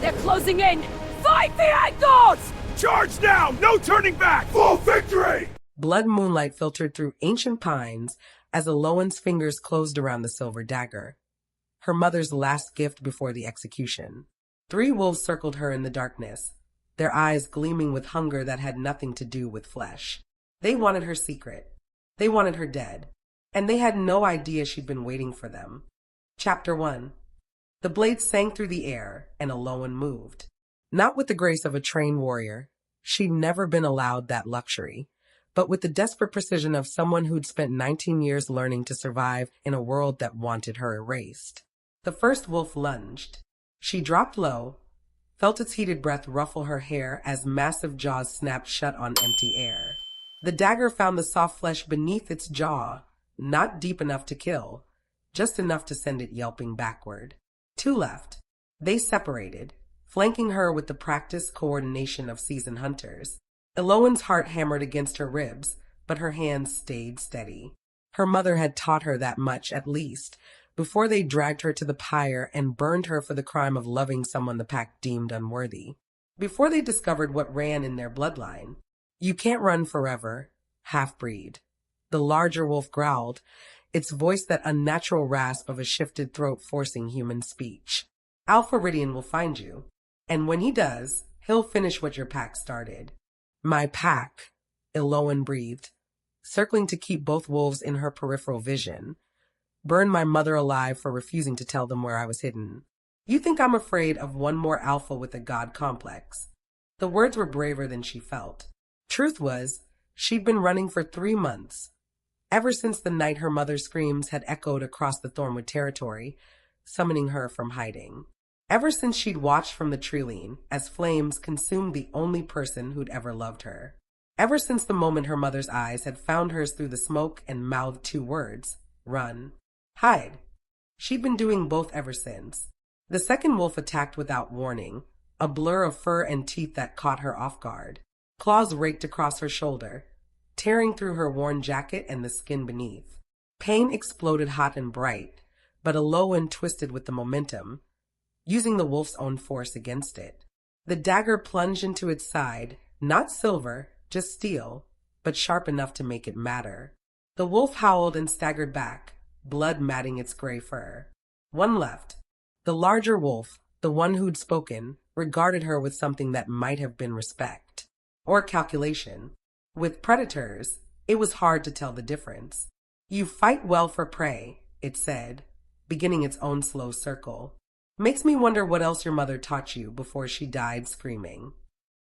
They're closing in! Fight the angles! Charge now! No turning back! Full victory! Blood moonlight filtered through ancient pines as Elowen's fingers closed around the silver dagger, her mother's last gift before the execution. 3 wolves circled her in the darkness, their eyes gleaming with hunger that had nothing to do with flesh. They wanted her secret. They wanted her dead. And they had no idea she'd been waiting for them. Chapter 1. The blade sang through the air, and Elowen moved. Not with the grace of a trained warrior. She'd never been allowed that luxury. But with the desperate precision of someone who'd spent 19 years learning to survive in a world that wanted her erased. The first wolf lunged. She dropped low, felt its heated breath ruffle her hair as massive jaws snapped shut on empty air. The dagger found the soft flesh beneath its jaw, not deep enough to kill, just enough to send it yelping backward. 2 left. They separated, flanking her with the practiced coordination of seasoned hunters. Elowen's heart hammered against her ribs, but her hands stayed steady. Her mother had taught her that much, at least, before they dragged her to the pyre and burned her for the crime of loving someone the pack deemed unworthy. Before they discovered what ran in their bloodline. You can't run forever, half-breed. The larger wolf growled, its voice that unnatural rasp of a shifted throat forcing human speech. Alpha Ridian will find you, and when he does, he'll finish what your pack started. My pack, Elowen breathed, circling to keep both wolves in her peripheral vision. Burned my mother alive for refusing to tell them where I was hidden. You think I'm afraid of one more alpha with a god complex? The words were braver than she felt. Truth was, she'd been running for 3 months. Ever since the night her mother's screams had echoed across the Thornwood territory, summoning her from hiding. Ever since she'd watched from the treeline as flames consumed the only person who'd ever loved her. Ever since the moment her mother's eyes had found hers through the smoke and mouthed 2 words, run, hide. She'd been doing both ever since. The second wolf attacked without warning, a blur of fur and teeth that caught her off guard. Claws raked across her shoulder, tearing through her worn jacket and the skin beneath. Pain exploded hot and bright, but Elowen twisted with the momentum, using the wolf's own force against it. The dagger plunged into its side, not silver, just steel, but sharp enough to make it matter. The wolf howled and staggered back, blood matting its gray fur. 1 left. The larger wolf, the one who'd spoken, regarded her with something that might have been respect. Or calculation. With predators, it was hard to tell the difference. You fight well for prey, it said, beginning its own slow circle. Makes me wonder what else your mother taught you before she died screaming.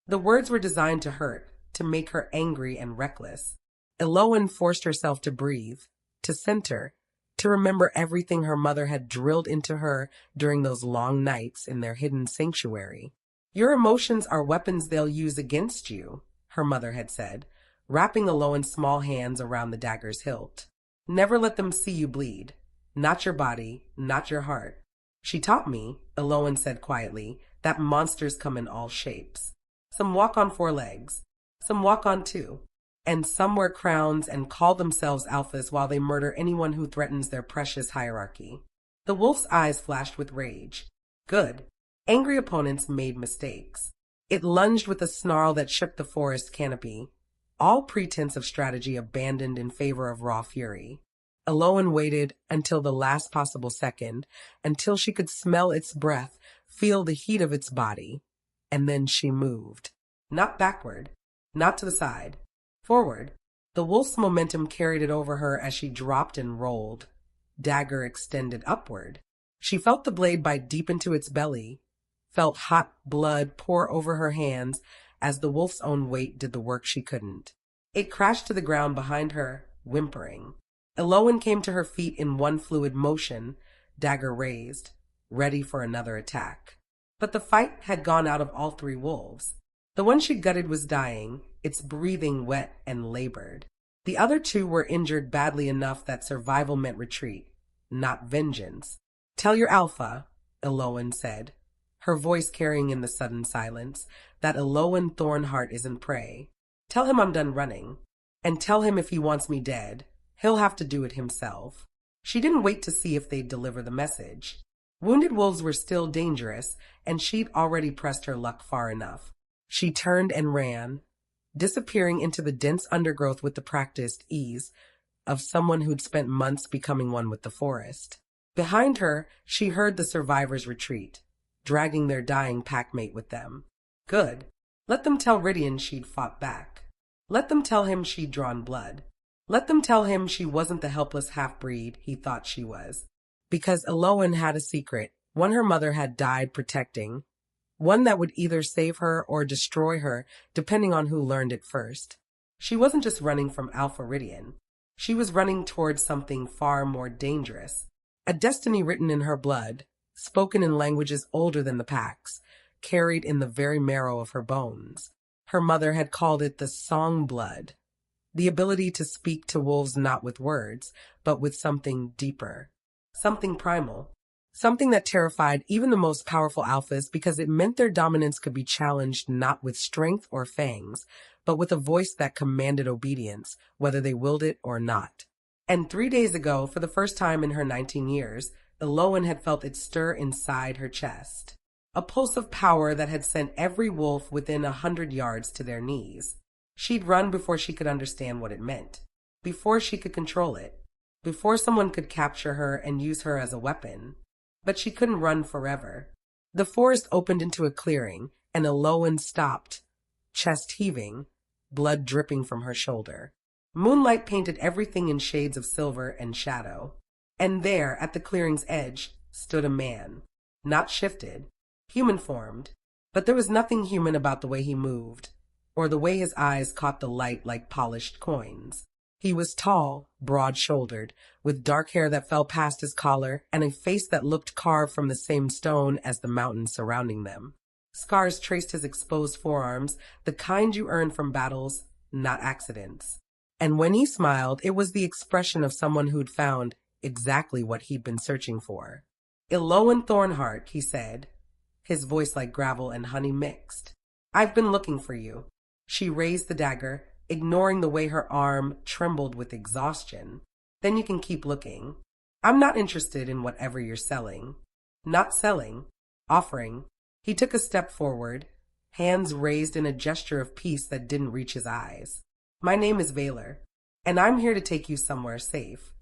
The words were designed to hurt, to make her angry and reckless. Elowen forced herself to breathe, to center, to remember everything her mother had drilled into her during those long nights in their hidden sanctuary. Your emotions are weapons they'll use against you, her mother had said, wrapping Elowen's small hands around the dagger's hilt. Never let them see you bleed. Not your body, not your heart. She taught me, Elowen said quietly, that monsters come in all shapes. Some walk on 4 legs, some walk on 2, and some wear crowns and call themselves alphas while they murder anyone who threatens their precious hierarchy. The wolf's eyes flashed with rage. Good. Angry opponents made mistakes. It lunged with a snarl that shook the forest canopy, all pretense of strategy abandoned in favor of raw fury. Elowen waited until the last possible second, until she could smell its breath, feel the heat of its body. And then she moved. Not backward, not to the side. Forward. The wolf's momentum carried it over her as she dropped and rolled, dagger extended upward. She felt the blade bite deep into its belly, felt hot blood pour over her hands as the wolf's own weight did the work she couldn't. It crashed to the ground behind her, whimpering. Elowen came to her feet in one fluid motion, dagger raised, ready for another attack. But the fight had gone out of all 3 wolves. The one she gutted was dying, its breathing wet and labored. The other 2 were injured badly enough that survival meant retreat, not vengeance. Tell your alpha, Elowen said, her voice carrying in the sudden silence, that Elowen Thornhart isn't prey. Tell him I'm done running. And tell him if he wants me dead, he'll have to do it himself. She didn't wait to see if they'd deliver the message. Wounded wolves were still dangerous, and she'd already pressed her luck far enough. She turned and ran, disappearing into the dense undergrowth with the practiced ease of someone who'd spent months becoming one with the forest. Behind her, she heard the survivors retreat, dragging their dying packmate with them. Good. Let them tell Rydian she'd fought back. Let them tell him she'd drawn blood. Let them tell him she wasn't the helpless half-breed he thought she was. Because Elowen had a secret, one her mother had died protecting, one that would either save her or destroy her, depending on who learned it first. She wasn't just running from Alpha Rydian. She was running towards something far more dangerous. A destiny written in her blood, spoken in languages older than the Pack's, carried in the very marrow of her bones. Her mother had called it the song blood, the ability to speak to wolves not with words, but with something deeper, something primal, something that terrified even the most powerful alphas because it meant their dominance could be challenged not with strength or fangs, but with a voice that commanded obedience, whether they willed it or not. And 3 days ago, for the first time in her 19 years, Elowen had felt it stir inside her chest. A pulse of power that had sent every wolf within 100 yards to their knees. She'd run before she could understand what it meant, before she could control it, before someone could capture her and use her as a weapon. But she couldn't run forever. The forest opened into a clearing, and Elowen stopped, chest heaving, blood dripping from her shoulder. Moonlight painted everything in shades of silver and shadow. And there, at the clearing's edge, stood a man, not shifted, human-formed, but there was nothing human about the way he moved, or the way his eyes caught the light like polished coins. He was tall, broad-shouldered, with dark hair that fell past his collar, and a face that looked carved from the same stone as the mountains surrounding them. Scars traced his exposed forearms, the kind you earn from battles, not accidents. And when he smiled, it was the expression of someone who'd found exactly what he'd been searching for. "Elowen Thornhart," he said, his voice like gravel and honey mixed. "I've been looking for you." She raised the dagger, ignoring the way her arm trembled with exhaustion. "Then you can keep looking. I'm not interested in whatever you're selling." "Not selling. Offering." He took a step forward, hands raised in a gesture of peace that didn't reach his eyes. "My name is Valor, and I'm here to take you somewhere safe."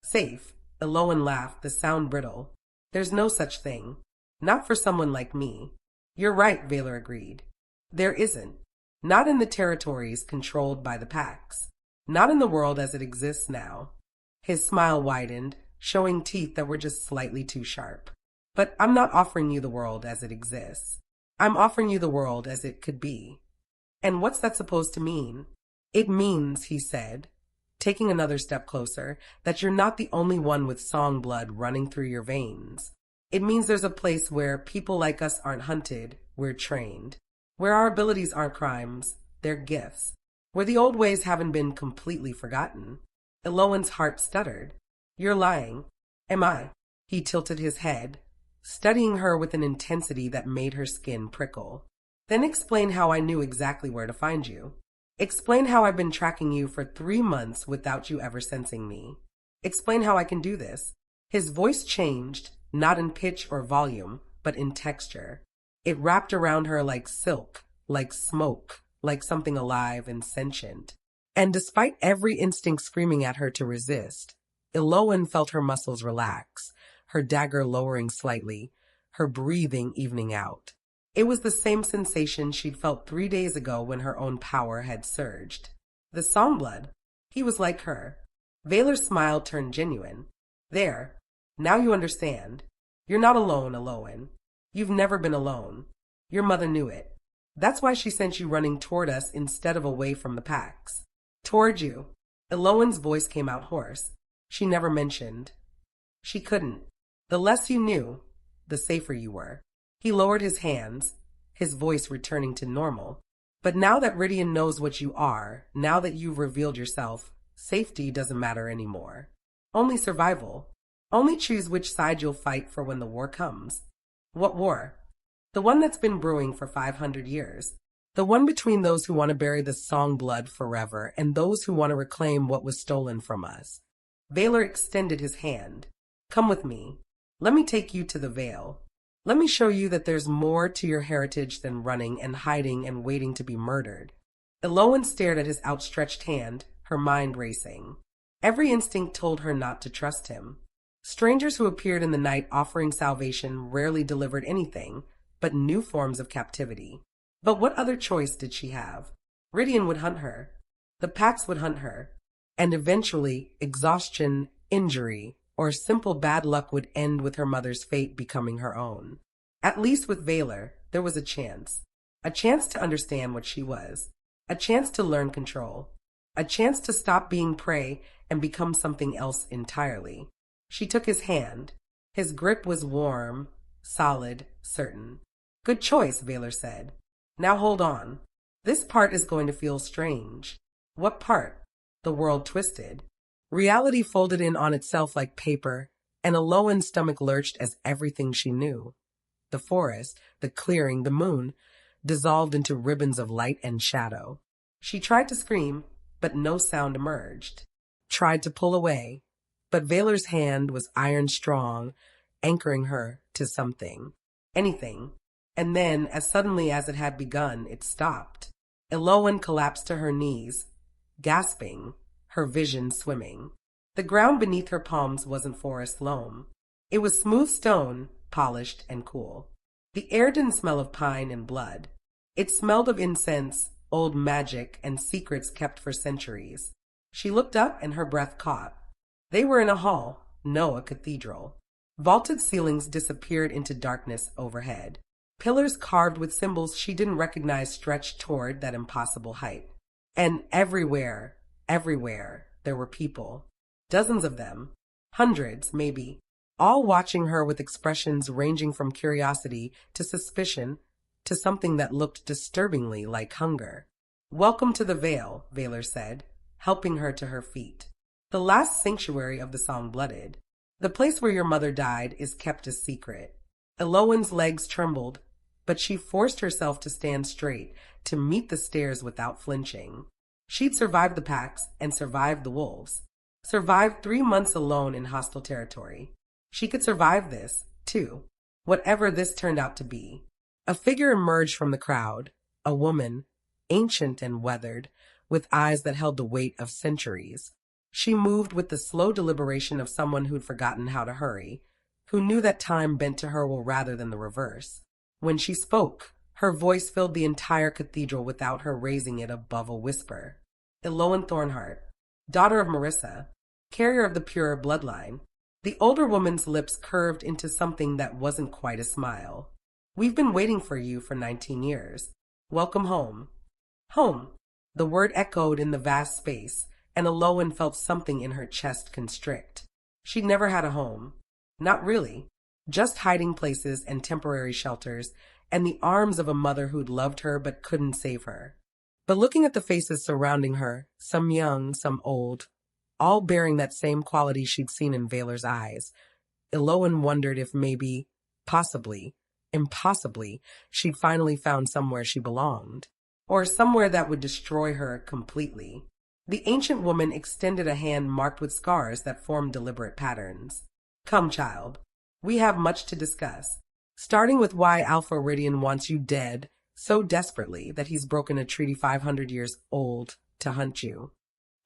"Safe?" Elowen laughed, the sound brittle. "There's no such thing. Not for someone like me." "You're right," Valor agreed. "There isn't. Not in the territories controlled by the Packs. Not in the world as it exists now." His smile widened, showing teeth that were just slightly too sharp. "But I'm not offering you the world as it exists. I'm offering you the world as it could be." "And what's that supposed to mean?" "It means," he said, taking another step closer, "that you're not the only one with song blood running through your veins. It means there's a place where people like us aren't hunted, we're trained. Where our abilities aren't crimes, they're gifts. Where the old ways haven't been completely forgotten." Elowen's heart stuttered. "You're lying." "Am I?" He tilted his head, studying her with an intensity that made her skin prickle. "Then explain how I knew exactly where to find you. Explain how I've been tracking you for 3 months without you ever sensing me. Explain how I can do this." His voice changed, not in pitch or volume, but in texture. It wrapped around her like silk, like smoke, like something alive and sentient. And despite every instinct screaming at her to resist, Elowen felt her muscles relax, her dagger lowering slightly, her breathing evening out. It was the same sensation she'd felt 3 days ago when her own power had surged. The songblood. He was like her. Valor's smile turned genuine. "There. Now you understand. You're not alone, Elowen. You've never been alone. Your mother knew it. That's why she sent you running toward us instead of away from the Packs." "Toward you." Elowen's voice came out hoarse. She never mentioned. She couldn't. "The less you knew, the safer you were." He lowered his hands, his voice returning to normal. "But now that Rydian knows what you are, now that you've revealed yourself, safety doesn't matter anymore. Only survival. Only choose which side you'll fight for when the war comes." "What war?" "The one that's been brewing for 500 years. The one between those who want to bury the song blood forever and those who want to reclaim what was stolen from us." Valor extended his hand. "Come with me. Let me take you to the Vale. Let me show you that there's more to your heritage than running and hiding and waiting to be murdered. Elowen stared at his outstretched hand, her mind racing. Every instinct told her not to trust him. Strangers who appeared in the night offering salvation rarely delivered anything but new forms of captivity. But what other choice did she have? Rydian would hunt her. The packs would hunt her. And eventually, exhaustion, injury, or simple bad luck would end with her mother's fate becoming her own. At least with Valor, there was a chance to understand what she was, a chance to learn control, a chance to stop being prey and become something else entirely. She took his hand. His grip was warm, solid, certain. Good choice, Valor said. Now hold on. This part is going to feel strange. What part? The world twisted. Reality folded in on itself like paper, and Elowen's stomach lurched as everything she knew. The forest, the clearing, the moon, dissolved into ribbons of light and shadow. She tried to scream, but no sound emerged. Tried to pull away, but Valor's hand was iron strong, anchoring her to something. Anything. And then, as suddenly as it had begun, it stopped. Elowen collapsed to her knees, gasping, her vision swimming. The ground beneath her palms wasn't forest loam. It was smooth stone, polished and cool. The air didn't smell of pine and blood. It smelled of incense, old magic, and secrets kept for centuries. She looked up and her breath caught. They were in a hall, no, a cathedral. Vaulted ceilings disappeared into darkness overhead. Pillars carved with symbols she didn't recognize stretched toward that impossible height. And everywhere, there were people. Dozens of them. Hundreds, maybe. All watching her with expressions ranging from curiosity to suspicion to something that looked disturbingly like hunger. Welcome to the Vale, Valor said, helping her to her feet. The last sanctuary of the Song-Blooded. The place where your mother died is kept a secret. Elowen's legs trembled, but she forced herself to stand straight, to meet the stairs without flinching. She'd survived the packs and survived the wolves. Survived 3 months alone in hostile territory. She could survive this, too, whatever this turned out to be. A figure emerged from the crowd, a woman, ancient and weathered, with eyes that held the weight of centuries. She moved with the slow deliberation of someone who'd forgotten how to hurry, who knew that time bent to her will rather than the reverse. When she spoke, her voice filled the entire cathedral without her raising it above a whisper. Elowen Thornhart, daughter of Marissa, carrier of the pure bloodline. The older woman's lips curved into something that wasn't quite a smile. We've been waiting for you for 19 years. Welcome home. Home. The word echoed in the vast space, and Elowen felt something in her chest constrict. She'd never had a home. Not really. Just hiding places and temporary shelters, and the arms of a mother who'd loved her but couldn't save her. But looking at the faces surrounding her, some young, some old, all bearing that same quality she'd seen in Valor's eyes, Elowen wondered if maybe, possibly, impossibly, she'd finally found somewhere she belonged, or somewhere that would destroy her completely. The ancient woman extended a hand marked with scars that formed deliberate patterns. Come, child. We have much to discuss, starting with why Alpha Rydian wants you dead so desperately that he's broken a treaty 500 years old to hunt you.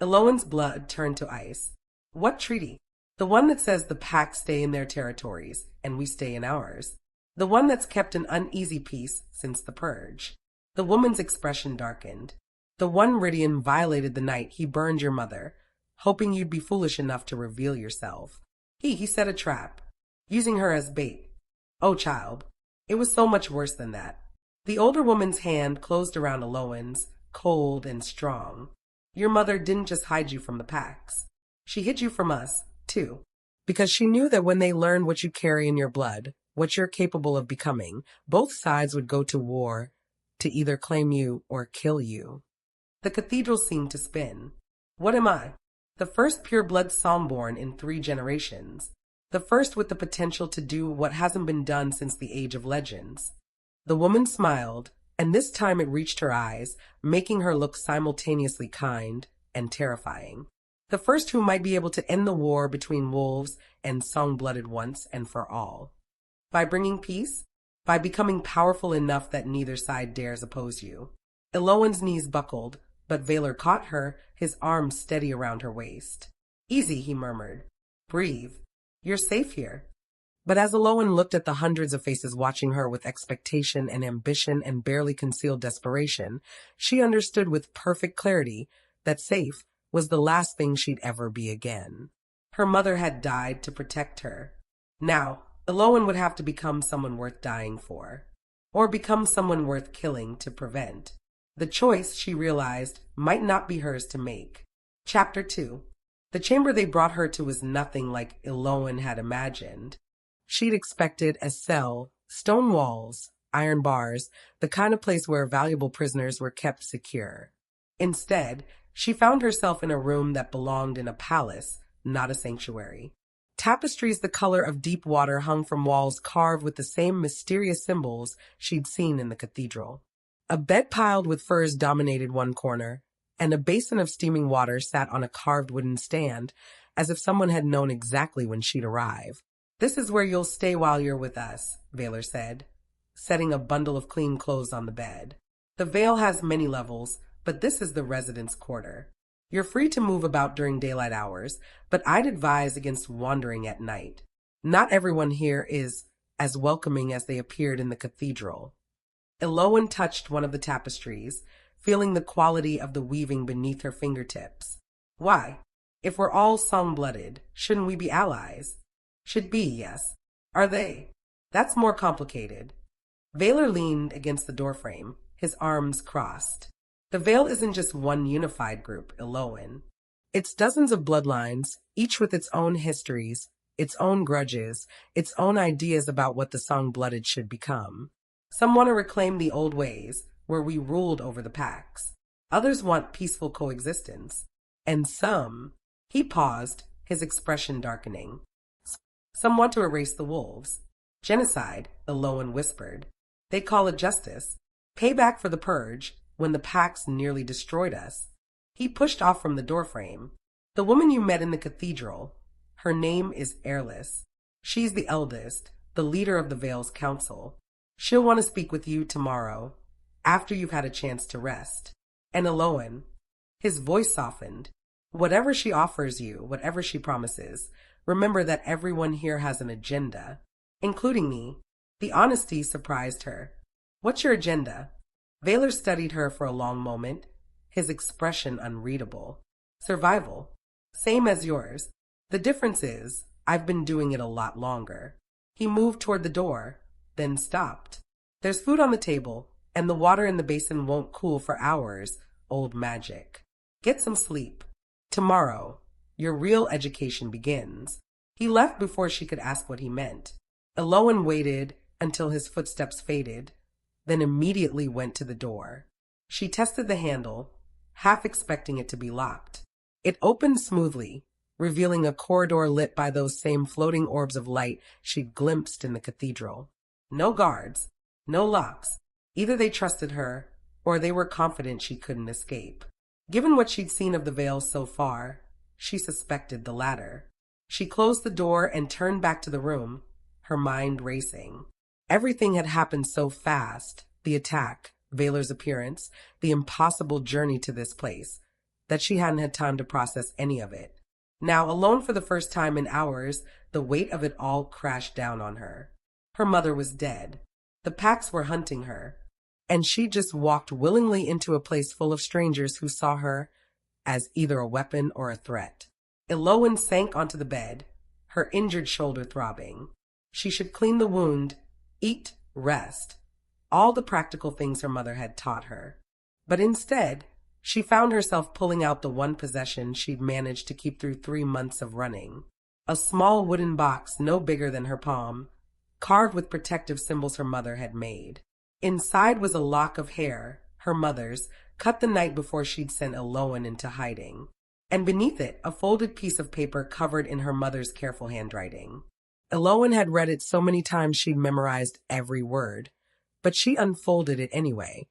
Elowen's blood turned to ice. What treaty? The one that says the packs stay in their territories and we stay in ours. The one that's kept an uneasy peace since the purge. The woman's expression darkened. The one Rydian violated the night he burned your mother, hoping you'd be foolish enough to reveal yourself. He set a trap, using her as bait. Oh, child, it was so much worse than that. The older woman's hand closed around Elowen's, cold and strong. Your mother didn't just hide you from the packs. She hid you from us, too. Because she knew that when they learned what you carry in your blood, what you're capable of becoming, both sides would go to war to either claim you or kill you. The cathedral seemed to spin. What am I? The first pure-blood Psalm-born in 3 generations. The first with the potential to do what hasn't been done since the Age of Legends. The woman smiled, and this time it reached her eyes, making her look simultaneously kind and terrifying. The first who might be able to end the war between wolves and song-blooded once and for all. By bringing peace, by becoming powerful enough that neither side dares oppose you. Elowen's knees buckled, but Valor caught her, his arms steady around her waist. Easy, he murmured. Breathe. You're safe here. But as Elowen looked at the hundreds of faces watching her with expectation and ambition and barely concealed desperation, she understood with perfect clarity that safe was the last thing she'd ever be again. Her mother had died to protect her. Now, Elowen would have to become someone worth dying for, or become someone worth killing to prevent. The choice, she realized, might not be hers to make. Chapter 2. The chamber they brought her to was nothing like Elowen had imagined. She'd expected a cell, stone walls, iron bars, the kind of place where valuable prisoners were kept secure. Instead, she found herself in a room that belonged in a palace, not a sanctuary. Tapestries the color of deep water hung from walls carved with the same mysterious symbols she'd seen in the cathedral. A bed piled with furs dominated one corner, and a basin of steaming water sat on a carved wooden stand, as if someone had known exactly when she'd arrive. This is where you'll stay while you're with us, Valor said, setting a bundle of clean clothes on the bed. The Vale has many levels, but this is the residence quarter. You're free to move about during daylight hours, but I'd advise against wandering at night. Not everyone here is as welcoming as they appeared in the cathedral. Elowen touched one of the tapestries, feeling the quality of the weaving beneath her fingertips. Why? If we're all song-blooded, shouldn't we be allies? Should be, yes. Are they? That's more complicated. Valor leaned against the doorframe, his arms crossed. The Vale isn't just one unified group, Elowen. It's dozens of bloodlines, each with its own histories, its own grudges, its own ideas about what the song-blooded should become. Some want to reclaim the old ways, where we ruled over the packs. Others want peaceful coexistence. And some, he paused, his expression darkening. Some want to erase the wolves. Genocide, Elowen whispered. They call it justice. Payback for the purge, when the packs nearly destroyed us. He pushed off from the doorframe. The woman you met in the cathedral, her name is Airless. She's the eldest, the leader of the Vale's council. She'll want to speak with you tomorrow, after you've had a chance to rest. And Elowen, his voice softened. Whatever she offers you, whatever she promises, remember that everyone here has an agenda, including me. The honesty surprised her. What's your agenda? Valor studied her for a long moment, his expression unreadable. Survival. Same as yours. The difference is, I've been doing it a lot longer. He moved toward the door, then stopped. There's food on the table, and the water in the basin won't cool for hours, old magic. Get some sleep. Tomorrow, your real education begins. He left before she could ask what he meant. Elowen waited until his footsteps faded, then immediately went to the door. She tested the handle, half expecting it to be locked. It opened smoothly, revealing a corridor lit by those same floating orbs of light she'd glimpsed in the cathedral. No guards, no locks. Either they trusted her, or they were confident she couldn't escape. Given what she'd seen of the Vale so far, she suspected the latter. She closed the door and turned back to the room, her mind racing. Everything had happened so fast, the attack, Valor's appearance, the impossible journey to this place, that she hadn't had time to process any of it. Now, alone for the first time in hours, the weight of it all crashed down on her. Her mother was dead. The packs were hunting her. And she just walked willingly into a place full of strangers who saw her as either a weapon or a threat. Elowen sank onto the bed, her injured shoulder throbbing. She should clean the wound, eat, rest, all the practical things her mother had taught her. But instead, she found herself pulling out the one possession she'd managed to keep through 3 months of running. A small wooden box no bigger than her palm, carved with protective symbols her mother had made. Inside was a lock of hair, her mother's, cut the night before she'd sent Elowen into hiding. And beneath it, a folded piece of paper covered in her mother's careful handwriting. Elowen had read it so many times she'd memorized every word, but she unfolded it anyway,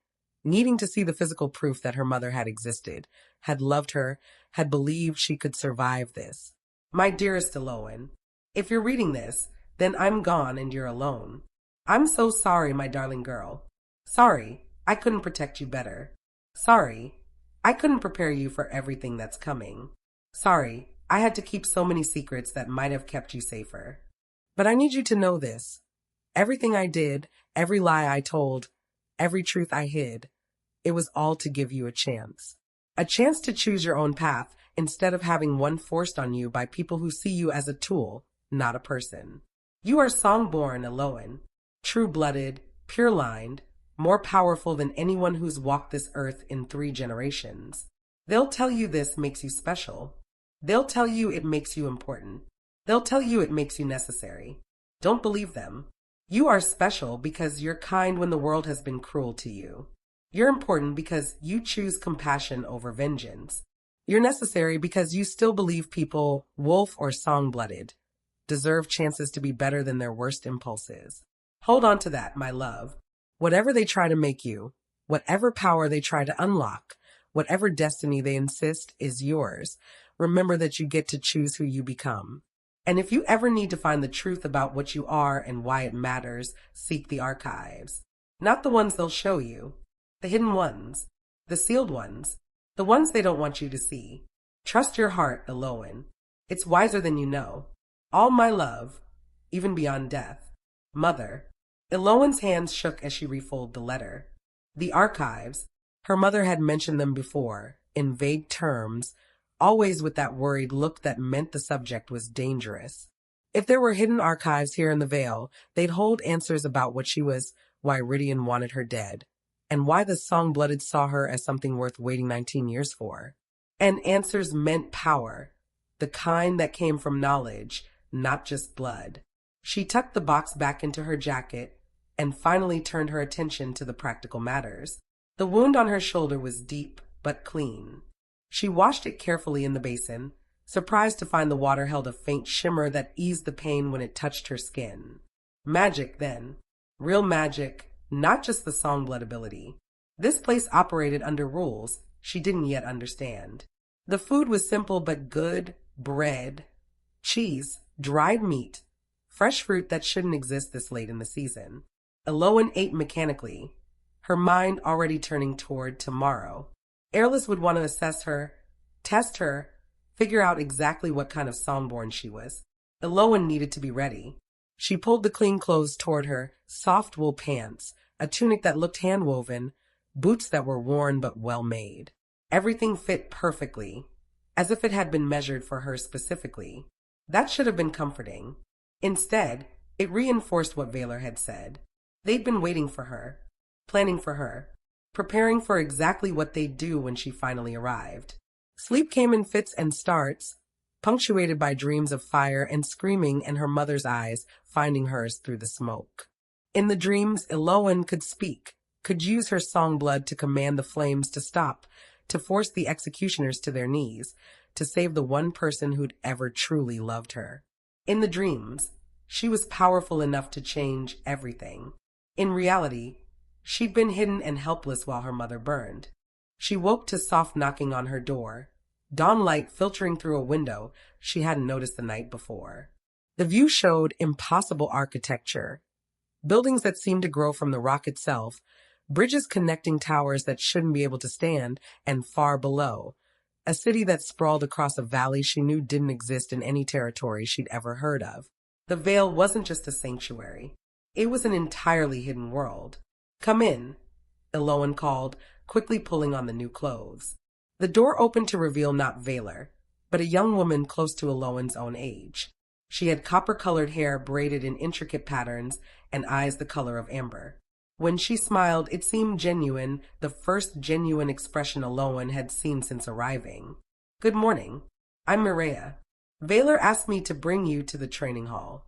needing to see the physical proof that her mother had existed, had loved her, had believed she could survive this. My dearest Elowen, if you're reading this, then I'm gone and you're alone. I'm so sorry, my darling girl. Sorry, I couldn't protect you better. Sorry, I couldn't prepare you for everything that's coming. Sorry, I had to keep so many secrets that might have kept you safer. But I need you to know this. Everything I did, every lie I told, every truth I hid, it was all to give you a chance. A chance to choose your own path instead of having one forced on you by people who see you as a tool, not a person. You are song-born, Elowen, true-blooded, pure-lined, more powerful than anyone who's walked this earth in 3 generations. They'll tell you this makes you special. They'll tell you it makes you important. They'll tell you it makes you necessary. Don't believe them. You are special because you're kind when the world has been cruel to you. You're important because you choose compassion over vengeance. You're necessary because you still believe people, wolf or song-blooded, deserve chances to be better than their worst impulses. Hold on to that, my love. Whatever they try to make you, whatever power they try to unlock, whatever destiny they insist is yours, remember that you get to choose who you become. And if you ever need to find the truth about what you are and why it matters, seek the archives. Not the ones they'll show you. The hidden ones. The sealed ones. The ones they don't want you to see. Trust your heart, Elowen. It's wiser than you know. All my love, even beyond death. Mother. Elowen's hands shook as she refolded the letter. The archives. Her mother had mentioned them before, in vague terms, always with that worried look that meant the subject was dangerous. If there were hidden archives here in the Vale, they'd hold answers about what she was, why Rydian wanted her dead, and why the Song-Blooded saw her as something worth waiting 19 years for. And answers meant power, the kind that came from knowledge, not just blood. She tucked the box back into her jacket and finally turned her attention to the practical matters. The wound on her shoulder was deep but clean. She washed it carefully in the basin, surprised to find the water held a faint shimmer that eased the pain when it touched her skin. Magic, then. Real magic, not just the Songblood ability. This place operated under rules she didn't yet understand. The food was simple but good: bread, cheese, dried meat, fresh fruit that shouldn't exist this late in the season. Elowen ate mechanically, her mind already turning toward tomorrow. Airless would want to assess her, test her, figure out exactly what kind of Songborn she was. Elowen needed to be ready. She pulled the clean clothes toward her, soft wool pants, a tunic that looked hand-woven, boots that were worn but well-made. Everything fit perfectly, as if it had been measured for her specifically. That should have been comforting. Instead, it reinforced what Valor had said. They'd been waiting for her, planning for her, preparing for exactly what they'd do when she finally arrived. Sleep came in fits and starts, punctuated by dreams of fire and screaming and her mother's eyes finding hers through the smoke. In the dreams, Elowen could speak, could use her song blood to command the flames to stop, to force the executioners to their knees, to save the one person who'd ever truly loved her. In the dreams, she was powerful enough to change everything. In reality, she'd been hidden and helpless while her mother burned. She woke to soft knocking on her door, dawn light filtering through a window she hadn't noticed the night before. The view showed impossible architecture, buildings that seemed to grow from the rock itself, bridges connecting towers that shouldn't be able to stand, and far below, a city that sprawled across a valley she knew didn't exist in any territory she'd ever heard of. The Vale wasn't just a sanctuary. It was an entirely hidden world. "Come in," Elowen called, quickly pulling on the new clothes. The door opened to reveal not Valor, but a young woman close to Elowen's own age. She had copper-colored hair braided in intricate patterns and eyes the color of amber. When she smiled, it seemed genuine, the first genuine expression Elowen had seen since arriving. "Good morning. I'm Mireia. Valor asked me to bring you to the training hall."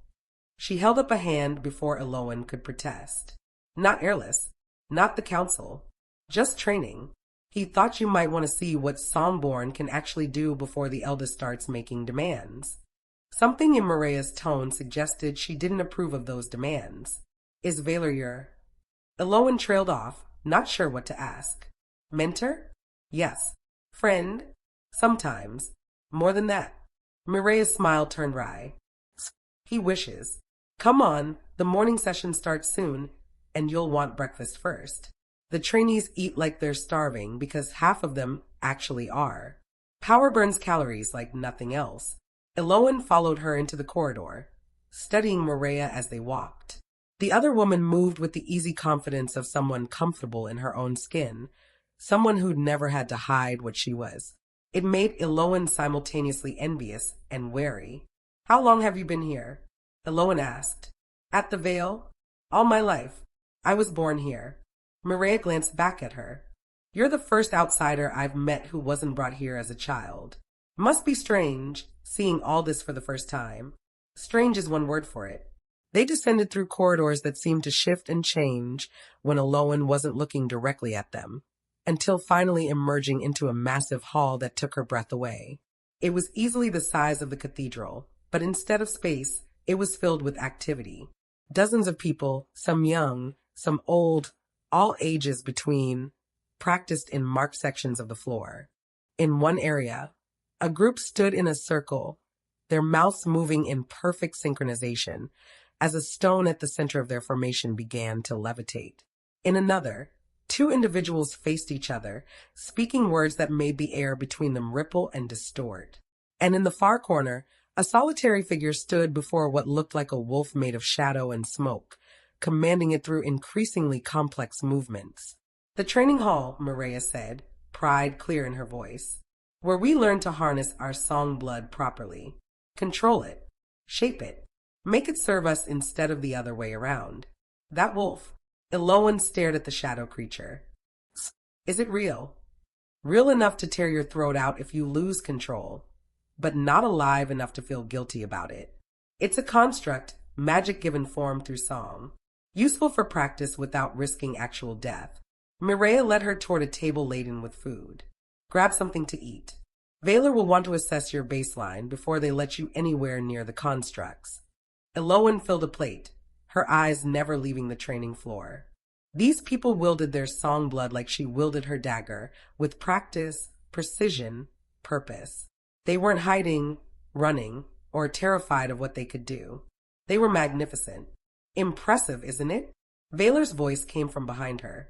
She held up a hand before Elowen could protest. "Not Airless. Not the council. Just training. He thought you might want to see what Songborn can actually do before the eldest starts making demands." Something in Mireia's tone suggested she didn't approve of those demands. "Is Valor your—" Elowen trailed off, not sure what to ask. Mentor? Yes. Friend? Sometimes. More than that. Mireya's smile turned wry. He wishes. Come on, the morning session starts soon, and you'll want breakfast first. The trainees eat like they're starving because half of them actually are. Power burns calories like nothing else. Elowen followed her into the corridor, studying Mireya as they walked. The other woman moved with the easy confidence of someone comfortable in her own skin, someone who'd never had to hide what she was. It made Elowen simultaneously envious and wary. How long have you been here? Elowen asked. At the Vale? All my life. I was born here. Mireya glanced back at her. You're the first outsider I've met who wasn't brought here as a child. Must be strange, seeing all this for the first time. Strange is one word for it. They descended through corridors that seemed to shift and change when Elowen wasn't looking directly at them, until finally emerging into a massive hall that took her breath away. It was easily the size of the cathedral, but instead of space, it was filled with activity. Dozens of people, some young, some old, all ages between, practiced in marked sections of the floor. In one area, a group stood in a circle, their mouths moving in perfect synchronization, as a stone at the center of their formation began to levitate. In another, two individuals faced each other, speaking words that made the air between them ripple and distort. And in the far corner, a solitary figure stood before what looked like a wolf made of shadow and smoke, commanding it through increasingly complex movements. The training hall, Mireya said, pride clear in her voice, where we learn to harness our song blood properly, control it, shape it, make it serve us instead of the other way around. That wolf. Elowen stared at the shadow creature. Is it real? Real enough to tear your throat out if you lose control, but not alive enough to feel guilty about it. It's a construct, magic given form through song, useful for practice without risking actual death. Mireya led her toward a table laden with food. Grab something to eat. Valor will want to assess your baseline before they let you anywhere near the constructs. Elowen filled a plate, her eyes never leaving the training floor. These people wielded their song blood like she wielded her dagger, with practice, precision, purpose. They weren't hiding, running, or terrified of what they could do. They were magnificent. Impressive, isn't it? Valor's voice came from behind her.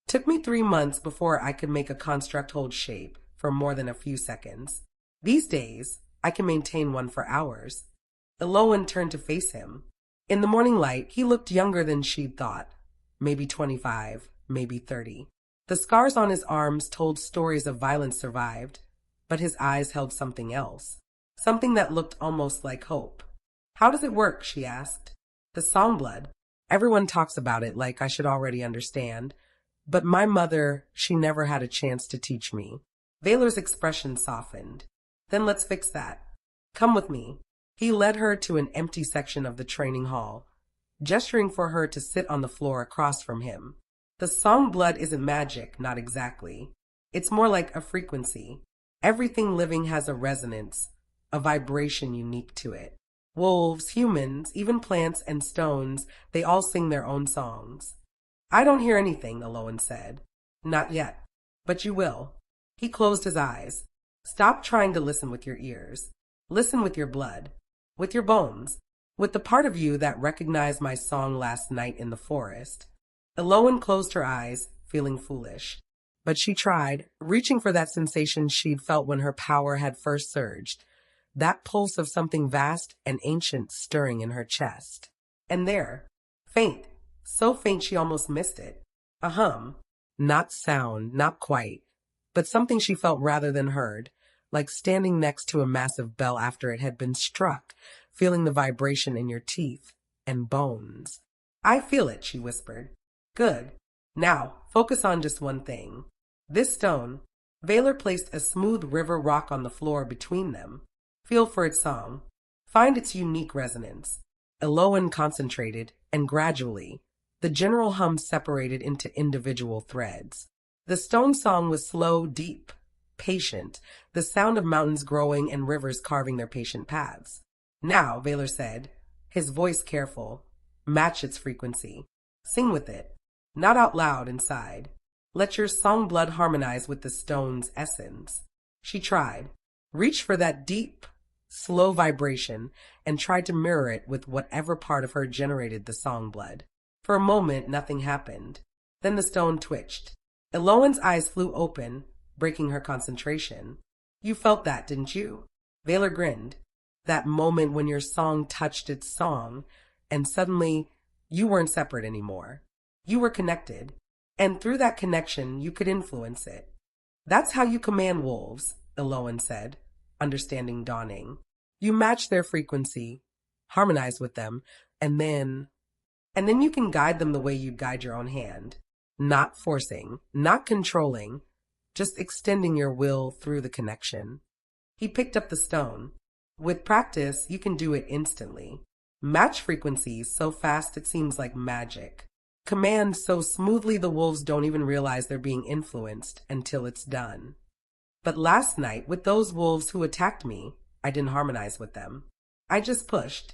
Took me 3 months before I could make a construct hold shape for more than a few seconds. These days, I can maintain one for hours. Elowen turned to face him. In the morning light, he looked younger than she'd thought. Maybe 25, maybe 30. The scars on his arms told stories of violence survived, but his eyes held something else. Something that looked almost like hope. How does it work? She asked. The song blood. Everyone talks about it like I should already understand. But my mother, she never had a chance to teach me. Valor's expression softened. Then let's fix that. Come with me. He led her to an empty section of the training hall, gesturing for her to sit on the floor across from him. The song blood isn't magic, not exactly. It's more like a frequency. Everything living has a resonance, a vibration unique to it. Wolves, humans, even plants and stones, they all sing their own songs. I don't hear anything, Elowen said. Not yet. But you will. He closed his eyes. Stop trying to listen with your ears. Listen with your blood. With your bones. With the part of you that recognized my song last night in the forest. Elowen closed her eyes, feeling foolish. But she tried, reaching for that sensation she'd felt when her power had first surged. That pulse of something vast and ancient stirring in her chest. And there, faint, so faint she almost missed it. A hum. Not sound, not quite, but something she felt rather than heard, like standing next to a massive bell after it had been struck, feeling the vibration in your teeth and bones. I feel it, she whispered. Good. Now, focus on just one thing. This stone. Valor placed a smooth river rock on the floor between them. Feel for its song. Find its unique resonance. Elowen concentrated, and gradually, the general hum separated into individual threads. The stone song was slow, deep, patient, the sound of mountains growing and rivers carving their patient paths. Now, Valor said, his voice careful, match its frequency. Sing with it. not out loud inside. Let your song blood harmonize with the stone's essence. She tried, reached for that deep, slow vibration, and tried to mirror it with whatever part of her generated the song blood. For a moment, nothing happened. Then the stone twitched. Elowen's eyes flew open, breaking her concentration. You felt that, didn't you? Valor grinned. That moment when your song touched its song, and suddenly you weren't separate anymore. You were connected, and through that connection you could influence it. That's how you command wolves, Elowen said, understanding dawning. You match their frequency, harmonize with them, and then you can guide them the way you'd guide your own hand. Not forcing, not controlling, just extending your will through the connection. He picked up the stone. With practice, you can do it instantly. Match frequencies so fast it seems like magic. Command so smoothly the wolves don't even realize they're being influenced until it's done. But last night, with those wolves who attacked me, I didn't harmonize with them. I just pushed.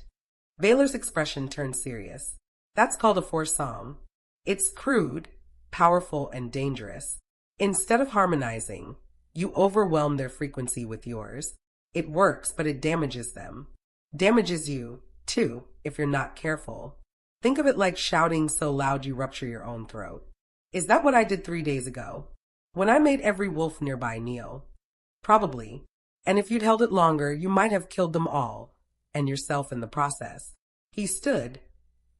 Valor's expression turned serious. That's called a forced song. It's crude, powerful, and dangerous. Instead of harmonizing, you overwhelm their frequency with yours. It works, but it damages them. Damages you, too, if you're not careful. Think of it like shouting so loud you rupture your own throat. Is that what I did 3 days ago? When I made every wolf nearby kneel? Probably. And if you'd held it longer, you might have killed them all, and yourself in the process. He stood,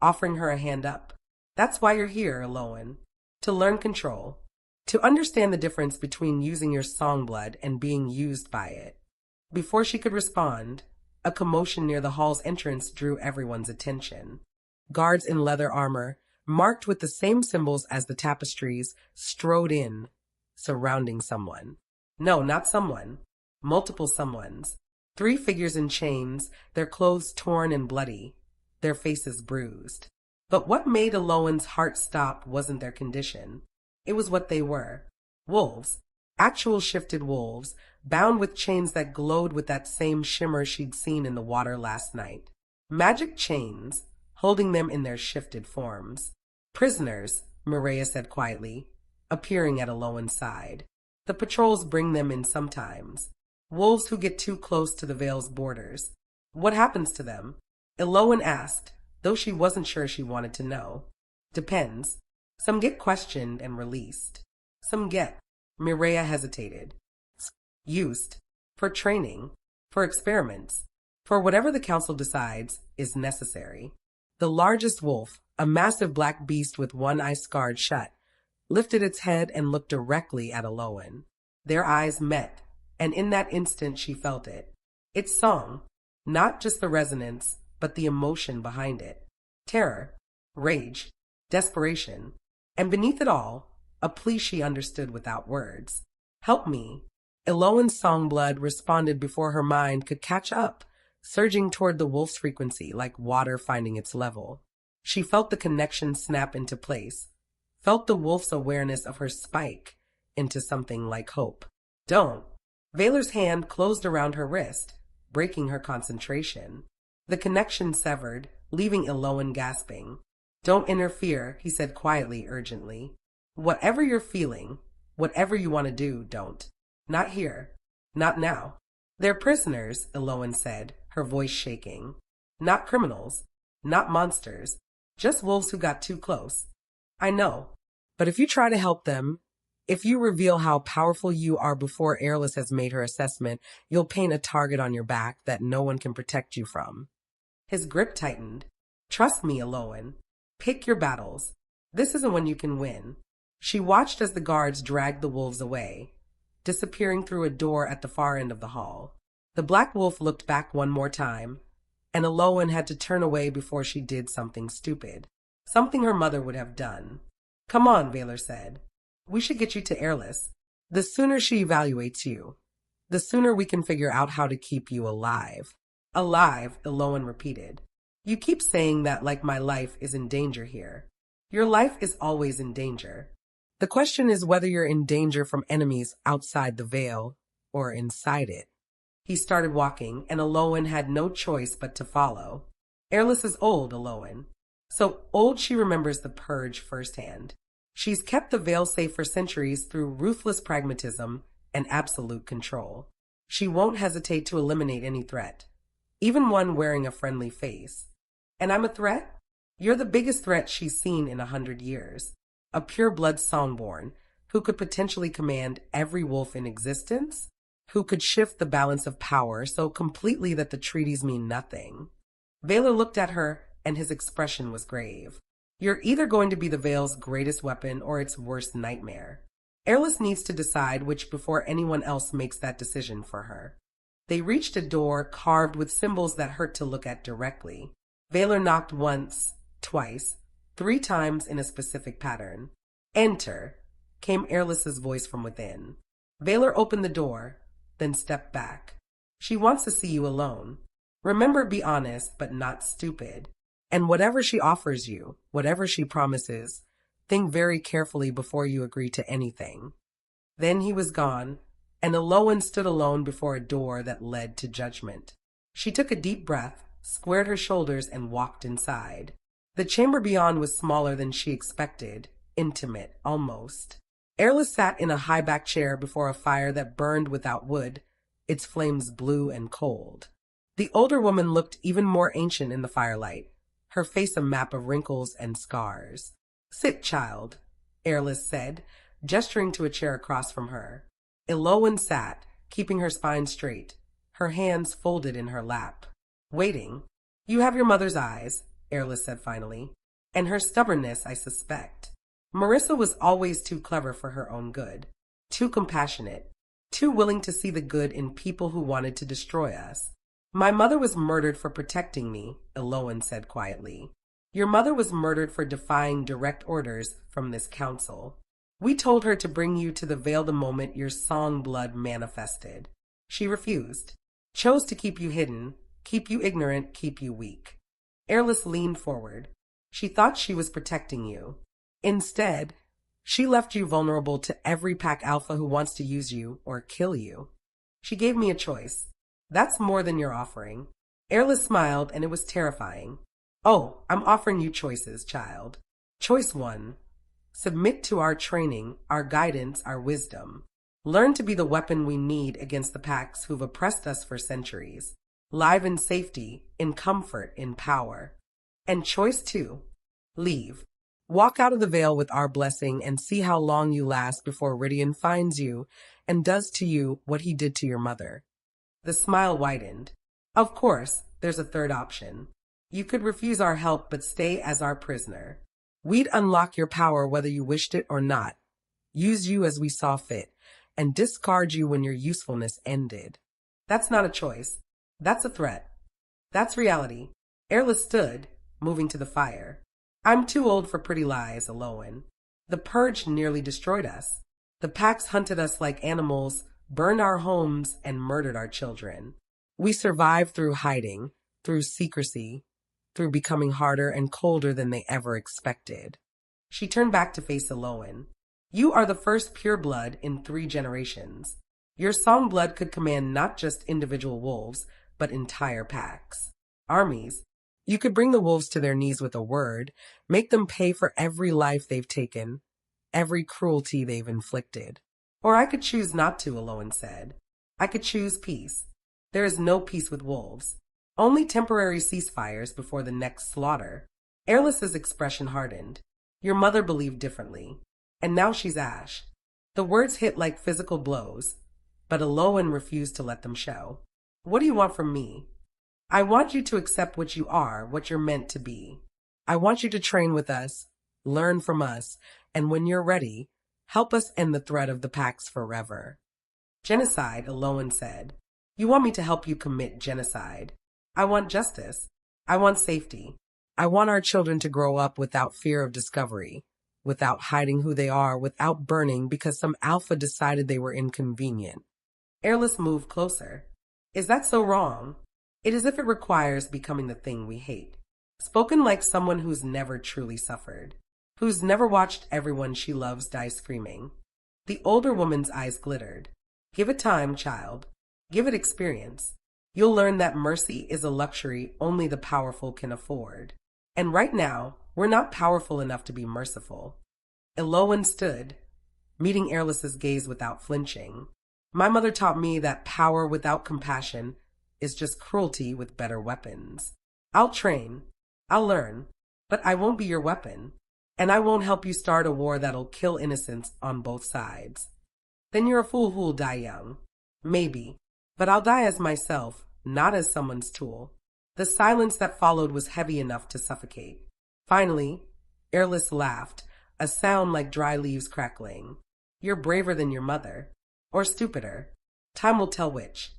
offering her a hand up. That's why you're here, Elowen. To learn control. To understand the difference between using your song blood and being used by it. Before she could respond, a commotion near the hall's entrance drew everyone's attention. Guards in leather armor, marked with the same symbols as the tapestries, strode in, surrounding someone. No, not someone. Multiple someones. 3 figures in chains, their clothes torn and bloody, their faces bruised. But what made Elowen's heart stop wasn't their condition. It was what they were. Wolves. Actual shifted wolves, bound with chains that glowed with that same shimmer she'd seen in the water last night. Magic chains, holding them in their shifted forms. Prisoners, Mireia said quietly, appearing at Elowen's side. The patrols bring them in sometimes. Wolves who get too close to the Vale's borders. What happens to them? Elowen asked, though she wasn't sure she wanted to know. Depends. Some get questioned and released. Some get. Mireia hesitated. Used. For training. For experiments. For whatever the council decides is necessary. The largest wolf, a massive black beast with one eye scarred shut, lifted its head and looked directly at Elowen. Their eyes met, and in that instant she felt it. Its song, not just the resonance, but the emotion behind it. Terror, rage, desperation, and beneath it all, a plea she understood without words. Help me. Elowen's song blood responded before her mind could catch up, surging toward the wolf's frequency like water finding its level. She felt the connection snap into place, felt the wolf's awareness of her spike into something like hope. Don't. Valor's hand closed around her wrist, breaking her concentration. The connection severed, leaving Elowen gasping. Don't interfere, he said quietly, urgently. Whatever you're feeling, whatever you want to do, don't. Not here. Not now. They're prisoners, Elowen said, her voice shaking. Not criminals. Not monsters. Just wolves who got too close. I know. But if you try to help them, if you reveal how powerful you are before Airless has made her assessment, you'll paint a target on your back that no one can protect you from. His grip tightened. Trust me, Elowen. Pick your battles. This isn't when you can win. She watched as the guards dragged the wolves away, disappearing through a door at the far end of the hall. The black wolf looked back one more time, and Elowen had to turn away before she did something stupid. Something her mother would have done. Come on, Valor said. We should get you to Airless. The sooner she evaluates you, the sooner we can figure out how to keep you alive. Alive, Elowen repeated. You keep saying that like my life is in danger here. Your life is always in danger. The question is whether you're in danger from enemies outside the veil or inside it. He started walking, and Elowen had no choice but to follow. Airless is old, Elowen. So old she remembers the purge firsthand. She's kept the veil safe for centuries through ruthless pragmatism and absolute control. She won't hesitate to eliminate any threat, even one wearing a friendly face. And I'm a threat? You're the biggest threat she's seen in 100 years. A pure-blood Songborn who could potentially command every wolf in existence, who could shift the balance of power so completely that the treaties mean nothing. Valor looked at her, and his expression was grave. You're either going to be the Veil's greatest weapon or its worst nightmare. Airless needs to decide which before anyone else makes that decision for her. They reached a door carved with symbols that hurt to look at directly. Valor knocked once, twice, 3 times in a specific pattern. "Enter," came Airless's voice from within. Valor opened the door, then stepped back. "She wants to see you alone. Remember, be honest, but not stupid. And whatever she offers you, whatever she promises, think very carefully before you agree to anything." Then he was gone, and Elowen stood alone before a door that led to judgment. She took a deep breath, squared her shoulders, and walked inside. The chamber beyond was smaller than she expected, intimate, almost. Airless sat in a high-backed chair before a fire that burned without wood, its flames blue and cold. The older woman looked even more ancient in the firelight, her face a map of wrinkles and scars. "Sit, child," Airless said, gesturing to a chair across from her. Elowen sat, keeping her spine straight, her hands folded in her lap. "Waiting. You have your mother's eyes," Airless said finally, "and her stubbornness, I suspect. Marissa was always too clever for her own good, too compassionate, too willing to see the good in people who wanted to destroy us. My mother was murdered for protecting me," Elowen said quietly. "Your mother was murdered for defying direct orders from this council. We told her to bring you to the Veil the moment your song blood manifested. She refused, chose to keep you hidden, keep you ignorant, keep you weak." Airless leaned forward. "She thought she was protecting you. Instead, she left you vulnerable to every pack alpha who wants to use you or kill you. She gave me a choice. That's more than you're offering." Airless smiled, and it was terrifying. "Oh, I'm offering you choices, child. Choice 1. Submit to our training, our guidance, our wisdom. Learn to be the weapon we need against the packs who've oppressed us for centuries. Live in safety, in comfort, in power. And choice 2. Leave. Walk out of the Veil with our blessing and see how long you last before Rydian finds you and does to you what he did to your mother." The smile widened. "Of course, there's a third option. You could refuse our help but stay as our prisoner. We'd unlock your power whether you wished it or not, use you as we saw fit, and discard you when your usefulness ended. That's not a choice. That's a threat. That's reality." Airless stood, moving to the fire. "I'm too old for pretty lies, Elowen. The Purge nearly destroyed us. The packs hunted us like animals, burned our homes, and murdered our children. We survived through hiding, through secrecy, through becoming harder and colder than they ever expected." She turned back to face Elowen. "You are the first pure blood in 3 generations. Your song blood could command not just individual wolves, but entire packs. Armies. You could bring the wolves to their knees with a word, make them pay for every life they've taken, every cruelty they've inflicted. Or I could choose not to," Elowen said. "I could choose peace. There is no peace with wolves. Only temporary ceasefires before the next slaughter." Airless's expression hardened. "Your mother believed differently, and now she's ash." The words hit like physical blows, but Elowen refused to let them show. "What do you want from me?" "I want you to accept what you are, what you're meant to be. I want you to train with us, learn from us, and when you're ready, help us end the threat of the packs forever." "Genocide," Elowen said. "You want me to help you commit genocide. I want justice. I want safety. I want our children to grow up without fear of discovery, without hiding who they are, without burning because some alpha decided they were inconvenient." Airless moved closer. "Is that so wrong? It is if it requires becoming the thing we hate." Spoken like someone who's never truly suffered, who's never watched everyone she loves die screaming. The older woman's eyes glittered. "Give it time, child. Give it experience. You'll learn that mercy is a luxury only the powerful can afford. And right now, we're not powerful enough to be merciful." Elowen stood, meeting Airless's gaze without flinching. My mother taught me that power without compassion is just cruelty with better weapons. I'll train, I'll learn, but I won't be your weapon, and I won't help you start a war that'll kill innocents on both sides. Then you're a fool who'll die young. Maybe, but I'll die as myself, not as someone's tool. The silence that followed was heavy enough to suffocate. Finally, Airless laughed, a sound like dry leaves crackling. You're braver than your mother. Or stupider. Time will tell which.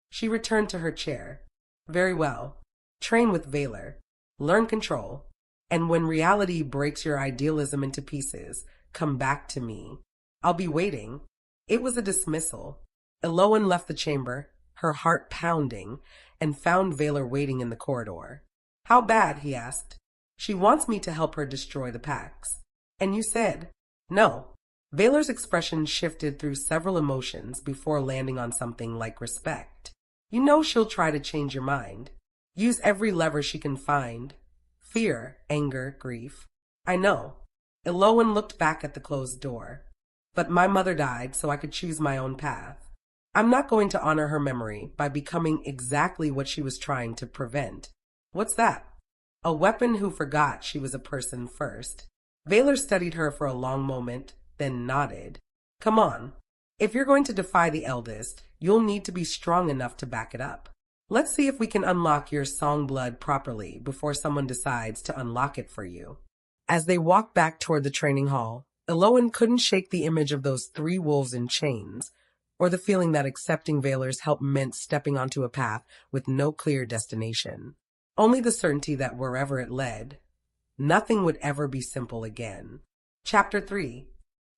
She returned to her chair. Very well. Train with Valor. Learn control. And when reality breaks your idealism into pieces, come back to me. I'll be waiting. It was a dismissal. Elowen left the chamber, her heart pounding, and found Valor waiting in the corridor. How bad? He asked. She wants me to help her destroy the packs. And you said, no. Valor's expression shifted through several emotions before landing on something like respect. You know she'll try to change your mind. Use every lever she can find. Fear, anger, grief. I know. Elowen looked back at the closed door. But my mother died so I could choose my own path. I'm not going to honor her memory by becoming exactly what she was trying to prevent. What's that? A weapon who forgot she was a person first. Valor studied her for a long moment, then nodded. Come on. If you're going to defy the eldest, you'll need to be strong enough to back it up. Let's see if we can unlock your song blood properly before someone decides to unlock it for you. As they walked back toward the training hall, Elowen couldn't shake the image of those 3 wolves in chains, or the feeling that accepting Valor's help meant stepping onto a path with no clear destination. Only the certainty that wherever it led, nothing would ever be simple again. Chapter 3.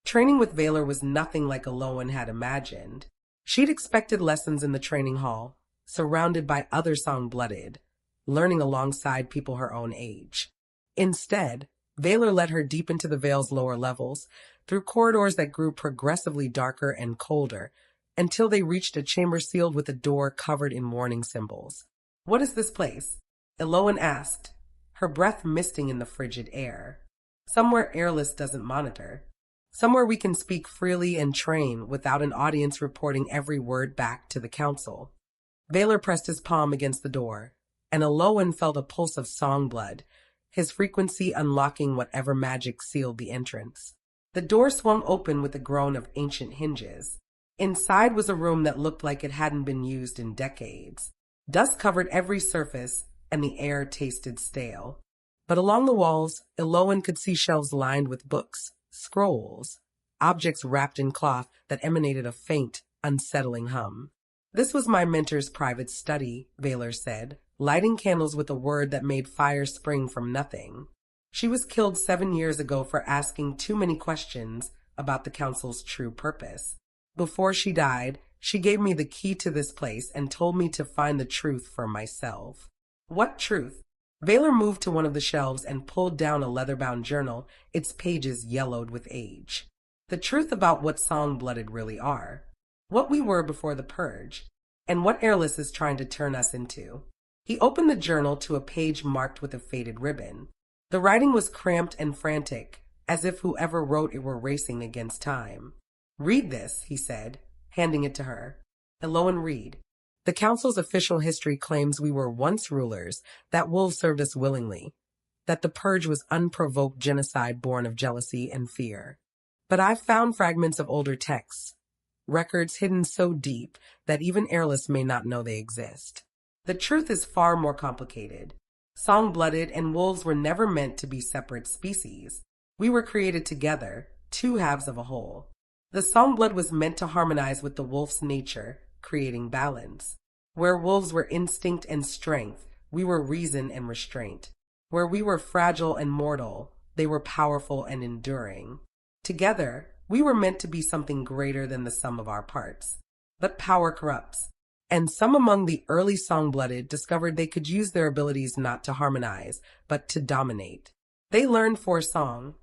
Training with Valor was nothing like Elowen had imagined. She'd expected lessons in the training hall, surrounded by other song-blooded, learning alongside people her own age. Instead, Valor led her deep into the Vale's lower levels, through corridors that grew progressively darker and colder, until they reached a chamber sealed with a door covered in warning symbols. What is this place? Elowen asked, her breath misting in the frigid air. Somewhere Airless doesn't monitor. Somewhere we can speak freely and train without an audience reporting every word back to the council. Valor pressed his palm against the door, and Elowen felt a pulse of song blood, his frequency unlocking whatever magic sealed the entrance. The door swung open with a groan of ancient hinges. Inside was a room that looked like it hadn't been used in decades. Dust covered every surface, and the air tasted stale. But along the walls, Elowen could see shelves lined with books, scrolls, objects wrapped in cloth that emanated a faint, unsettling hum. This was my mentor's private study, Valor said, lighting candles with a word that made fire spring from nothing. She was killed 7 years ago for asking too many questions about the council's true purpose. Before she died, she gave me the key to this place and told me to find the truth for myself. What truth? Valor moved to one of the shelves and pulled down a leather-bound journal, its pages yellowed with age. The truth about what song-blooded really are. What we were before the purge, and what Airless is trying to turn us into. He opened the journal to a page marked with a faded ribbon. The writing was cramped and frantic, as if whoever wrote it were racing against time. Read this, he said, handing it to her. Elowen, read. The council's official history claims we were once rulers, that wolves served us willingly, that the purge was unprovoked genocide born of jealousy and fear. But I've found fragments of older texts, records hidden so deep that even Airless may not know they exist. The truth is far more complicated. Song-blooded and wolves were never meant to be separate species. We were created together, 2 halves of a whole. The songblood was meant to harmonize with the wolf's nature, creating balance. Where wolves were instinct and strength, we were reason and restraint. Where we were fragile and mortal, they were powerful and enduring. Together, we were meant to be something greater than the sum of our parts. But power corrupts, and some among the early song-blooded discovered they could use their abilities not to harmonize, but to dominate. They learned for song,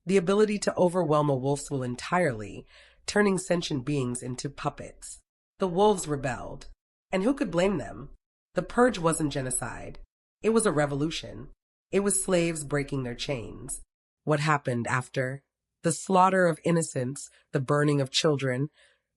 the ability to overwhelm a wolf's will entirely, turning sentient beings into puppets. The wolves rebelled, and who could blame them? The purge wasn't genocide. It was a revolution. It was slaves breaking their chains. What happened after? The slaughter of innocents, the burning of children,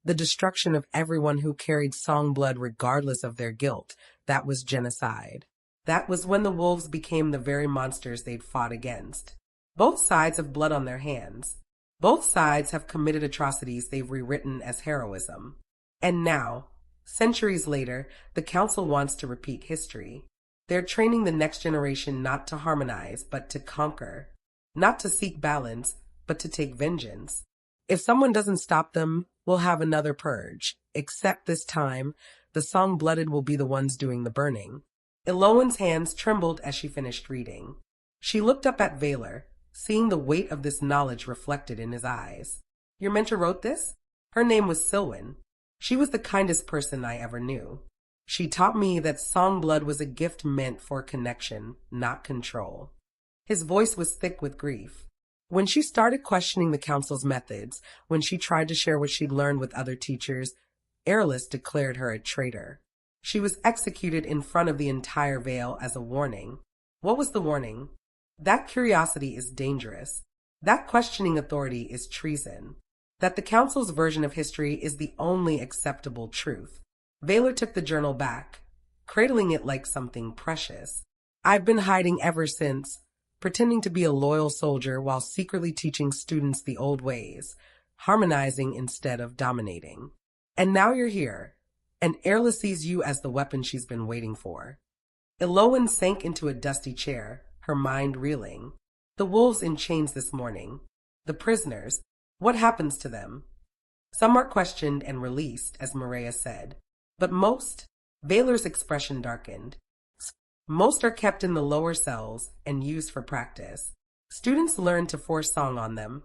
the destruction of everyone who carried song blood regardless of their guilt. That was genocide. That was when the wolves became the very monsters they'd fought against. Both sides have blood on their hands. Both sides have committed atrocities they've rewritten as heroism. And now, centuries later, the council wants to repeat history. They're training the next generation not to harmonize, but to conquer. Not to seek balance, but to take vengeance. If someone doesn't stop them, we'll have another purge. Except this time, the song-blooded will be the ones doing the burning. Elowen's hands trembled as she finished reading. She looked up at Valor, seeing the weight of this knowledge reflected in his eyes. Your mentor wrote this? Her name was Sylwen. She was the kindest person I ever knew. She taught me that songblood was a gift meant for connection, not control. His voice was thick with grief. When she started questioning the council's methods, when she tried to share what she'd learned with other teachers, Airless declared her a traitor. She was executed in front of the entire Vale as a warning. What was the warning? That curiosity is dangerous. That questioning authority is treason. That the council's version of history is the only acceptable truth. Valor took the journal back, cradling it like something precious. I've been hiding ever since, pretending to be a loyal soldier while secretly teaching students the old ways, harmonizing instead of dominating. And now you're here, and Airless sees you as the weapon she's been waiting for. Elowen sank into a dusty chair, her mind reeling. The wolves in chains this morning. The prisoners. What happens to them? Some are questioned and released, as Maria said. But most, Valor's expression darkened. Most are kept in the lower cells and used for practice. Students learn to force song on them,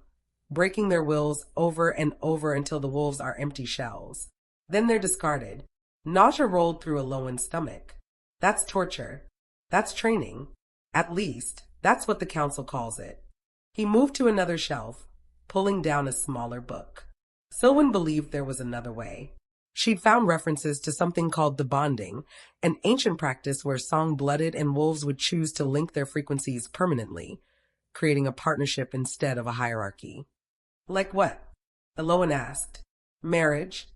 breaking their wills over and over until the wolves are empty shells. Then they're discarded. Nausea rolled through Elowen's stomach. That's torture. That's training. At least, that's what the council calls it. He moved to another shelf, pulling down a smaller book. Sylwen believed there was another way. She'd found references to something called the bonding, an ancient practice where song-blooded and wolves would choose to link their frequencies permanently, creating a partnership instead of a hierarchy. Like what? Elowen asked. Marriage.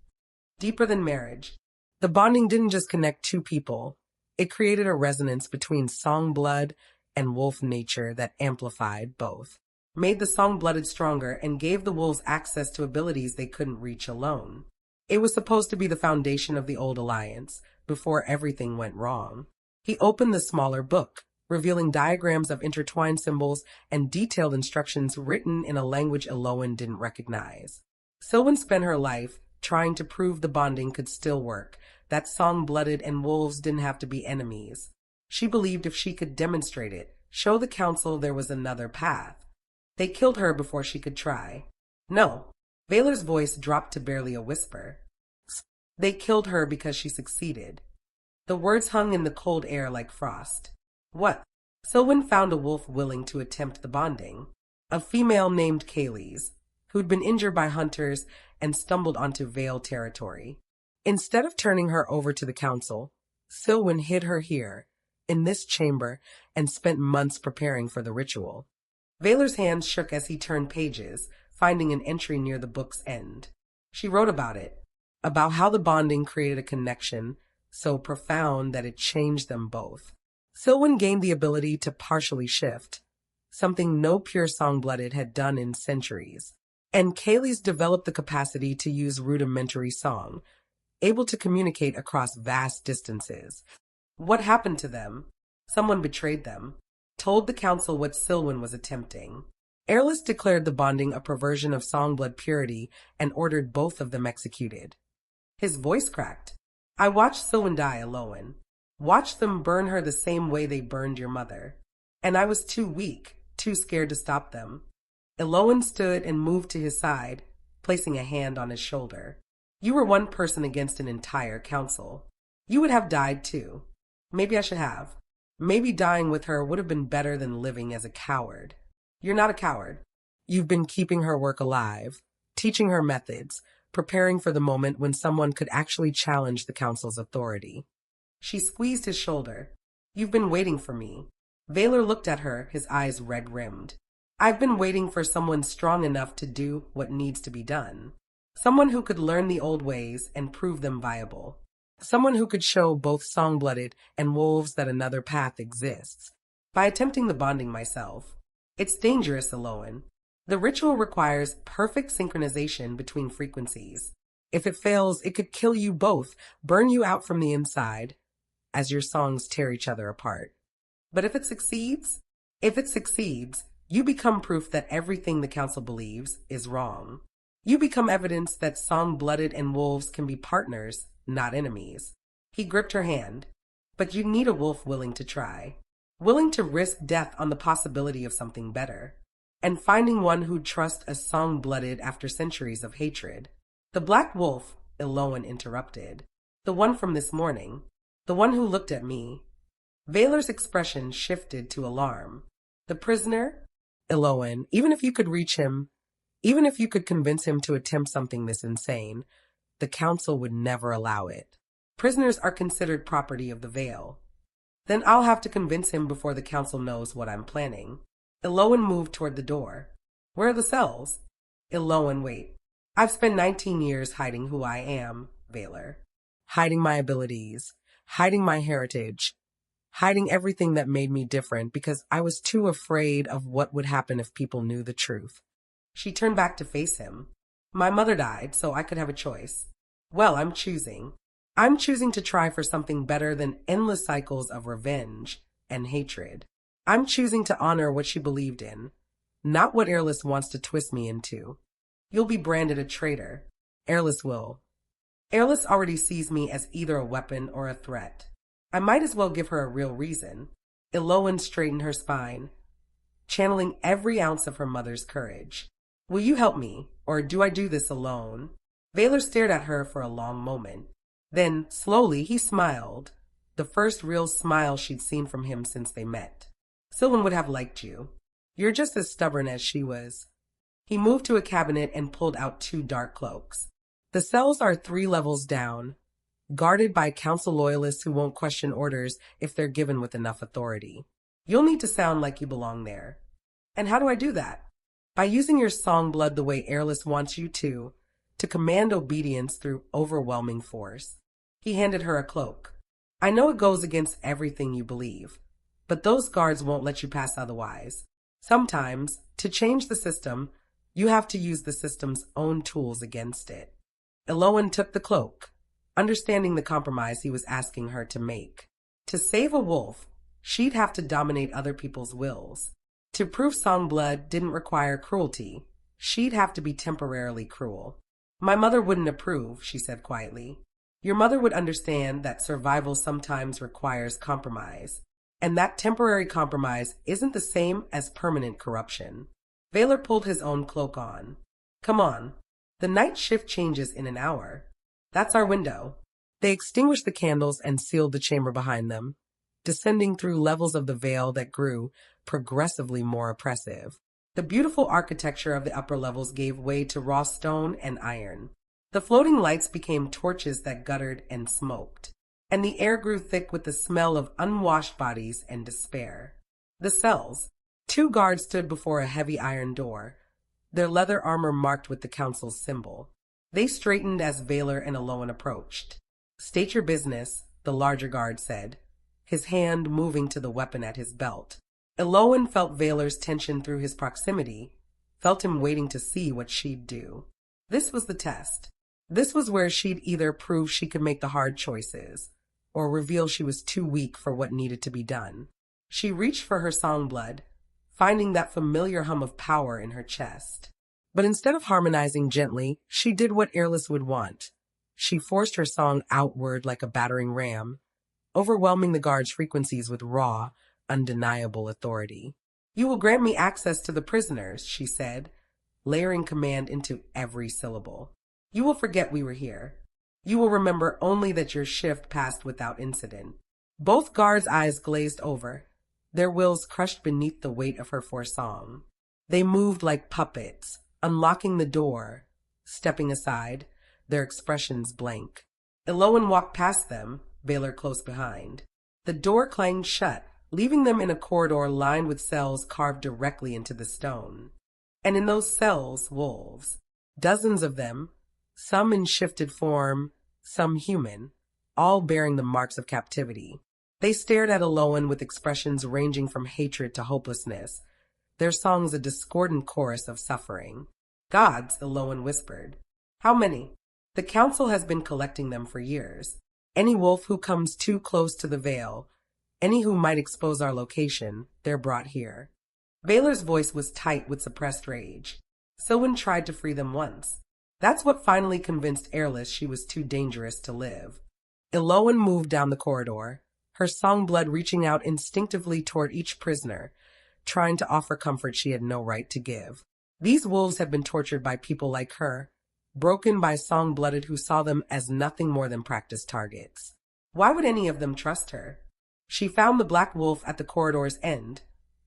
Deeper than marriage. The bonding didn't just connect two people. It created a resonance between song-blood and wolf nature that amplified both, made the song-blooded stronger, and gave the wolves access to abilities they couldn't reach alone. It was supposed to be the foundation of the old alliance, before everything went wrong. He opened the smaller book, revealing diagrams of intertwined symbols and detailed instructions written in a language Elowen didn't recognize. Sylwen spent her life trying to prove the bonding could still work, that song-blooded and wolves didn't have to be enemies. She believed if she could demonstrate it, show the council there was another path. They killed her before she could try. No. Valor's voice dropped to barely a whisper. They killed her because she succeeded. The words hung in the cold air like frost. What? Sylwen found a wolf willing to attempt the bonding. A female named Kaylee's, who'd been injured by hunters and stumbled onto Vale territory. Instead of turning her over to the council, Sylwen hid her here, in this chamber, and spent months preparing for the ritual. Valor's hands shook as he turned pages, finding an entry near the book's end. She wrote about it, about how the bonding created a connection so profound that it changed them both. Sylwen gained the ability to partially shift, something no pure song-blooded had done in centuries. And Kaylee's developed the capacity to use rudimentary song, able to communicate across vast distances. What happened to them? Someone betrayed them, told the council what Sylwen was attempting. Airless declared the bonding a perversion of songblood purity and ordered both of them executed. His voice cracked. I watched Sylwen die, Elowen. Watched them burn her the same way they burned your mother. And I was too weak, too scared to stop them. Elowen stood and moved to his side, placing a hand on his shoulder. You were one person against an entire council. You would have died too. Maybe I should have. Maybe dying with her would have been better than living as a coward. You're not a coward. You've been keeping her work alive, teaching her methods, preparing for the moment when someone could actually challenge the council's authority. She squeezed his shoulder. You've been waiting for me. Valor looked at her, his eyes red-rimmed. I've been waiting for someone strong enough to do what needs to be done. Someone who could learn the old ways and prove them viable. Someone who could show both song-blooded and wolves that another path exists. By attempting the bonding myself. It's dangerous, Elowen. The ritual requires perfect synchronization between frequencies. If it fails, it could kill you both, burn you out from the inside, as your songs tear each other apart. But if it succeeds, you become proof that everything the council believes is wrong. You become evidence that song-blooded and wolves can be partners, not enemies. He gripped her hand. But you need a wolf willing to try. Willing to risk death on the possibility of something better. And finding one who'd trust a song-blooded after centuries of hatred. The black wolf, Elowen interrupted. The one from this morning. The one who looked at me. Valor's expression shifted to alarm. The prisoner? Elowen, even if you could reach him, even if you could convince him to attempt something this insane, the council would never allow it. Prisoners are considered property of the Veil. Then I'll have to convince him before the council knows what I'm planning. Elowen moved toward the door. Where are the cells? Elowen, wait. I've spent 19 years hiding who I am, Valor. Hiding my abilities, hiding my heritage, hiding everything that made me different because I was too afraid of what would happen if people knew the truth. She turned back to face him. My mother died, so I could have a choice. Well, I'm choosing. I'm choosing to try for something better than endless cycles of revenge and hatred. I'm choosing to honor what she believed in, not what Airless wants to twist me into. You'll be branded a traitor. Airless will. Airless already sees me as either a weapon or a threat. I might as well give her a real reason. Elowen straightened her spine, channeling every ounce of her mother's courage. Will you help me, or do I do this alone? Valor stared at her for a long moment. Then, slowly, he smiled, the first real smile she'd seen from him since they met. Sylvan would have liked you. You're just as stubborn as she was. He moved to a cabinet and pulled out 2 dark cloaks. The cells are 3 levels down, guarded by council loyalists who won't question orders if they're given with enough authority. You'll need to sound like you belong there. And how do I do that? By using your song blood the way Airless wants you to command obedience through overwhelming force. He handed her a cloak. I know it goes against everything you believe, but those guards won't let you pass otherwise. Sometimes, to change the system, you have to use the system's own tools against it. Elowen took the cloak, understanding the compromise he was asking her to make. To save a wolf, she'd have to dominate other people's wills. To prove Songblood didn't require cruelty, she'd have to be temporarily cruel. My mother wouldn't approve, she said quietly. Your mother would understand that survival sometimes requires compromise, and that temporary compromise isn't the same as permanent corruption. Valor pulled his own cloak on. Come on. The night shift changes in an hour. That's our window. They extinguished the candles and sealed the chamber behind them, descending through levels of the veil that grew progressively more oppressive. The beautiful architecture of the upper levels gave way to raw stone and iron. The floating lights became torches that guttered and smoked, and the air grew thick with the smell of unwashed bodies and despair. The cells. 2 guards stood before a heavy iron door, their leather armor marked with the council's symbol. They straightened as Valor and Elowen approached. State your business, the larger guard said, his hand moving to the weapon at his belt. Elowen felt Valor's tension through his proximity, felt him waiting to see what she'd do. This was the test. This was where she'd either prove she could make the hard choices, or reveal she was too weak for what needed to be done. She reached for her songblood, finding that familiar hum of power in her chest. But instead of harmonizing gently, she did what Airless would want. She forced her song outward like a battering ram, overwhelming the guard's frequencies with raw, undeniable authority. You will grant me access to the prisoners, she said, layering command into every syllable. You will forget we were here. You will remember only that your shift passed without incident. Both guards' eyes glazed over, their wills crushed beneath the weight of her foresong. They moved like puppets, unlocking the door, stepping aside, their expressions blank. Elowen walked past them, Valor close behind. The door clanged shut, leaving them in a corridor lined with cells carved directly into the stone. And in those cells, wolves, dozens of them, some in shifted form, some human, all bearing the marks of captivity. They stared at Elowen with expressions ranging from hatred to hopelessness, their songs a discordant chorus of suffering. Gods, Elowen whispered. How many? The council has been collecting them for years. Any wolf who comes too close to the veil, any who might expose our location, they're brought here. Baylor's voice was tight with suppressed rage. Sylvan tried to free them once. That's what finally convinced Airless she was too dangerous to live. Elowen moved down the corridor, her song blood reaching out instinctively toward each prisoner, trying to offer comfort she had no right to give. These wolves had been tortured by people like her, broken by song-blooded who saw them as nothing more than practice targets. Why would any of them trust her? She found the black wolf at the corridor's end,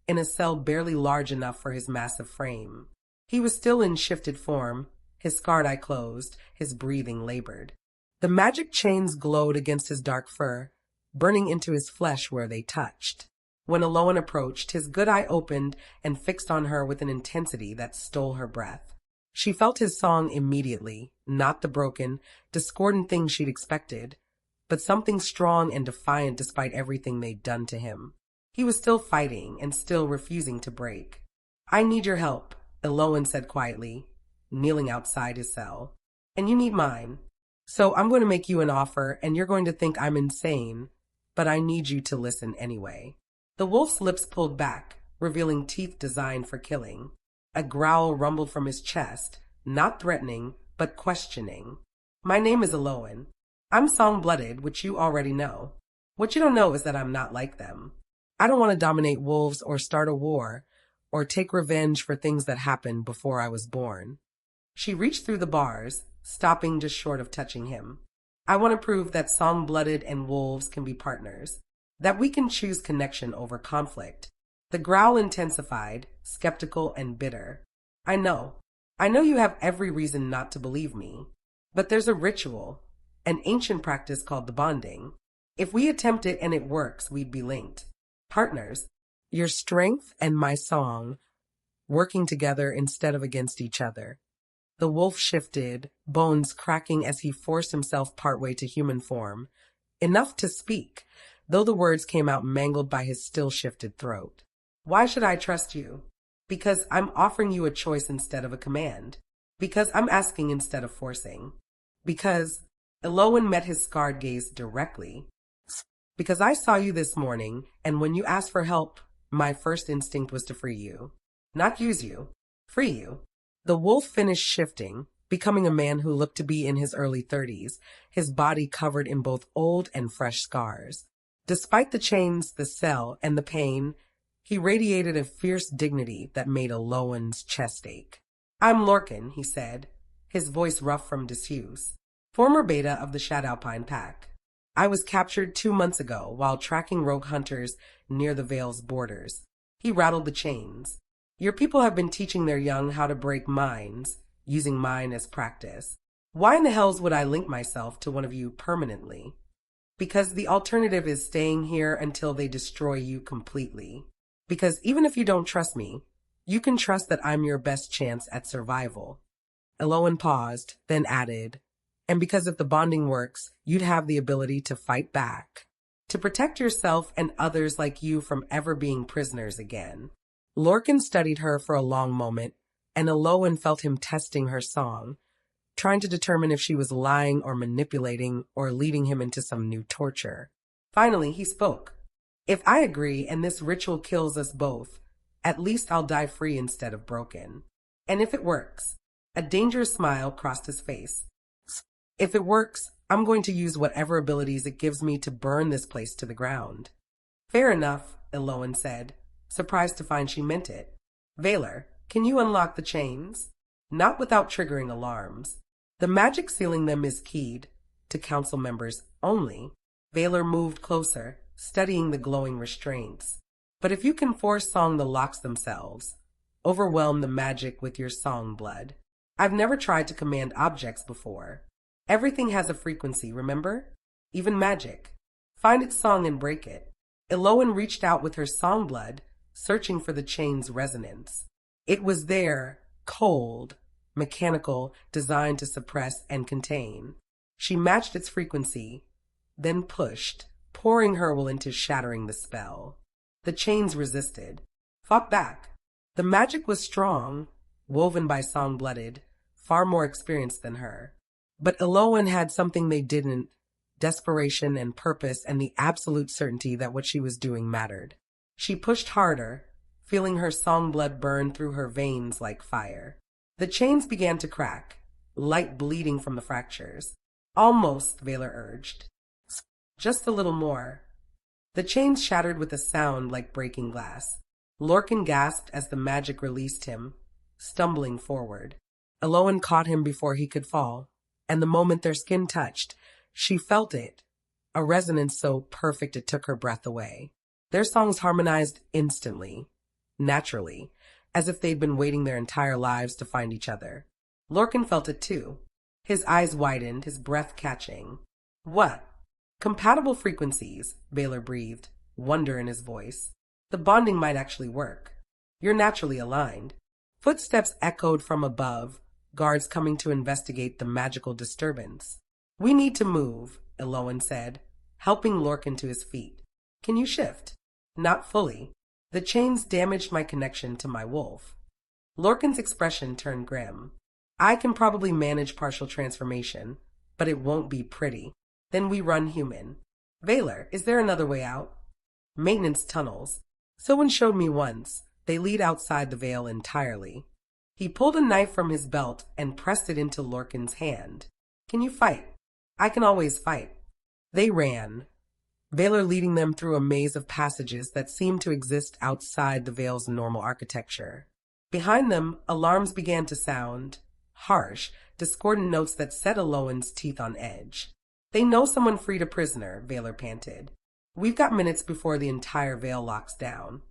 in a cell barely large enough for his massive frame. He was still in shifted form, his scarred eye closed, his breathing labored. The magic chains glowed against his dark fur, burning into his flesh where they touched. When Elowen approached, his good eye opened and fixed on her with an intensity that stole her breath. She felt his song immediately, not the broken, discordant thing she'd expected, but something strong and defiant despite everything they'd done to him. He was still fighting and still refusing to break. I need your help, Elowen said quietly, kneeling outside his cell. And you need mine. So I'm going to make you an offer, and you're going to think I'm insane, but I need you to listen anyway. The wolf's lips pulled back, revealing teeth designed for killing. A growl rumbled from his chest, not threatening, but questioning. My name is Elowen. I'm song-blooded, which you already know. What you don't know is that I'm not like them. I don't want to dominate wolves or start a war, or take revenge for things that happened before I was born. She reached through the bars, stopping just short of touching him. I want to prove that song-blooded and wolves can be partners, that we can choose connection over conflict. The growl intensified, skeptical and bitter. I know you have every reason not to believe me, but there's a ritual, an ancient practice called the bonding. If we attempt it and it works, we'd be linked. Partners, your strength and my song, working together instead of against each other. The wolf shifted, bones cracking as he forced himself partway to human form, enough to speak, though the words came out mangled by his still-shifted throat. Why should I trust you? Because I'm offering you a choice instead of a command. Because I'm asking instead of forcing. Because Elowen met his scarred gaze directly. Because I saw you this morning, and when you asked for help, my first instinct was to free you. Not use you. Free you. The wolf finished shifting, becoming a man who looked to be in his early 30s, his body covered in both old and fresh scars. Despite the chains, the cell, and the pain, he radiated a fierce dignity that made Elowen's chest ache. I'm Lorcan, he said, his voice rough from disuse, former beta of the Shadowpine Pack. I was captured 2 months ago while tracking rogue hunters near the Vale's borders. He rattled the chains. Your people have been teaching their young how to break minds, using mine as practice. Why in the hells would I link myself to one of you permanently? Because the alternative is staying here until they destroy you completely. Because even if you don't trust me, you can trust that I'm your best chance at survival. Elowen paused, then added, and because if the bonding works, you'd have the ability to fight back, to protect yourself and others like you from ever being prisoners again. Lorcan studied her for a long moment, and Elowen felt him testing her song, trying to determine if she was lying or manipulating or leading him into some new torture. Finally, he spoke. If I agree and this ritual kills us both, at least I'll die free instead of broken. And if it works, a dangerous smile crossed his face. If it works, I'm going to use whatever abilities it gives me to burn this place to the ground. Fair enough, Elowen said, surprised to find she meant it. Valor, can you unlock the chains? Not without triggering alarms. The magic sealing them is keyed to council members only. Valor moved closer, studying the glowing restraints. But if you can force song the locks themselves, overwhelm the magic with your song blood. I've never tried to command objects before. Everything has a frequency, remember? Even magic. Find its song and break it. Elowen reached out with her song blood, searching for the chain's resonance. It was there, cold, mechanical, designed to suppress and contain. She matched its frequency, then pushed, pouring her will into shattering the spell. The chains resisted, fought back. The magic was strong, woven by song-blooded, far more experienced than her. But Elowen had something they didn't, desperation and purpose and the absolute certainty that what she was doing mattered. She pushed harder, feeling her song blood burn through her veins like fire. The chains began to crack, light bleeding from the fractures. Almost, Valor urged. Just a little more. The chains shattered with a sound like breaking glass. Lorcan gasped as the magic released him, stumbling forward. Elowen caught him before he could fall, and the moment their skin touched, she felt it, a resonance so perfect it took her breath away. Their songs harmonized instantly, naturally, as if they'd been waiting their entire lives to find each other. Lorcan felt it too. His eyes widened, his breath catching. What? Compatible frequencies, Baylor breathed, wonder in his voice. The bonding might actually work. You're naturally aligned. Footsteps echoed from above, guards coming to investigate the magical disturbance. We need to move, Elowen said, helping Lorcan to his feet. Can you shift? Not fully. The chains damaged my connection to my wolf. Lorcan's expression turned grim. I can probably manage partial transformation, but it won't be pretty. Then we run human. Valor, is there another way out? Maintenance tunnels. Someone showed me once. They lead outside the veil entirely. He pulled a knife from his belt and pressed it into Lorcan's hand. Can you fight? I can always fight. They ran, Valor leading them through a maze of passages that seemed to exist outside the veil's normal architecture. Behind them, alarms began to sound, harsh, discordant notes that set Elowen's teeth on edge. They know someone freed a prisoner, Valor panted. We've got minutes before the entire veil locks down.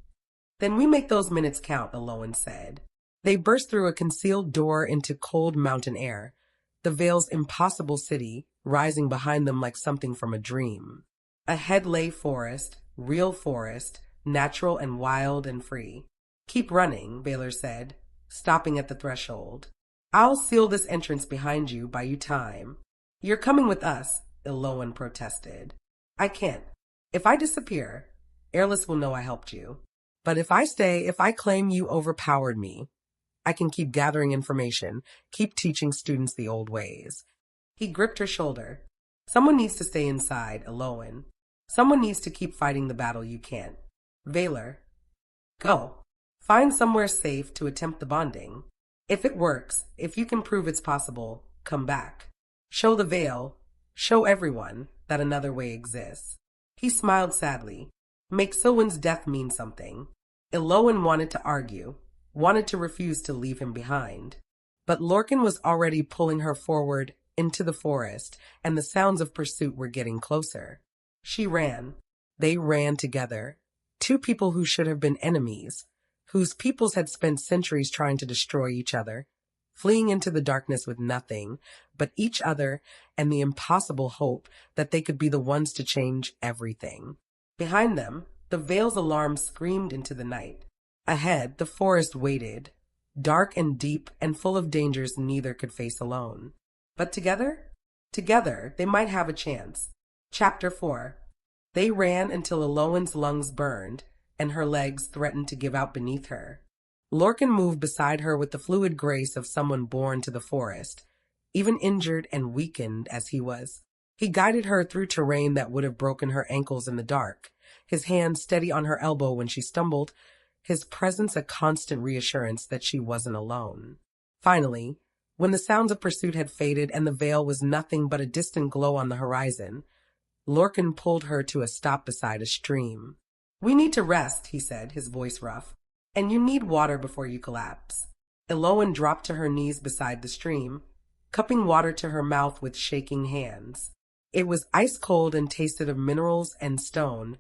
Then we make those minutes count, Elowen said. They burst through a concealed door into cold mountain air, the veil's impossible city rising behind them like something from a dream. Ahead lay forest, real forest, natural and wild and free. Keep running, Valor said, stopping at the threshold. I'll seal this entrance behind you, buy you time. You're coming with us, Elowen protested. I can't. If I disappear, Airless will know I helped you. But if I stay, if I claim you overpowered me, I can keep gathering information, keep teaching students the old ways. He gripped her shoulder. Someone needs to stay inside, Elowen. Someone needs to keep fighting the battle you can't. Valor, go. Find somewhere safe to attempt the bonding. If it works, if you can prove it's possible, come back. Show the veil, show everyone that another way exists. He smiled sadly. Make Silwen's death mean something. Elowen wanted to argue, wanted to refuse to leave him behind. But Lorcan was already pulling her forward into the forest, and the sounds of pursuit were getting closer. She ran. They ran together. Two people who should have been enemies, whose peoples had spent centuries trying to destroy each other, fleeing into the darkness with nothing but each other and the impossible hope that they could be the ones to change everything. Behind them, the veil's alarm screamed into the night. Ahead, the forest waited, dark and deep and full of dangers neither could face alone. But together, they might have a chance. Chapter 4. They ran until Elowen's lungs burned, and her legs threatened to give out beneath her. Lorcan moved beside her with the fluid grace of someone born to the forest, even injured and weakened as he was. He guided her through terrain that would have broken her ankles in the dark, his hand steady on her elbow when she stumbled, his presence a constant reassurance that she wasn't alone. Finally, when the sounds of pursuit had faded and the veil was nothing but a distant glow on the horizon, Lorcan pulled her to a stop beside a stream. We need to rest, he said, his voice rough. And you need water before you collapse. Elowen dropped to her knees beside the stream, cupping water to her mouth with shaking hands. It was ice cold and tasted of minerals and stone,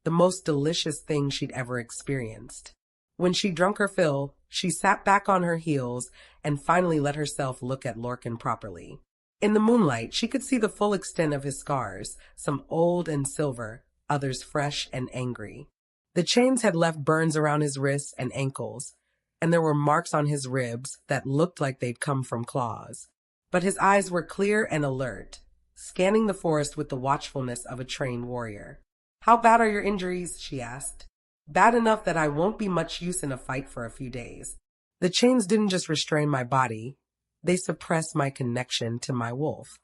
the most delicious thing she'd ever experienced. When she drunk her fill, she sat back on her heels and finally let herself look at Lorcan properly. In the moonlight, she could see the full extent of his scars, some old and silver, others fresh and angry. The chains had left burns around his wrists and ankles, and there were marks on his ribs that looked like they'd come from claws. But his eyes were clear and alert, scanning the forest with the watchfulness of a trained warrior. "How bad are your injuries?" she asked. "Bad enough that I won't be much use in a fight for a few days." The chains didn't just restrain my body, they suppressed my connection to my wolf.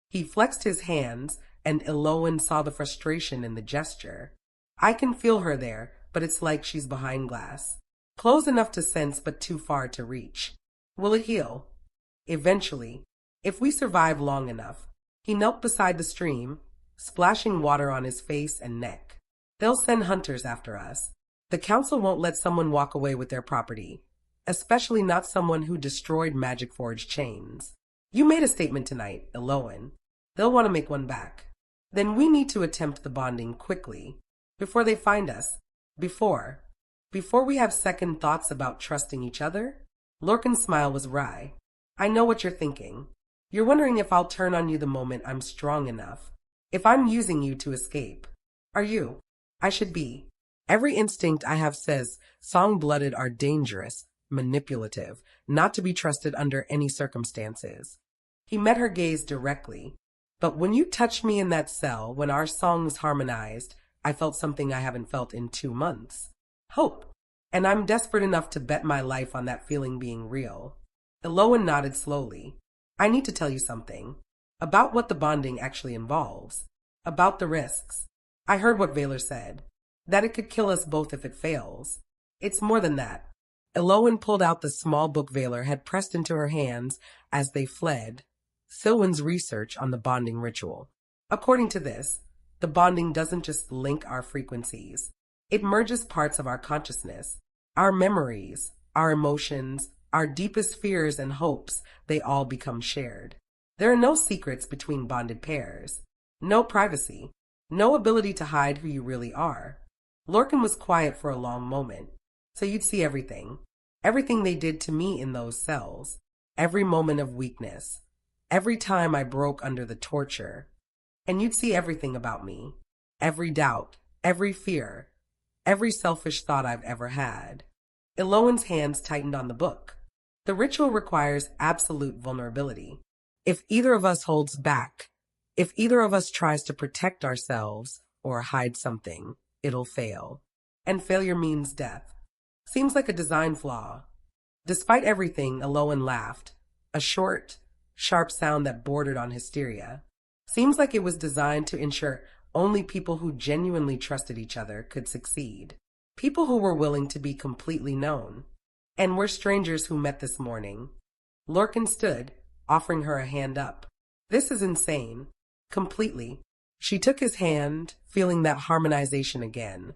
He flexed his hands, and Elowen saw the frustration in the gesture. "I can feel her there, but it's like she's behind glass. Close enough to sense, but too far to reach. Will it heal?" "Eventually, if we survive long enough." He knelt beside the stream, splashing water on his face and neck. "They'll send hunters after us. The council won't let someone walk away with their property, especially not someone who destroyed Magic Forge chains. You made a statement tonight, Elowen. They'll want to make one back. Then we need to attempt the bonding quickly, before they find us. Before we have second thoughts about trusting each other." Lorcan's smile was wry. "I know what you're thinking. You're wondering if I'll turn on you the moment I'm strong enough. If I'm using you to escape. Are you? I should be. Every instinct I have says song-blooded are dangerous, manipulative, not to be trusted under any circumstances." He met her gaze directly. "But when you touched me in that cell, when our songs harmonized, I felt something I haven't felt in 2 months. Hope. And I'm desperate enough to bet my life on that feeling being real." Elowen nodded slowly. "I need to tell you something. About what the bonding actually involves. About the risks. I heard what Valor said. That it could kill us both if it fails. It's more than that." Elowen pulled out the small book Valor had pressed into her hands as they fled. Silwen's research on the bonding ritual. "According to this, the bonding doesn't just link our frequencies. It merges parts of our consciousness, our memories, our emotions, our deepest fears and hopes. They all become shared. There are no secrets between bonded pairs. No privacy. No ability to hide who you really are." Lorcan was quiet for a long moment. "So you'd see everything. Everything they did to me in those cells. Every moment of weakness. Every time I broke under the torture. And you'd see everything about me. Every doubt. Every fear. Every selfish thought I've ever had." Elowen's hands tightened on the book. "The ritual requires absolute vulnerability. If either of us holds back, if either of us tries to protect ourselves or hide something, it'll fail. And failure means death. Seems like a design flaw." Despite everything, Elowen laughed, a short, sharp sound that bordered on hysteria. "Seems like it was designed to ensure only people who genuinely trusted each other could succeed. People who were willing to be completely known. And we're strangers who met this morning." Lorcan stood, offering her a hand up. "This is insane." "Completely." She took his hand, feeling that harmonization again.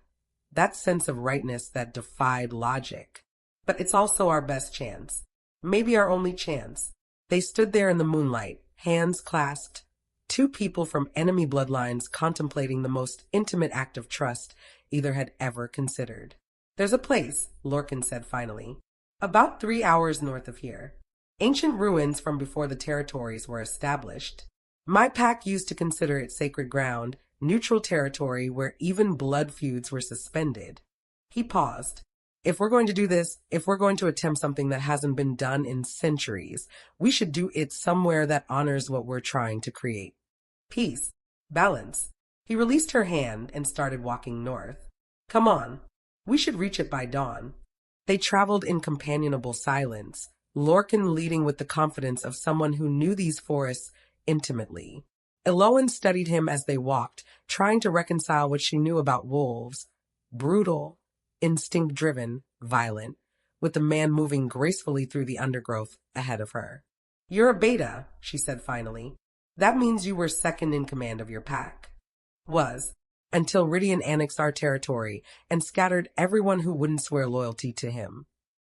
That sense of rightness that defied logic. "But it's also our best chance. Maybe our only chance." They stood there in the moonlight, hands clasped, two people from enemy bloodlines contemplating the most intimate act of trust either had ever considered. "There's a place," Lorcan said finally, "about 3 hours north of here. Ancient ruins from before the territories were established. My pack used to consider it sacred ground, neutral territory where even blood feuds were suspended." He paused. "If we're going to do this, if we're going to attempt something that hasn't been done in centuries, we should do it somewhere that honors what we're trying to create. Peace. Balance." He released her hand and started walking north. "Come on. We should reach it by dawn." They traveled in companionable silence, Lorcan leading with the confidence of someone who knew these forests intimately. Elowen studied him as they walked, trying to reconcile what she knew about wolves. Brutal, instinct-driven, violent, with the man moving gracefully through the undergrowth ahead of her. "You're a beta," she said finally. "That means you were second in command of your pack." "Was, until Rydian annexed our territory and scattered everyone who wouldn't swear loyalty to him."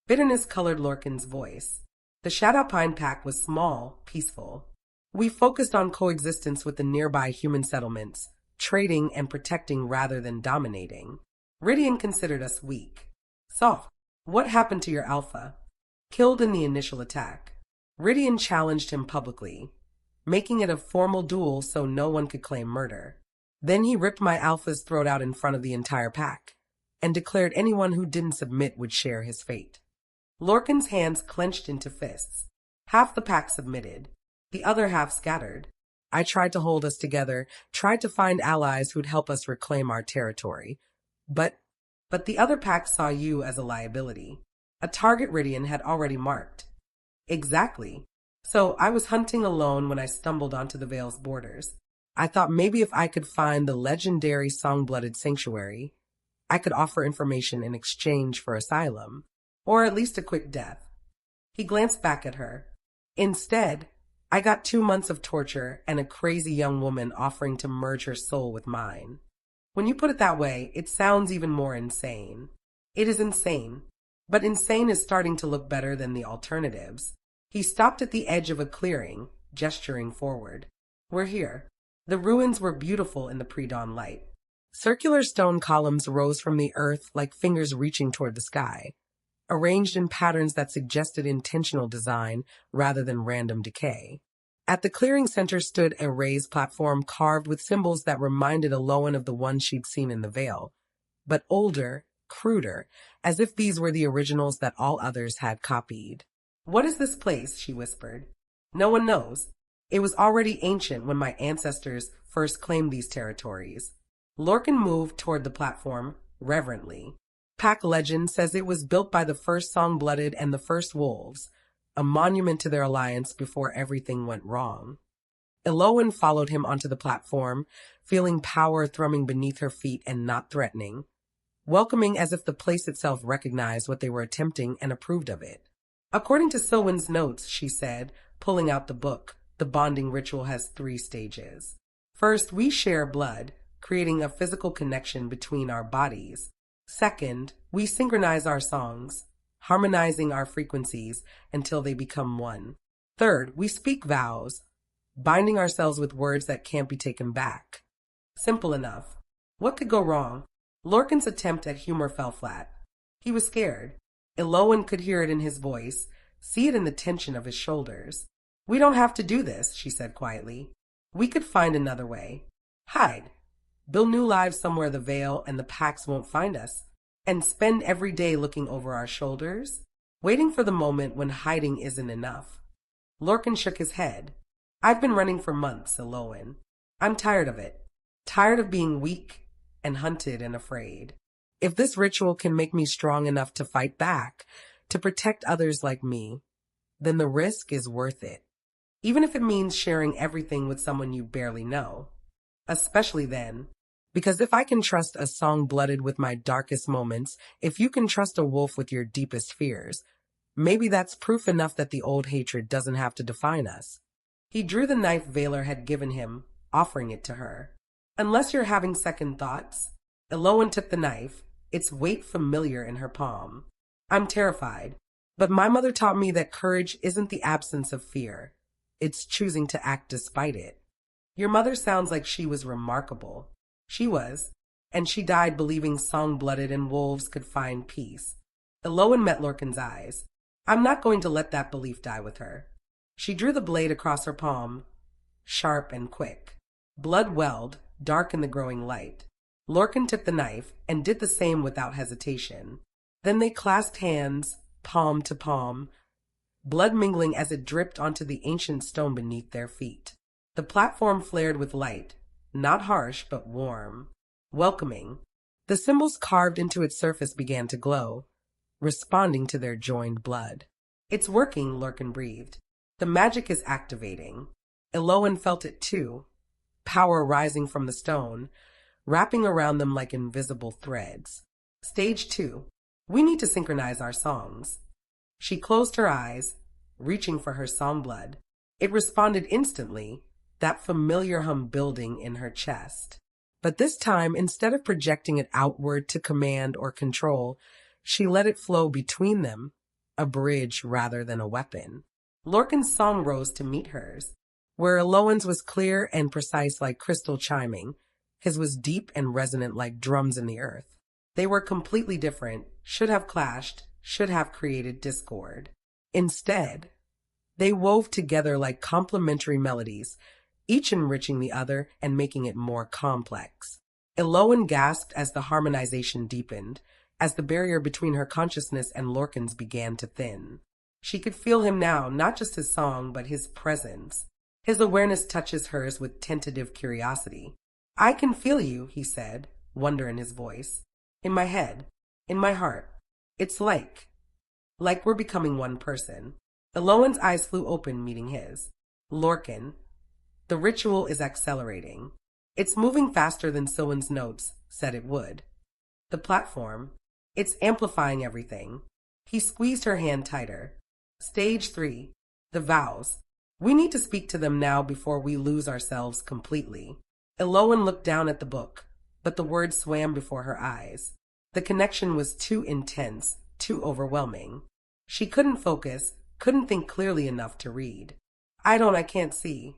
Bitterness colored Lorcan's voice. "The Shadow Pine pack was small, peaceful. We focused on coexistence with the nearby human settlements, trading and protecting rather than dominating. Rydian considered us weak. Soft. What happened to your alpha?" "Killed in the initial attack." Rydian challenged him publicly, making it a formal duel so no one could claim murder. Then he ripped my alpha's throat out in front of the entire pack, and declared anyone who didn't submit would share his fate. Lorcan's hands clenched into fists. Half the pack submitted. The other half scattered. I tried to hold us together, tried to find allies who'd help us reclaim our territory. But the other pack saw you as a liability. A target Rydian had already marked. Exactly. So I was hunting alone when I stumbled onto the Vale's borders. I thought maybe if I could find the legendary song-blooded sanctuary, I could offer information in exchange for asylum, or at least a quick death. He glanced back at her. Instead, I got 2 months of torture and a crazy young woman offering to merge her soul with mine. When you put it that way, it sounds even more insane. It is insane, but insane is starting to look better than the alternatives. He stopped at the edge of a clearing, gesturing forward. We're here. The ruins were beautiful in the pre-dawn light. Circular stone columns rose from the earth like fingers reaching toward the sky, arranged in patterns that suggested intentional design rather than random decay. At the clearing center stood a raised platform carved with symbols that reminded Elowen of the one she'd seen in the Vale, but older, cruder, as if these were the originals that all others had copied. What is this place? She whispered. No one knows. It was already ancient when my ancestors first claimed these territories. Lorcan moved toward the platform, reverently. Pack legend says it was built by the first song-blooded and the first wolves, a monument to their alliance before everything went wrong. Elowen followed him onto the platform, feeling power thrumming beneath her feet and not threatening, welcoming as if the place itself recognized what they were attempting and approved of it. According to Silwen's notes, she said, pulling out the book, the bonding ritual has 3 stages. First, we share blood, creating a physical connection between our bodies. Second, we synchronize our songs, harmonizing our frequencies until they become one. Third, we speak vows, binding ourselves with words that can't be taken back. Simple enough. What could go wrong? Lorcan's attempt at humor fell flat. He was scared. Elowen could hear it in his voice, see it in the tension of his shoulders. We don't have to do this, she said quietly. We could find another way. Hide. Build new lives somewhere the Vale and the packs won't find us. And spend every day looking over our shoulders, waiting for the moment when hiding isn't enough. Lorcan shook his head. I've been running for months, Elowen. I'm tired of it. Tired of being weak and hunted and afraid. If this ritual can make me strong enough to fight back, to protect others like me, then the risk is worth it. Even if it means sharing everything with someone you barely know. Especially then. Because if I can trust a song blooded with my darkest moments, if you can trust a wolf with your deepest fears, maybe that's proof enough that the old hatred doesn't have to define us. He drew the knife Valor had given him, offering it to her. Unless you're having second thoughts. Elowen took the knife, its weight familiar in her palm. I'm terrified, but my mother taught me that courage isn't the absence of fear. It's choosing to act despite it. Your mother sounds like she was remarkable. She was, and she died believing song-blooded and wolves could find peace. Elowen met Lorcan's eyes. I'm not going to let that belief die with her. She drew the blade across her palm, sharp and quick. Blood welled, dark in the growing light. Lorcan took the knife and did the same without hesitation. Then they clasped hands, palm to palm, blood mingling as it dripped onto the ancient stone beneath their feet. The platform flared with light, not harsh but warm, welcoming. The symbols carved into its surface began to glow, responding to their joined blood. It's working, Lorcan breathed. The magic is activating. Elowen felt it too, power rising from the stone, wrapping around them like invisible threads. Stage 2. We need to synchronize our songs. She closed her eyes, reaching for her song blood. It responded instantly, that familiar hum building in her chest. But this time, instead of projecting it outward to command or control, she let it flow between them, a bridge rather than a weapon. Lorcan's song rose to meet hers, where Elowen's was clear and precise like crystal chiming. His was deep and resonant like drums in the earth. They were completely different, should have clashed, should have created discord. Instead, they wove together like complementary melodies, each enriching the other and making it more complex. Elowen gasped as the harmonization deepened, as the barrier between her consciousness and Lorcan's began to thin. She could feel him now, not just his song, but his presence. His awareness touches hers with tentative curiosity. "I can feel you," he said, wonder in his voice. "In my head. In my heart. It's like we're becoming one person." Elowen's eyes flew open, meeting his. "Lorcan, the ritual is accelerating. It's moving faster than Sylwan's notes said it would. The platform, it's amplifying everything." He squeezed her hand tighter. "Stage 3, the vows. We need to speak to them now before we lose ourselves completely." Elowen looked down at the book, but the words swam before her eyes. The connection was too intense, too overwhelming. She couldn't focus, couldn't think clearly enough to read. I can't see."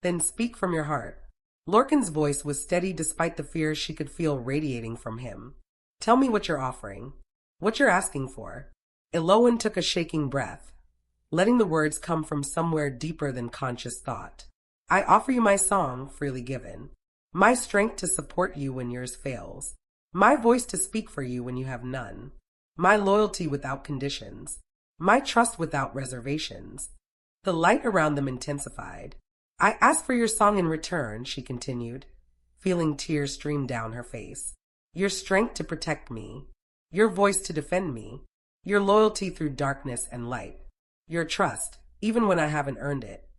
"Then speak from your heart." Lorcan's voice was steady despite the fear she could feel radiating from him. "Tell me what you're offering, what you're asking for." Elowen took a shaking breath, letting the words come from somewhere deeper than conscious thought. "I offer you my song, freely given. My strength to support you when yours fails. My voice to speak for you when you have none. My loyalty without conditions. My trust without reservations." The light around them intensified. "I ask for your song in return," she continued, feeling tears stream down her face. "Your strength to protect me. Your voice to defend me. Your loyalty through darkness and light. Your trust, even when I haven't earned it."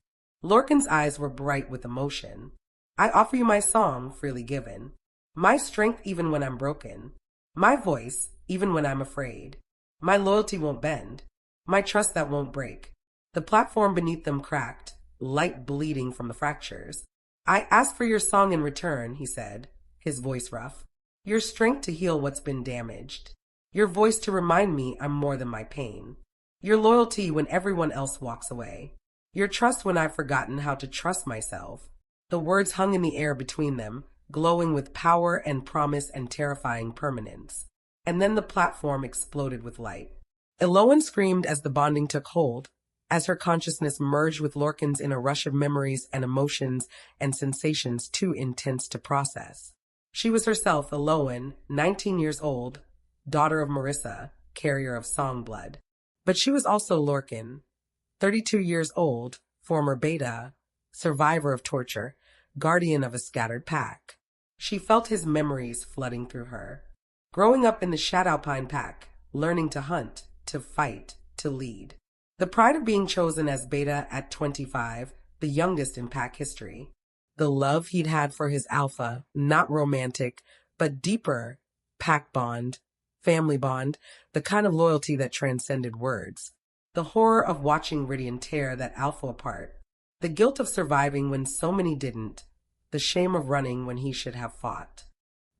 Lorcan's eyes were bright with emotion. "I offer you my song, freely given. My strength even when I'm broken. My voice, even when I'm afraid. My loyalty won't bend. My trust that won't break." The platform beneath them cracked, light bleeding from the fractures. "I ask for your song in return," he said, his voice rough. "Your strength to heal what's been damaged. Your voice to remind me I'm more than my pain. Your loyalty when everyone else walks away. Your trust when I've forgotten how to trust myself." The words hung in the air between them, glowing with power and promise and terrifying permanence. And then the platform exploded with light. Elowen screamed as the bonding took hold, as her consciousness merged with Lorcan's in a rush of memories and emotions and sensations too intense to process. She was herself, Elowen, 19 years old, daughter of Marissa, carrier of song blood. But she was also Lorcan, 32 years old, former beta, survivor of torture, guardian of a scattered pack. She felt his memories flooding through her. Growing up in the Shadowpine pack, learning to hunt, to fight, to lead. The pride of being chosen as beta at 25, the youngest in pack history. The love he'd had for his alpha, not romantic, but deeper, pack bond, family bond, the kind of loyalty that transcended words. The horror of watching Rydian tear that alpha apart. The guilt of surviving when so many didn't. The shame of running when he should have fought.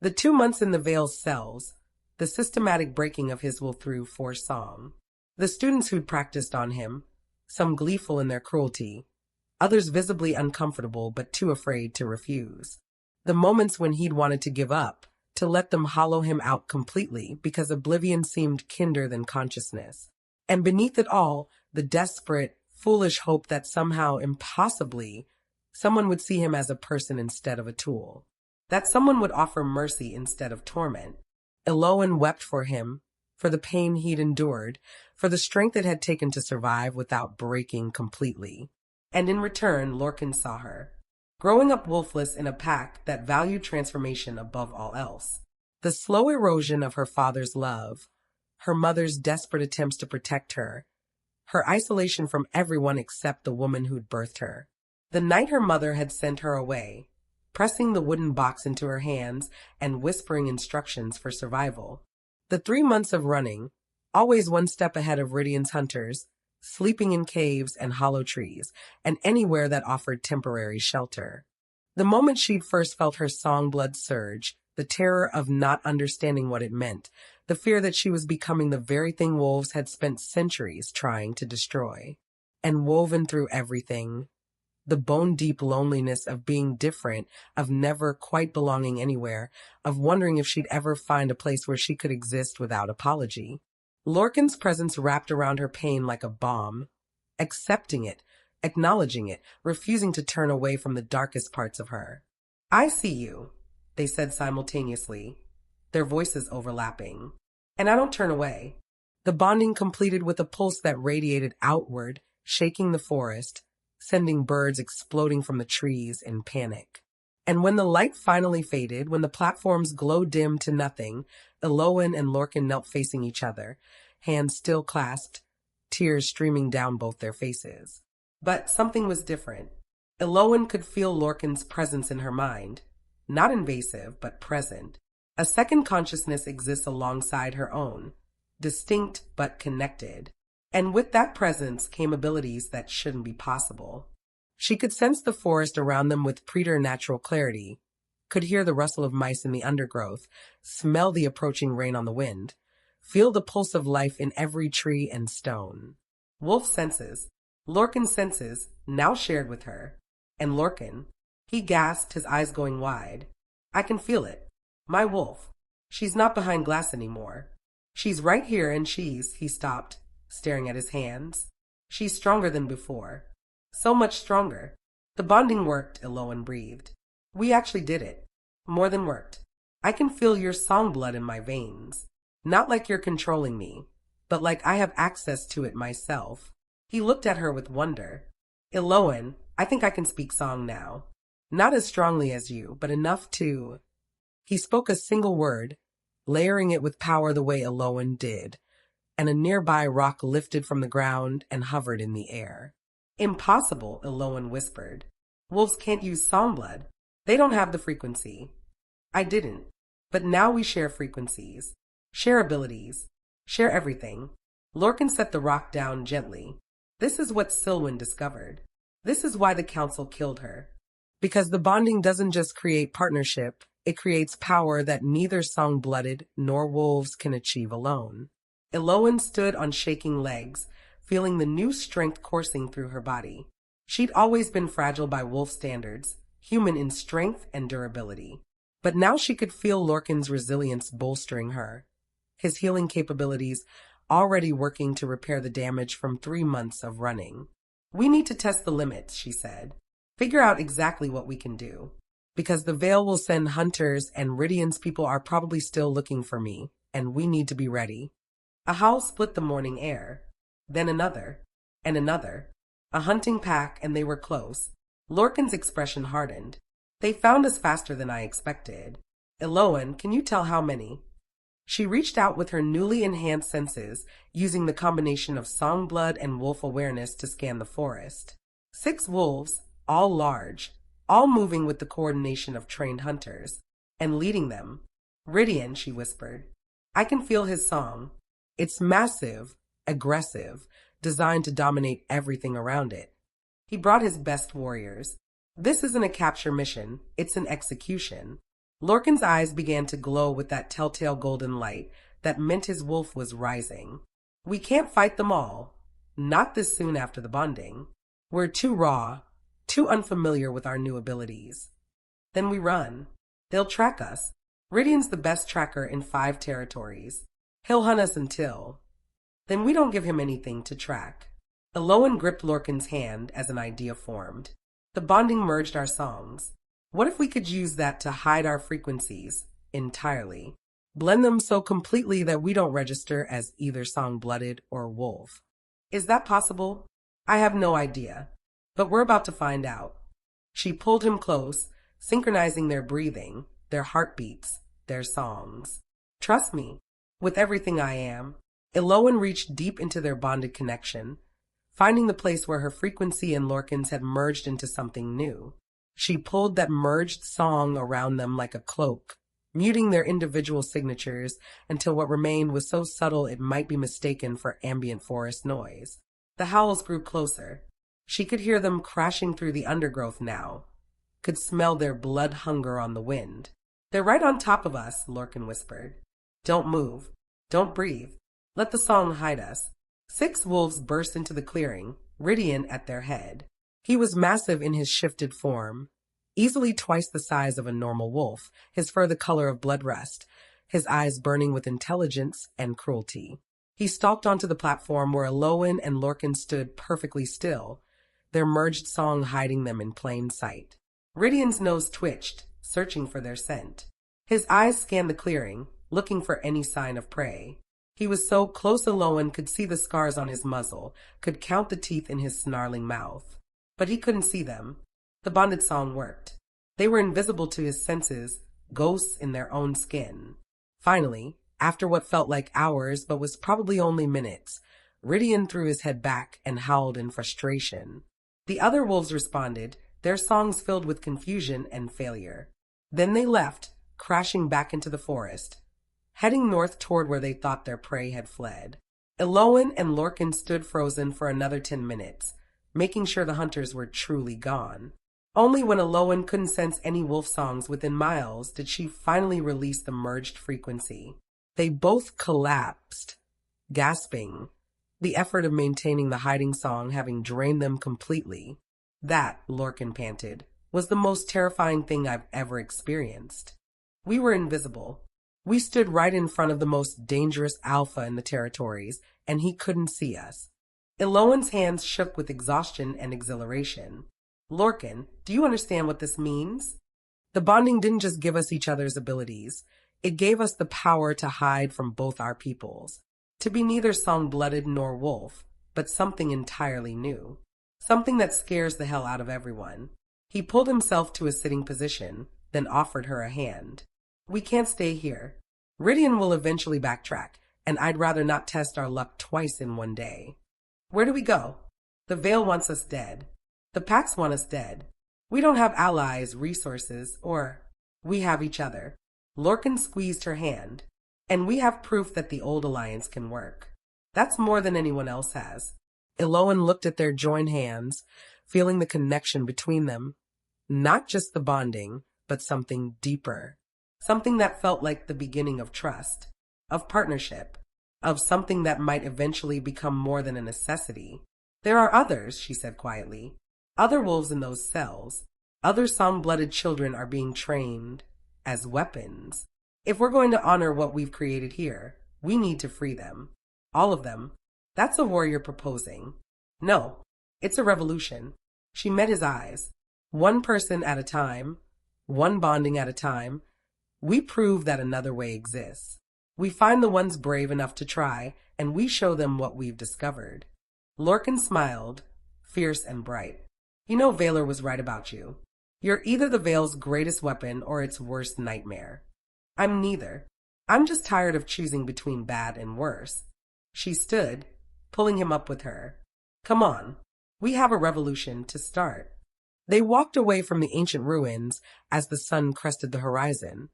The 2 months in the Veil's cells. The systematic breaking of his will through for song. The students who'd practiced on him, some gleeful in their cruelty, others visibly uncomfortable but too afraid to refuse. The moments when he'd wanted to give up, to let them hollow him out completely because oblivion seemed kinder than consciousness. And beneath it all, the desperate, foolish hope that somehow, impossibly, someone would see him as a person instead of a tool. That someone would offer mercy instead of torment. Elowen wept for him, for the pain he'd endured, for the strength it had taken to survive without breaking completely. And in return, Lorcan saw her, growing up wolfless in a pack that valued transformation above all else. The slow erosion of her father's love, her mother's desperate attempts to protect her, her isolation from everyone except the woman who'd birthed her. The night her mother had sent her away, pressing the wooden box into her hands and whispering instructions for survival. The 3 months of running, always one step ahead of Rydian's hunters, sleeping in caves and hollow trees, and anywhere that offered temporary shelter. The moment she'd first felt her song blood surge, the terror of not understanding what it meant, the fear that she was becoming the very thing wolves had spent centuries trying to destroy. And woven through everything, the bone-deep loneliness of being different, of never quite belonging anywhere, of wondering if she'd ever find a place where she could exist without apology. Lorcan's presence wrapped around her pain like a balm, accepting it, acknowledging it, refusing to turn away from the darkest parts of her. "I see you," they said simultaneously, their voices overlapping. "And I don't turn away." The bonding completed with a pulse that radiated outward, shaking the forest, sending birds exploding from the trees in panic. And when the light finally faded, when the platforms glowed dim to nothing, Elowen and Lorcan knelt facing each other, hands still clasped, tears streaming down both their faces. But something was different. Elowen could feel Lorcan's presence in her mind, not invasive, but present. A second consciousness exists alongside her own, distinct but connected. And with that presence came abilities that shouldn't be possible. She could sense the forest around them with preternatural clarity, could hear the rustle of mice in the undergrowth, smell the approaching rain on the wind, feel the pulse of life in every tree and stone. Wolf senses, Lorcan's senses, now shared with her. And Lorcan, he gasped, his eyes going wide. "I can feel it. My wolf. She's not behind glass anymore. She's right here and he stopped, staring at his hands. She's stronger than before. So much stronger. The bonding worked," Elowen breathed. "We actually did it. More than worked. I can feel your song blood in my veins. Not like you're controlling me, but like I have access to it myself." He looked at her with wonder. "Elowen, I think I can speak song now. Not as strongly as you, but enough to—" He spoke a single word, layering it with power the way Elowen did, and a nearby rock lifted from the ground and hovered in the air. "Impossible," Elowen whispered. "Wolves can't use song blood. They don't have the frequency." "I didn't. But now we share frequencies, share abilities, share everything." Lorcan set the rock down gently. "This is what Silwen discovered. This is why the council killed her. Because the bonding doesn't just create partnership, it creates power that neither song-blooded nor wolves can achieve alone." Elowen stood on shaking legs, feeling the new strength coursing through her body. She'd always been fragile by wolf standards, human in strength and durability. But now she could feel Lorcan's resilience bolstering her, his healing capabilities already working to repair the damage from 3 months of running. "We need to test the limits," she said. "Figure out exactly what we can do. Because the Veil will send hunters and Rydian's people are probably still looking for me, and we need to be ready." A howl split the morning air. Then another, and another. A hunting pack, and they were close. Lorcan's expression hardened. "They found us faster than I expected. Elowen, can you tell how many?" She reached out with her newly enhanced senses, using the combination of songblood and wolf awareness to scan the forest. 6 wolves, all large, all moving with the coordination of trained hunters, and leading them. "Rydian," she whispered. "I can feel his song. It's massive, aggressive, designed to dominate everything around it. He brought his best warriors. This isn't a capture mission, it's an execution." Lorcan's eyes began to glow with that telltale golden light that meant his wolf was rising. "We can't fight them all. Not this soon after the bonding. We're too raw, too unfamiliar with our new abilities. Then we run. They'll track us. Rydian's the best tracker in 5 territories. He'll hunt us until... Then we don't give him anything to track." Elowen gripped Lorcan's hand as an idea formed. "The bonding merged our songs. What if we could use that to hide our frequencies entirely? Blend them so completely that we don't register as either song-blooded or wolf. Is that possible? I have no idea. But we're about to find out." She pulled him close, synchronizing their breathing, their heartbeats, their songs. "Trust me, with everything I am." Elowen reached deep into their bonded connection, finding the place where her frequency and Lorcan's had merged into something new. She pulled that merged song around them like a cloak, muting their individual signatures until what remained was so subtle it might be mistaken for ambient forest noise. The howls grew closer. She could hear them crashing through the undergrowth now, could smell their blood hunger on the wind. "They're right on top of us," Lorcan whispered. "Don't move. Don't breathe. Let the song hide us." 6 wolves burst into the clearing, Rydian at their head. He was massive in his shifted form, easily twice the size of a normal wolf, his fur the color of blood rust, his eyes burning with intelligence and cruelty. He stalked onto the platform where Elowen and Lorcan stood perfectly still, their merged song hiding them in plain sight. Rydian's nose twitched, searching for their scent. His eyes scanned the clearing, looking for any sign of prey. He was so close Elowen could see the scars on his muzzle, could count the teeth in his snarling mouth. But he couldn't see them. The bonded song worked. They were invisible to his senses, ghosts in their own skin. Finally, after what felt like hours but was probably only minutes, Rydian threw his head back and howled in frustration. The other wolves responded, their songs filled with confusion and failure. Then they left, crashing back into the forest, heading north toward where they thought their prey had fled. Elowen and Lorcan stood frozen for another 10 minutes, making sure the hunters were truly gone. Only when Elowen couldn't sense any wolf songs within miles did she finally release the merged frequency. They both collapsed, gasping, the effort of maintaining the hiding song having drained them completely. That, Lorcan panted, was the most terrifying thing I've ever experienced. We were invisible. We stood right in front of the most dangerous alpha in the territories, and he couldn't see us. Elowen's hands shook with exhaustion and exhilaration. Lorcan, do you understand what this means? The bonding didn't just give us each other's abilities. It gave us the power to hide from both our peoples, to be neither song-blooded nor wolf, but something entirely new. Something that scares the hell out of everyone. He pulled himself to a sitting position, then offered her a hand. We can't stay here. Rydian will eventually backtrack, and I'd rather not test our luck twice in one day. Where do we go? The Vale wants us dead. The Pax want us dead. We don't have allies, resources, or we have each other. Lorcan squeezed her hand. And we have proof that the old alliance can work. That's more than anyone else has. Elowen looked at their joined hands, feeling the connection between them. Not just the bonding, but something deeper. Something that felt like the beginning of trust, of partnership, of something that might eventually become more than a necessity. There are others, she said quietly. Other wolves in those cells. Other song-blooded children are being trained as weapons. If we're going to honor what we've created here, we need to free them. All of them. That's a war you're proposing. No, it's a revolution. She met his eyes. One person at a time, one bonding at a time. We prove that another way exists. We find the ones brave enough to try, and we show them what we've discovered. Lorcan smiled, fierce and bright. You know Valor was right about you. You're either the Vale's greatest weapon or its worst nightmare. I'm neither. I'm just tired of choosing between bad and worse. She stood, pulling him up with her. Come on, we have a revolution to start. They walked away from the ancient ruins as the sun crested the horizon,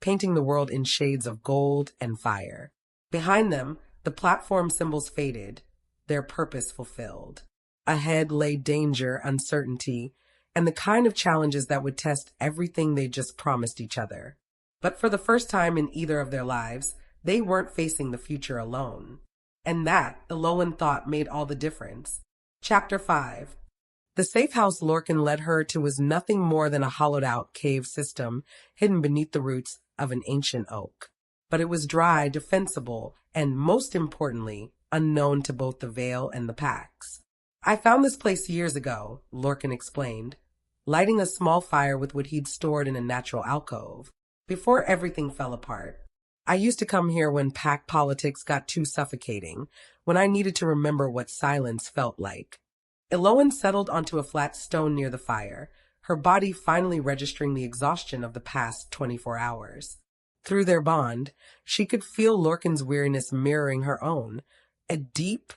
painting the world in shades of gold and fire. Behind them, the platform symbols faded, their purpose fulfilled. Ahead lay danger, uncertainty, and the kind of challenges that would test everything they just promised each other. But for the first time in either of their lives, they weren't facing the future alone. And that, Elowen thought, made all the difference. Chapter 5. The safe house Lorcan led her to was nothing more than a hollowed-out cave system hidden beneath the roots of an ancient oak. But it was dry, defensible, and most importantly, unknown to both the Vale and the Pax. I found this place years ago, Lorcan explained, lighting a small fire with what he'd stored in a natural alcove, before everything fell apart. I used to come here when pack politics got too suffocating, when I needed to remember what silence felt like. Elowen settled onto a flat stone near the fire, her body finally registering the exhaustion of the past 24 hours. Through their bond, she could feel Lorcan's weariness mirroring her own, a deep,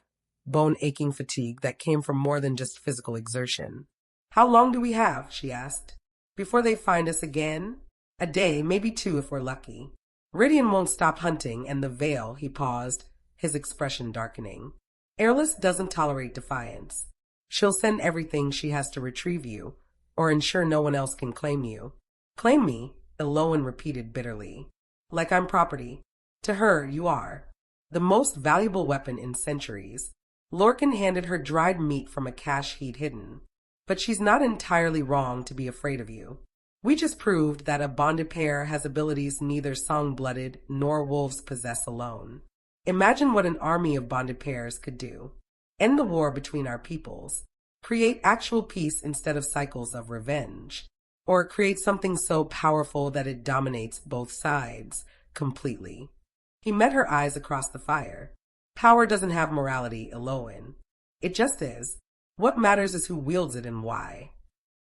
bone-aching fatigue that came from more than just physical exertion. How long do we have, she asked, before they find us again? A day, maybe 2 if we're lucky. Rydian won't stop hunting, and the Vale, he paused, his expression darkening. Airless doesn't tolerate defiance. She'll send everything she has to retrieve you, or ensure no one else can claim you. Claim me, Elowen repeated bitterly. Like I'm property. To her, you are. The most valuable weapon in centuries. Lorcan handed her dried meat from a cache he'd hidden. But she's not entirely wrong to be afraid of you. We just proved that a bonded pair has abilities neither song-blooded nor wolves possess alone. Imagine what an army of bonded pairs could do. End the war between our peoples. Create actual peace instead of cycles of revenge. Or create something so powerful that it dominates both sides completely. He met her eyes across the fire. Power doesn't have morality, Elowen. It just is. What matters is who wields it and why.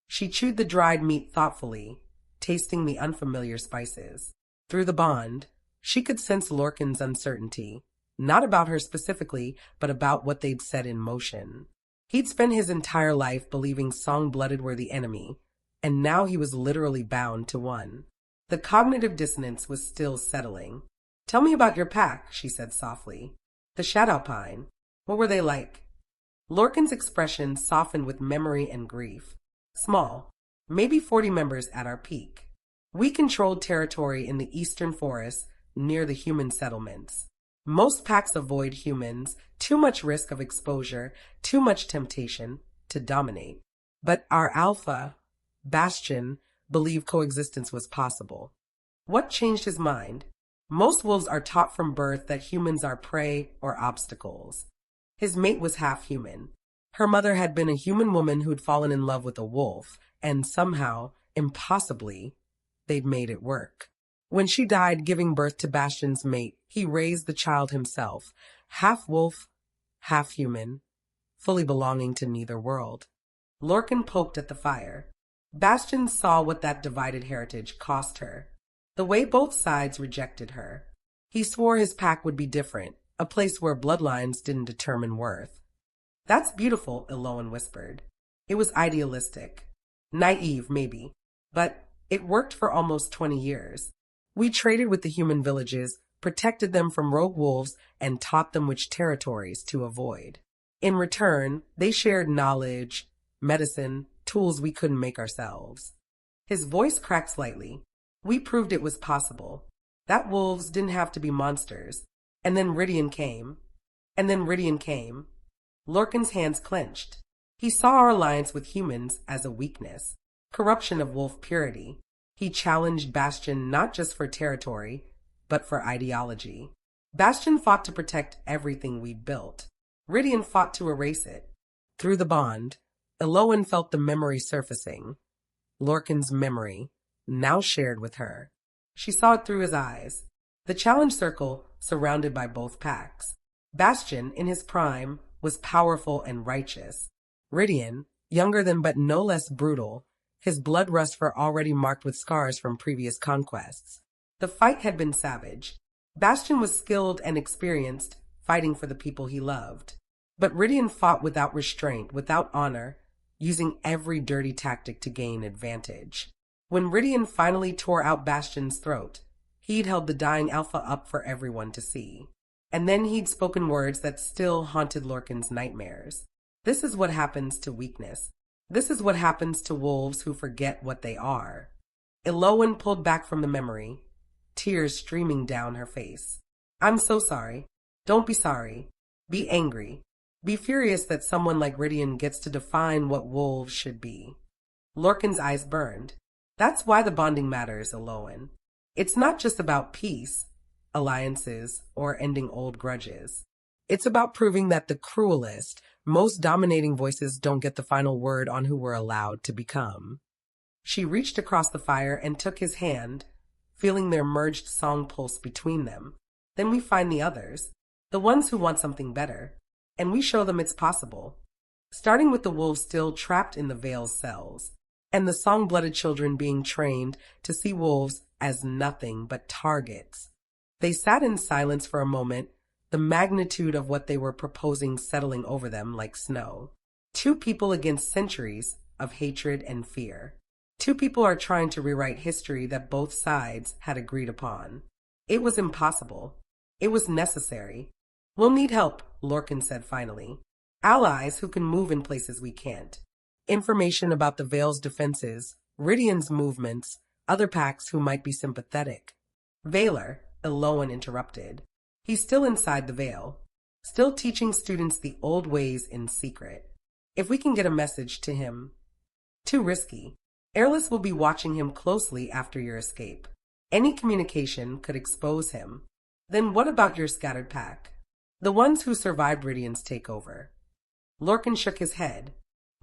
She chewed the dried meat thoughtfully, tasting the unfamiliar spices. Through the bond, she could sense Lorcan's uncertainty, not about her specifically, but about what they'd set in motion. He'd spent his entire life believing song-blooded were the enemy, and now he was literally bound to one. The cognitive dissonance was still settling. "Tell me about your pack," she said softly. "The Shadowpine. What were they like?" Lorcan's expression softened with memory and grief. "Small. Maybe 40 members at our peak. We controlled territory in the eastern forests near the human settlements. Most packs avoid humans, too much risk of exposure, too much temptation to dominate. But our alpha, Bastion, believed coexistence was possible." What changed his mind? Most wolves are taught from birth that humans are prey or obstacles. His mate was half human. Her mother had been a human woman who'd fallen in love with a wolf, and somehow, impossibly, they'd made it work. When she died giving birth to Bastion's mate, he raised the child himself, half wolf, half human, fully belonging to neither world. Lorcan poked at the fire. Bastion saw what that divided heritage cost her. The way both sides rejected her. He swore his pack would be different, a place where bloodlines didn't determine worth. "That's beautiful," Elowen whispered. It was idealistic. Naive, maybe. But it worked for almost 20 years. We traded with the human villages, protected them from rogue wolves, and taught them which territories to avoid. In return, they shared knowledge, medicine, tools we couldn't make ourselves. His voice cracked slightly. We proved it was possible. That wolves didn't have to be monsters. And then Ridian came. Lorcan's hands clenched. He saw our alliance with humans as a weakness, corruption of wolf purity. He challenged Bastion not just for territory, but for ideology. Bastion fought to protect everything we'd built. Ridian fought to erase it. Through the bond, Elowen felt the memory surfacing. Lorcan's memory, now shared with her. She saw it through his eyes. The challenge circle surrounded by both packs. Bastion, in his prime, was powerful and righteous. Ridian, younger than but no less brutal, his blood rust fur already marked with scars from previous conquests. The fight had been savage. Bastion was skilled and experienced, fighting for the people he loved. But Ridian fought without restraint, without honor, using every dirty tactic to gain advantage. When Ridian finally tore out Bastion's throat, he'd held the dying alpha up for everyone to see. And then he'd spoken words that still haunted Lorcan's nightmares. "This is what happens to weakness. This is what happens to wolves who forget what they are." Elowen pulled back from the memory, tears streaming down her face. "I'm so sorry. Don't be sorry. Be angry. Be furious that someone like Ridian gets to define what wolves should be." Lorcan's eyes burned. "That's why the bonding matters, Elowen. It's not just about peace, alliances, or ending old grudges. It's about proving that the cruelest, most dominating voices don't get the final word on who we're allowed to become." She reached across the fire and took his hand, feeling their merged song pulse between them. "Then we find the others, the ones who want something better, and we show them it's possible. Starting with the wolves still trapped in the Veil's cells, and the song-blooded children being trained to see wolves as nothing but targets." They sat in silence for a moment, the magnitude of what they were proposing settling over them like snow. Two people against centuries of hatred and fear. Two people are trying to rewrite history that both sides had agreed upon. It was impossible. It was necessary. "We'll need help," Lorcan said finally. "Allies who can move in places we can't. Information about the Veil's defenses, Ridian's movements, other packs who might be sympathetic." "Veiler," Elowen interrupted. "He's still inside the Veil, still teaching students the old ways in secret. If we can get a message to him..." "Too risky. Airless will be watching him closely after your escape. Any communication could expose him." "Then what about your scattered pack? The ones who survived Ridian's takeover?" Lorcan shook his head.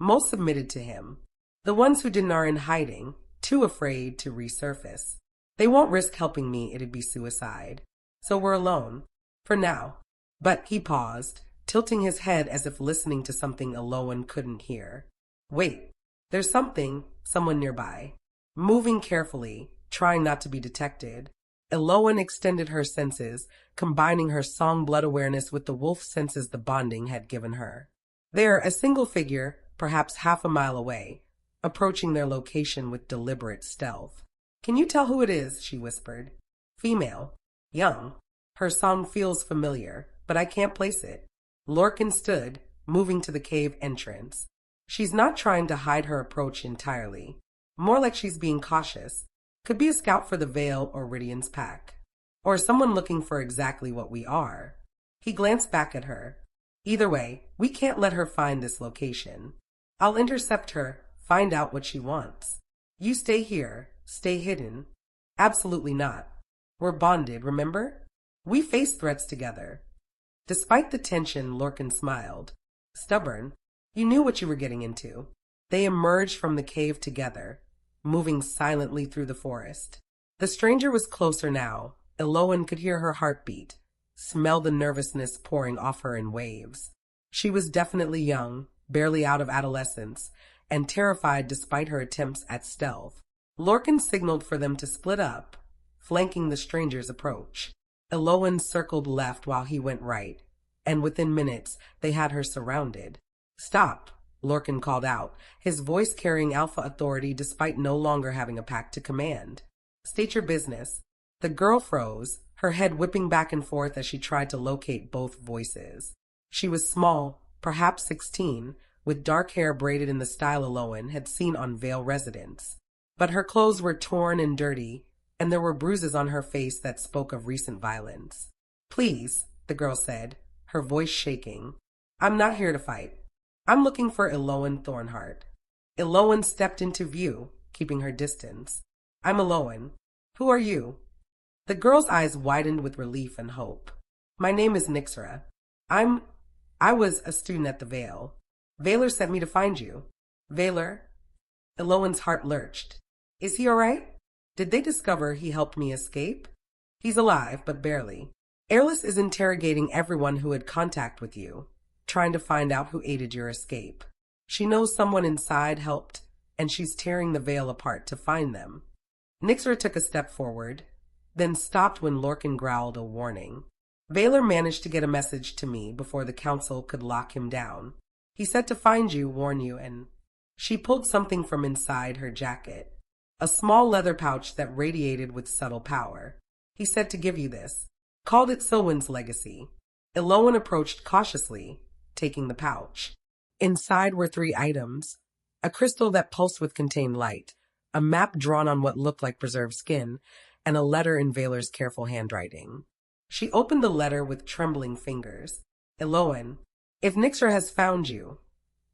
Most submitted to him. The ones who didn't are in hiding, too afraid to resurface. They won't risk helping me, it'd be suicide. So we're alone. For now. But he paused, tilting his head as if listening to something Elowen couldn't hear. Wait, there's someone nearby. Moving carefully, trying not to be detected, Elowen extended her senses, combining her song blood awareness with the wolf senses the bonding had given her. There, a single figure, perhaps half a mile away, approaching their location with deliberate stealth. Can you tell who it is? She whispered. Female. Young. Her song feels familiar, but I can't place it. Lorcan stood, moving to the cave entrance. She's not trying to hide her approach entirely. More like she's being cautious. Could be a scout for the Veil or Rydian's pack. Or someone looking for exactly what we are. He glanced back at her. Either way, we can't let her find this location. I'll intercept her, find out what she wants. You stay here, stay hidden. Absolutely not. We're bonded, remember? We face threats together. Despite the tension, Lorcan smiled. Stubborn. You knew what you were getting into. They emerged from the cave together, moving silently through the forest. The stranger was closer now. Elowen could hear her heartbeat, smell the nervousness pouring off her in waves. She was definitely young, barely out of adolescence, and terrified despite her attempts at stealth. Lorcan signaled for them to split up, flanking the stranger's approach. Elowen circled left while he went right, and within minutes they had her surrounded. Stop, Lorcan called out, his voice carrying alpha authority despite no longer having a pack to command. State your business. The girl froze, her head whipping back and forth as she tried to locate both voices. She was small, perhaps 16, with dark hair braided in the style Elowen had seen on Vale residents. But her clothes were torn and dirty, and there were bruises on her face that spoke of recent violence. Please, the girl said, her voice shaking. I'm not here to fight. I'm looking for Elowen Thornhart. Elowen stepped into view, keeping her distance. I'm Elowen. Who are you? The girl's eyes widened with relief and hope. My name is Nixra. I was a student at the Vale. Valor sent me to find you. Valor? Elowen's heart lurched. Is he all right? Did they discover he helped me escape? He's alive, but barely. Airless is interrogating everyone who had contact with you, trying to find out who aided your escape. She knows someone inside helped, and she's tearing the Veil apart to find them. Nixra took a step forward, then stopped when Lorcan growled a warning. Valor managed to get a message to me before the council could lock him down. He said to find you, warn you, and she pulled something from inside her jacket. A small leather pouch that radiated with subtle power. He said to give you this. Called it Silwen's legacy. Elowen approached cautiously, taking the pouch. Inside were 3 items. A crystal that pulsed with contained light, a map drawn on what looked like preserved skin, and a letter in Valor's careful handwriting. She opened the letter with trembling fingers. Elowen, if Nixra has found you,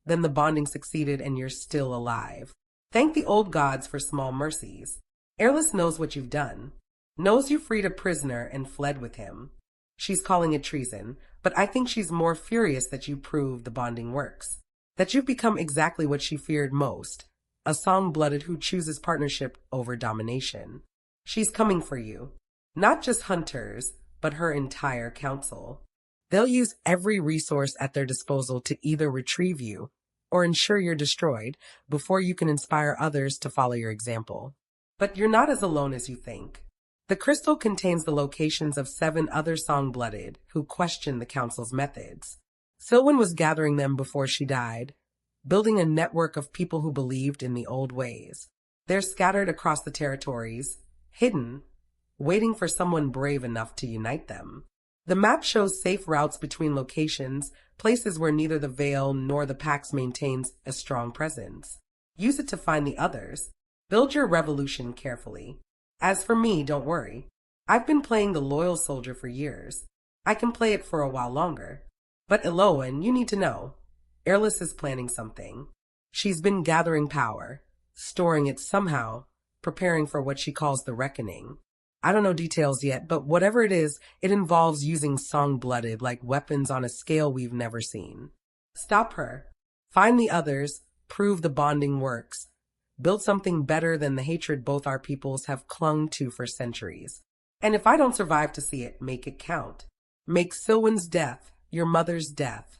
then the bonding succeeded and you're still alive. Thank the old gods for small mercies. Airless knows what you've done. Knows you freed a prisoner and fled with him. She's calling it treason, but I think she's more furious that you proved the bonding works. That you've become exactly what she feared most, a song-blooded who chooses partnership over domination. She's coming for you. Not just hunters, but her entire council. They'll use every resource at their disposal to either retrieve you or ensure you're destroyed before you can inspire others to follow your example. But you're not as alone as you think. The crystal contains the locations of 7 other song-blooded who questioned the council's methods. Silwen was gathering them before she died, building a network of people who believed in the old ways. They're scattered across the territories, hidden, waiting for someone brave enough to unite them. The map shows safe routes between locations, places where neither the Veil nor the Pax maintains a strong presence. Use it to find the others. Build your revolution carefully. As for me, don't worry. I've been playing the loyal soldier for years. I can play it for a while longer. But Elowen, you need to know. Airless is planning something. She's been gathering power, storing it somehow, preparing for what she calls the reckoning. I don't know details yet, but whatever it is, it involves using song-blooded like weapons on a scale we've never seen. Stop her. Find the others, prove the bonding works, build something better than the hatred both our peoples have clung to for centuries. And if I don't survive to see it, make it count. Make Silwen's death, your mother's death,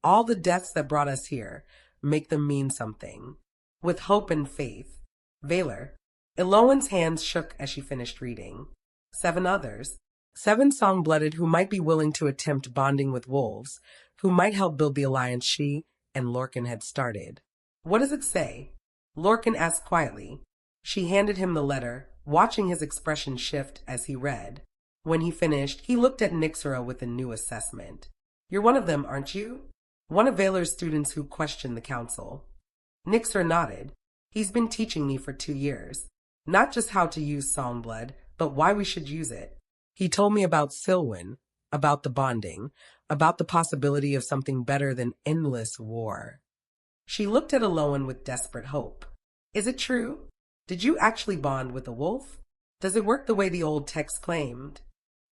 all the deaths that brought us here, make them mean something. With hope and faith. Valor. Elowen's hands shook as she finished reading. 7 others. 7 song-blooded who might be willing to attempt bonding with wolves, who might help build the alliance she and Lorcan had started. What does it say? Lorcan asked quietly. She handed him the letter, watching his expression shift as he read. When he finished, he looked at Nixera with a new assessment. You're one of them, aren't you? One of Valor's students who questioned the council. Nixera nodded. He's been teaching me for 2 years. Not just how to use Songblood, but why we should use it. He told me about Silwen, about the bonding, about the possibility of something better than endless war. She looked at Elowen with desperate hope. Is it true? Did you actually bond with a wolf? Does it work the way the old text claimed?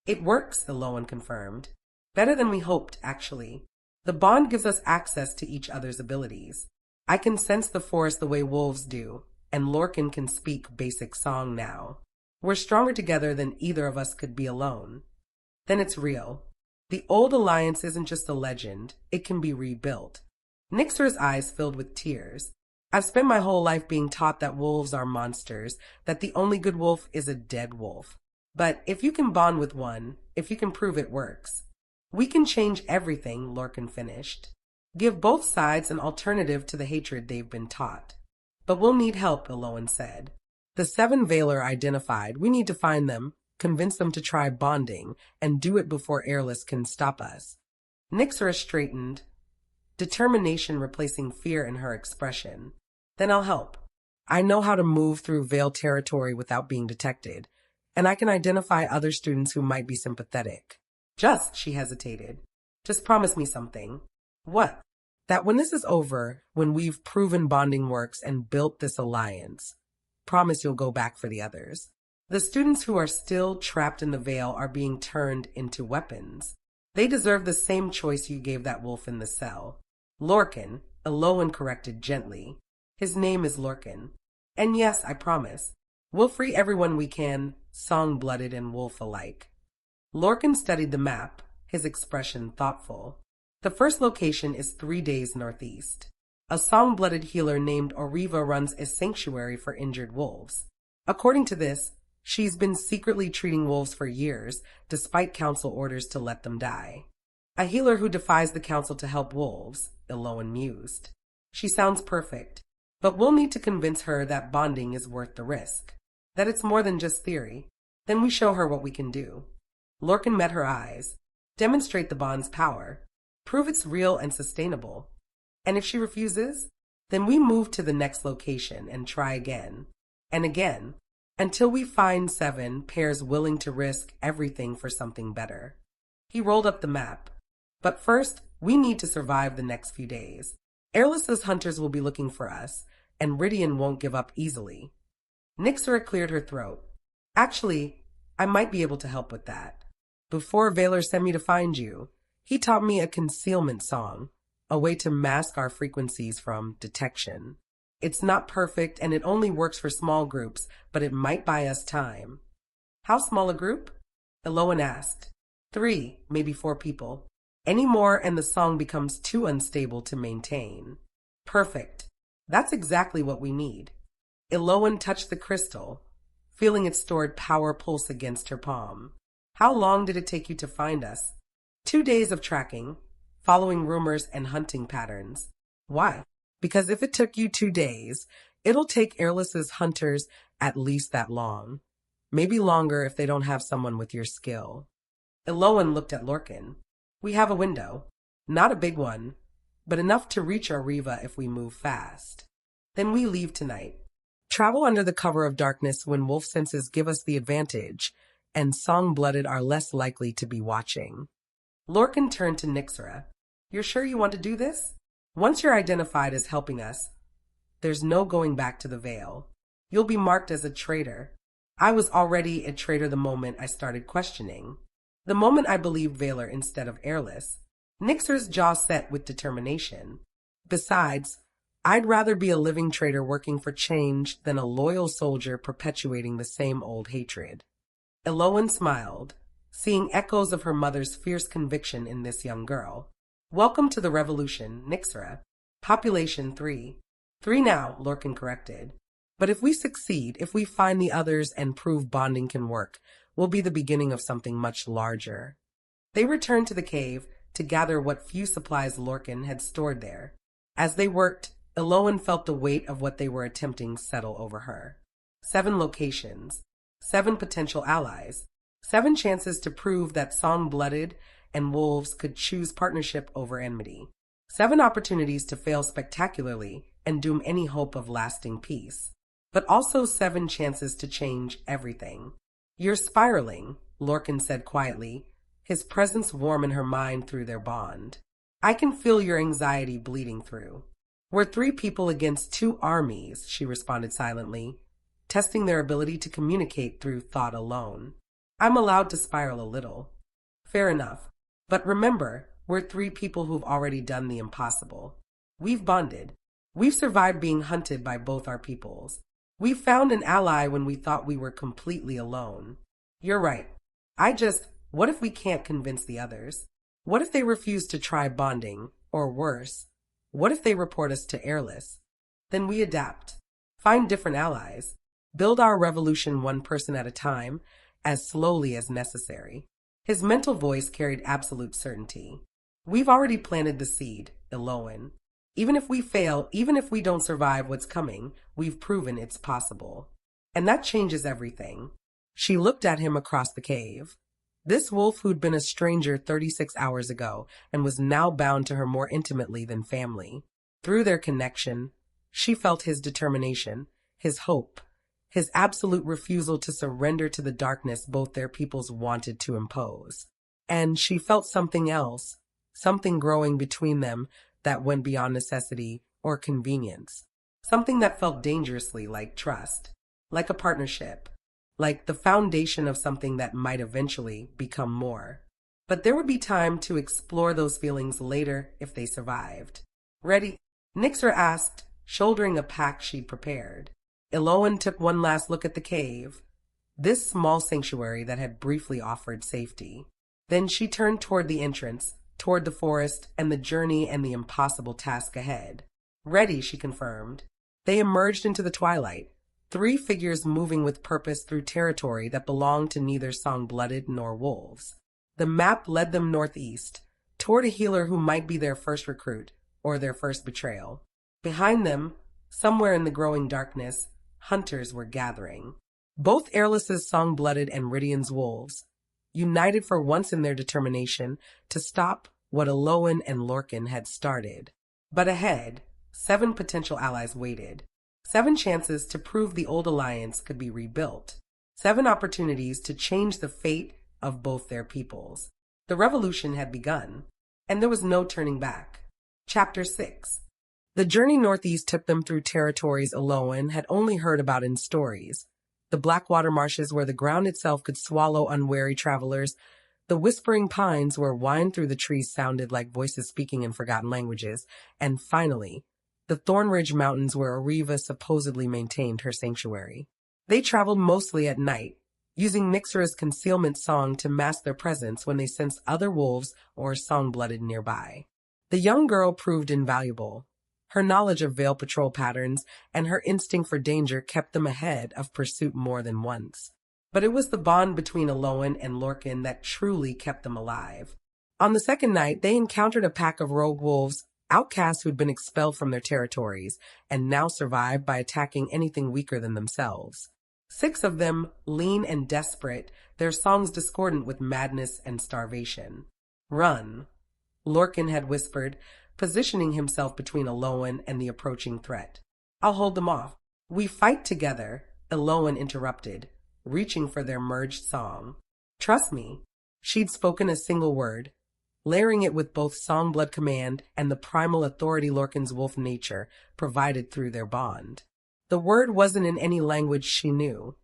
It works, Elowen confirmed. Better than we hoped, actually. The bond gives us access to each other's abilities. I can sense the forest the way wolves do, and Lorcan can speak basic song now. We're stronger together than either of us could be alone. Then it's real. The old alliance isn't just a legend, it can be rebuilt. Nixera's eyes filled with tears. I've spent my whole life being taught that wolves are monsters, that the only good wolf is a dead wolf. But if you can bond with one, if you can prove it works, we can change everything, Lorcan finished. Give both sides an alternative to the hatred they've been taught. But we'll need help, Elowen said. The 7 Valor identified, we need to find them, convince them to try bonding, and do it before Airless can stop us. Nixera straightened, determination replacing fear in her expression. Then I'll help. I know how to move through Veil territory without being detected, and I can identify other students who might be sympathetic. She hesitated. Just promise me something. What? That when this is over, when we've proven bonding works and built this alliance, promise you'll go back for the others. The students who are still trapped in the Veil are being turned into weapons. They deserve the same choice you gave that wolf in the cell. Lorcan, Elowen corrected gently. His name is Lorcan. And yes, I promise, we'll free everyone we can, song-blooded and wolf alike. Lorcan studied the map, his expression thoughtful. The first location is 3 days northeast. A song-blooded healer named Oriva runs a sanctuary for injured wolves. According to this, she's been secretly treating wolves for years, despite council orders to let them die. A healer who defies the council to help wolves, Elowen mused. She sounds perfect, but we'll need to convince her that bonding is worth the risk, that it's more than just theory. Then we show her what we can do. Lorcan met her eyes. Demonstrate the bond's power. Prove it's real and sustainable. And if she refuses, then we move to the next location and try again, and again, until we find 7 pairs willing to risk everything for something better. He rolled up the map. But first, we need to survive the next few days. Airless's hunters will be looking for us, and Rydian won't give up easily. Nixera cleared her throat. Actually, I might be able to help with that. Before Valor sent me to find you, he taught me a concealment song, a way to mask our frequencies from detection. It's not perfect and it only works for small groups, but it might buy us time. How small a group? Elowen asked. 3, maybe 4 people. Any more and the song becomes too unstable to maintain. Perfect. That's exactly what we need. Elowen touched the crystal, feeling its stored power pulse against her palm. How long did it take you to find us? 2 days of tracking, following rumors and hunting patterns. Why? Because if it took you 2 days, it'll take Airless's hunters at least that long. Maybe longer if they don't have someone with your skill. Elowen looked at Lorcan. We have a window. Not a big one, but enough to reach Oriva if we move fast. Then we leave tonight. Travel under the cover of darkness when wolf senses give us the advantage, and song-blooded are less likely to be watching. Lorcan turned to Nixera. You're sure you want to do this? Once you're identified as helping us, there's no going back to the Veil. You'll be marked as a traitor. I was already a traitor the moment I started questioning. The moment I believed Valor instead of Airless. Nixera's jaw set with determination. Besides, I'd rather be a living traitor working for change than a loyal soldier perpetuating the same old hatred. Elowen smiled, seeing echoes of her mother's fierce conviction in this young girl. Welcome to the revolution, Nixra. Population 3. 3 now, Lorcan corrected. But if we succeed, if we find the others and prove bonding can work, will be the beginning of something much larger. They returned to the cave to gather what few supplies Lorcan had stored there. As they worked, Elowen felt the weight of what they were attempting settle over her. 7 locations, 7 potential allies, 7 chances to prove that Song-Blooded and Wolves could choose partnership over enmity. 7 opportunities to fail spectacularly and doom any hope of lasting peace. But also 7 chances to change everything. You're spiraling, Lorcan said quietly, his presence warm in her mind through their bond. I can feel your anxiety bleeding through. We're 3 people against 2 armies, she responded silently, testing their ability to communicate through thought alone. I'm allowed to spiral a little. Fair enough. But remember, we're 3 people who've already done the impossible. We've bonded. We've survived being hunted by both our peoples. We found an ally when we thought we were completely alone. You're right. What if we can't convince the others? What if they refuse to try bonding? Or worse, what if they report us to airless? Then we adapt. Find different allies. Build our revolution one person at a time, as slowly as necessary. His mental voice carried absolute certainty. We've already planted the seed, Elowen. Even if we fail, even if we don't survive what's coming, we've proven it's possible. And that changes everything. She looked at him across the cave. This wolf who'd been a stranger 36 hours ago and was now bound to her more intimately than family. Through their connection, she felt his determination, his hope, his absolute refusal to surrender to the darkness both their peoples wanted to impose. And she felt something else, something growing between them that went beyond necessity or convenience. Something that felt dangerously like trust, like a partnership, like the foundation of something that might eventually become more. But there would be time to explore those feelings later if they survived. Ready? Nixra asked, shouldering a pack she'd prepared. Elowen took one last look at the cave, this small sanctuary that had briefly offered safety. Then she turned toward the entrance, toward the forest and the journey and the impossible task ahead. Ready, she confirmed. They emerged into the twilight, 3 figures moving with purpose through territory that belonged to neither Song-Blooded nor Wolves. The map led them northeast, toward a healer who might be their first recruit or their first betrayal. Behind them, somewhere in the growing darkness, hunters were gathering. Both Airless's Song-Blooded and Rydian's wolves, united for once in their determination to stop what Elowen and Lorcan had started. But ahead, 7 potential allies waited. 7 chances to prove the old alliance could be rebuilt. 7 opportunities to change the fate of both their peoples. The revolution had begun, and there was no turning back. Chapter 6. The journey northeast took them through territories Elowen had only heard about in stories. The Blackwater marshes where the ground itself could swallow unwary travelers, the whispering pines where whine through the trees sounded like voices speaking in forgotten languages, and finally, the Thornridge Mountains where Ariva supposedly maintained her sanctuary. They traveled mostly at night, using Nixra's concealment song to mask their presence when they sensed other wolves or Song-Blooded nearby. The young girl proved invaluable. Her knowledge of Veil patrol patterns and her instinct for danger kept them ahead of pursuit more than once. But it was the bond between Elowen and Lorcan that truly kept them alive. On the second night, they encountered a pack of rogue wolves, outcasts who'd been expelled from their territories and now survived by attacking anything weaker than themselves. 6 of them, lean and desperate, their songs discordant with madness and starvation. Run, Lorcan had whispered, positioning himself between Elowen and the approaching threat. I'll hold them off. We fight together, Elowen interrupted, reaching for their merged song. Trust me. She'd spoken a single word, layering it with both Songblood command and the primal authority Lorcan's wolf nature provided through their bond. The word wasn't in any language she knew.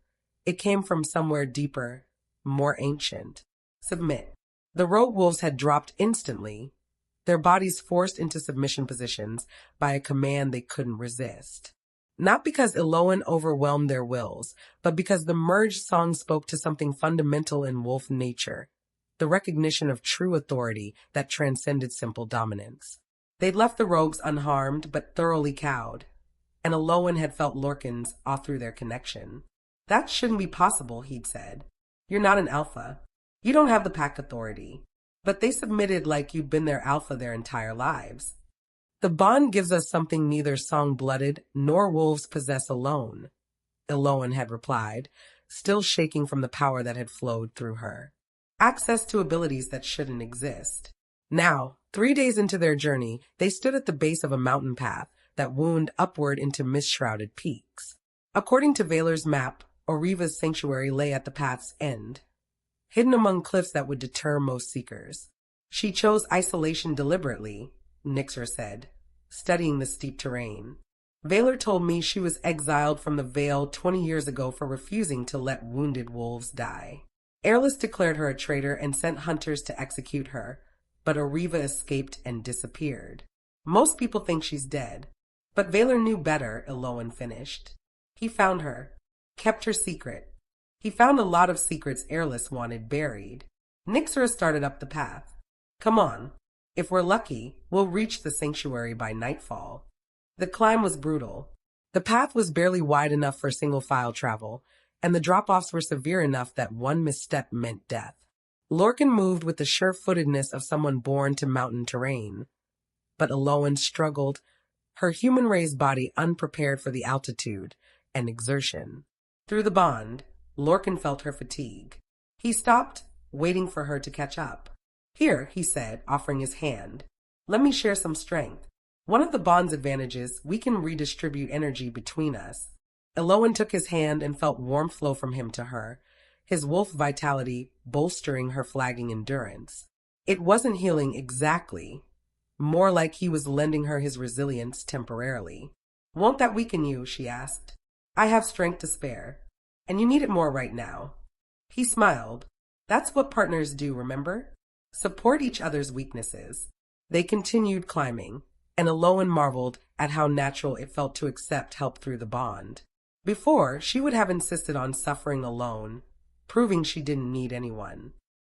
It came from somewhere deeper, more ancient. Submit. The rogue wolves had dropped instantly, their bodies forced into submission positions by a command they couldn't resist. Not because Elowen overwhelmed their wills, but because the merged song spoke to something fundamental in wolf nature, the recognition of true authority that transcended simple dominance. They'd left the rogues unharmed but thoroughly cowed, and Elowen had felt Lorcan's awe through their connection. That shouldn't be possible, he'd said. You're not an alpha. You don't have the pack authority. But they submitted like you'd been their alpha their entire lives. The bond gives us something neither song-blooded nor wolves possess alone, Elowen had replied, still shaking from the power that had flowed through her. Access to abilities that shouldn't exist. Now, 3 days into their journey, they stood at the base of a mountain path that wound upward into mist-shrouded peaks. According to Valor's map, Oriva's sanctuary lay at the path's end, hidden among cliffs that would deter most seekers. She chose isolation deliberately, Nixer said, studying the steep terrain. Valor told me she was exiled from the Vale 20 years ago for refusing to let wounded wolves die. Airless declared her a traitor and sent hunters to execute her, but Oriva escaped and disappeared. Most people think she's dead, but Valor knew better, Elowen finished. He found her, kept her secret. He found a lot of secrets Airless wanted buried. Nixera started up the path. Come on. If we're lucky, we'll reach the sanctuary by nightfall. The climb was brutal. The path was barely wide enough for single-file travel, and the drop-offs were severe enough that one misstep meant death. Lorcan moved with the sure-footedness of someone born to mountain terrain. But Elowen struggled, her human-raised body unprepared for the altitude and exertion. Through the bond, Lorcan felt her fatigue. He stopped, waiting for her to catch up. Here, he said, offering his hand. Let me share some strength. One of the bond's advantages, we can redistribute energy between us. Elowen took his hand and felt warmth flow from him to her, his wolf vitality bolstering her flagging endurance. It wasn't healing exactly, more like he was lending her his resilience temporarily. Won't that weaken you? She asked. I have strength to spare, and you need it more right now. He smiled. That's what partners do, remember? Support each other's weaknesses. They continued climbing, and Elowen marveled at how natural it felt to accept help through the bond. Before, she would have insisted on suffering alone, proving she didn't need anyone.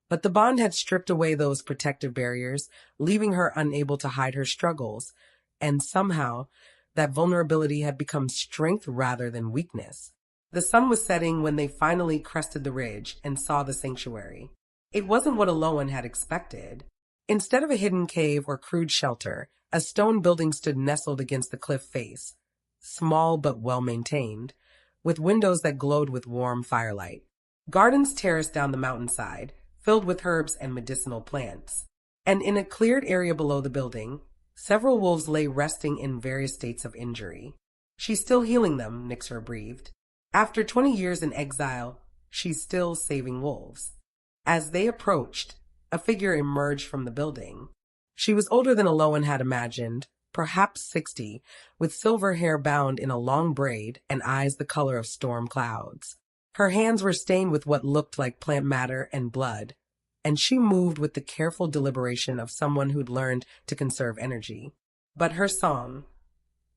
But the bond had stripped away those protective barriers, leaving her unable to hide her struggles, and somehow, that vulnerability had become strength rather than weakness. The sun was setting when they finally crested the ridge and saw the sanctuary. It wasn't what Elowen had expected. Instead of a hidden cave or crude shelter, a stone building stood nestled against the cliff face, small but well-maintained, with windows that glowed with warm firelight. Gardens terraced down the mountainside, filled with herbs and medicinal plants. And in a cleared area below the building, several wolves lay resting in various states of injury. She's still healing them, Nixer breathed. After 20 years in exile, she's still saving wolves. As they approached, a figure emerged from the building. She was older than Elowen had imagined, perhaps 60, with silver hair bound in a long braid and eyes the color of storm clouds. Her hands were stained with what looked like plant matter and blood, and she moved with the careful deliberation of someone who'd learned to conserve energy. But her song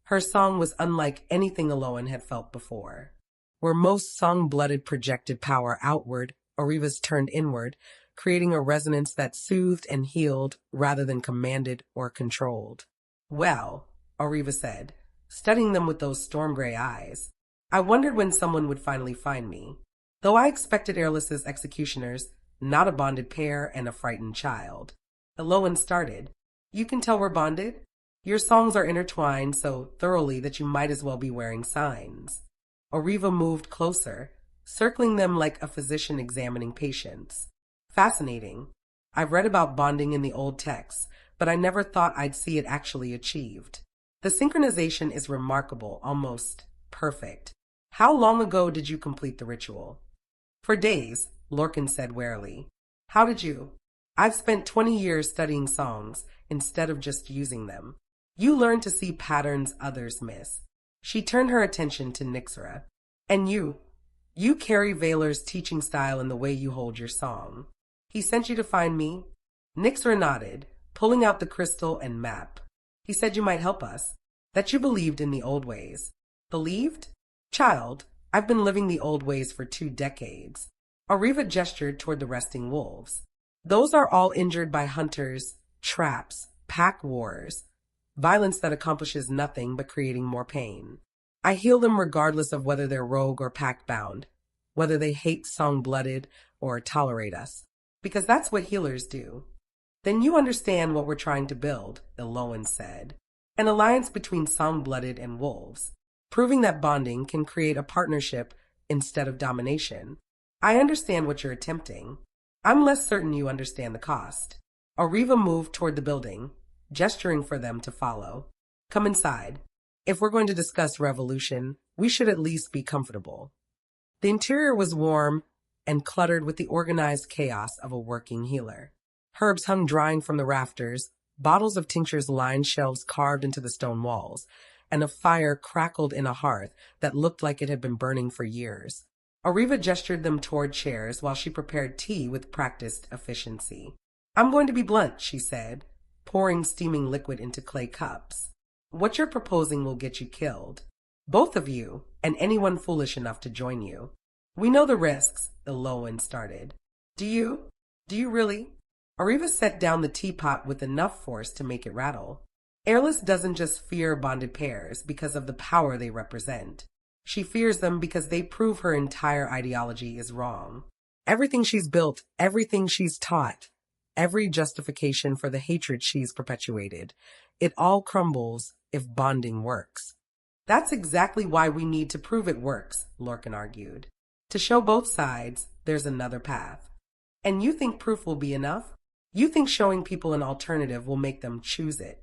was unlike anything Elowen had felt before. Where most song-blooded projected power outward, Oriva's turned inward, creating a resonance that soothed and healed rather than commanded or controlled. Well, Oriva said, studying them with those storm-gray eyes, I wondered when someone would finally find me. Though I expected Airless's executioners, not a bonded pair and a frightened child. Elowen started. You can tell we're bonded. Your songs are intertwined so thoroughly that you might as well be wearing signs. Oriva moved closer, circling them like a physician examining patients. Fascinating. I've read about bonding in the old texts, but I never thought I'd see it actually achieved. The synchronization is remarkable, almost perfect. How long ago did you complete the ritual? For days, Lorcan said warily. How did you? I've spent 20 years studying songs instead of just using them. You learn to see patterns others miss. She turned her attention to Nixera. And you carry Valor's teaching style in the way you hold your song. He sent you to find me? Nixera nodded, pulling out the crystal and map. He said you might help us, that you believed in the old ways. Believed? Child, I've been living the old ways for 2 decades. Ariva gestured toward the resting wolves. Those are all injured by hunters, traps, pack wars, violence that accomplishes nothing but creating more pain. I heal them regardless of whether they're rogue or pack-bound, whether they hate song-blooded or tolerate us, because that's what healers do. Then you understand what we're trying to build, Elowen said. An alliance between song-blooded and wolves, proving that bonding can create a partnership instead of domination. I understand what you're attempting. I'm less certain you understand the cost. Ariva moved toward the building, gesturing for them to follow. Come inside. If we're going to discuss revolution, we should at least be comfortable. The interior was warm and cluttered with the organized chaos of a working healer. Herbs hung drying from the rafters, bottles of tinctures lined shelves carved into the stone walls, and a fire crackled in a hearth that looked like it had been burning for years. Ariva gestured them toward chairs while she prepared tea with practiced efficiency. I'm going to be blunt, she said, pouring steaming liquid into clay cups. What you're proposing will get you killed. Both of you, and anyone foolish enough to join you. We know the risks, Elowen started. Do you? Do you really? Ariva set down the teapot with enough force to make it rattle. Airless doesn't just fear bonded pairs because of the power they represent. She fears them because they prove her entire ideology is wrong. Everything she's built, everything she's taught, every justification for the hatred she's perpetuated, it all crumbles if bonding works. That's exactly why we need to prove it works, Lorcan argued. To show both sides, there's another path. And you think proof will be enough? You think showing people an alternative will make them choose it?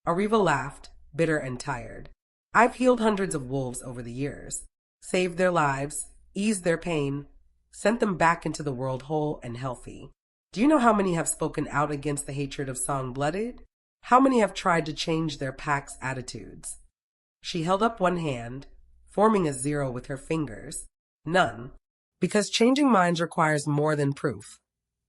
Ariva laughed, bitter and tired. I've healed hundreds of wolves over the years, saved their lives, eased their pain, sent them back into the world whole and healthy. Do you know how many have spoken out against the hatred of song-blooded? How many have tried to change their pack's attitudes? She held up one hand, forming a 0 with her fingers. None. Because changing minds requires more than proof.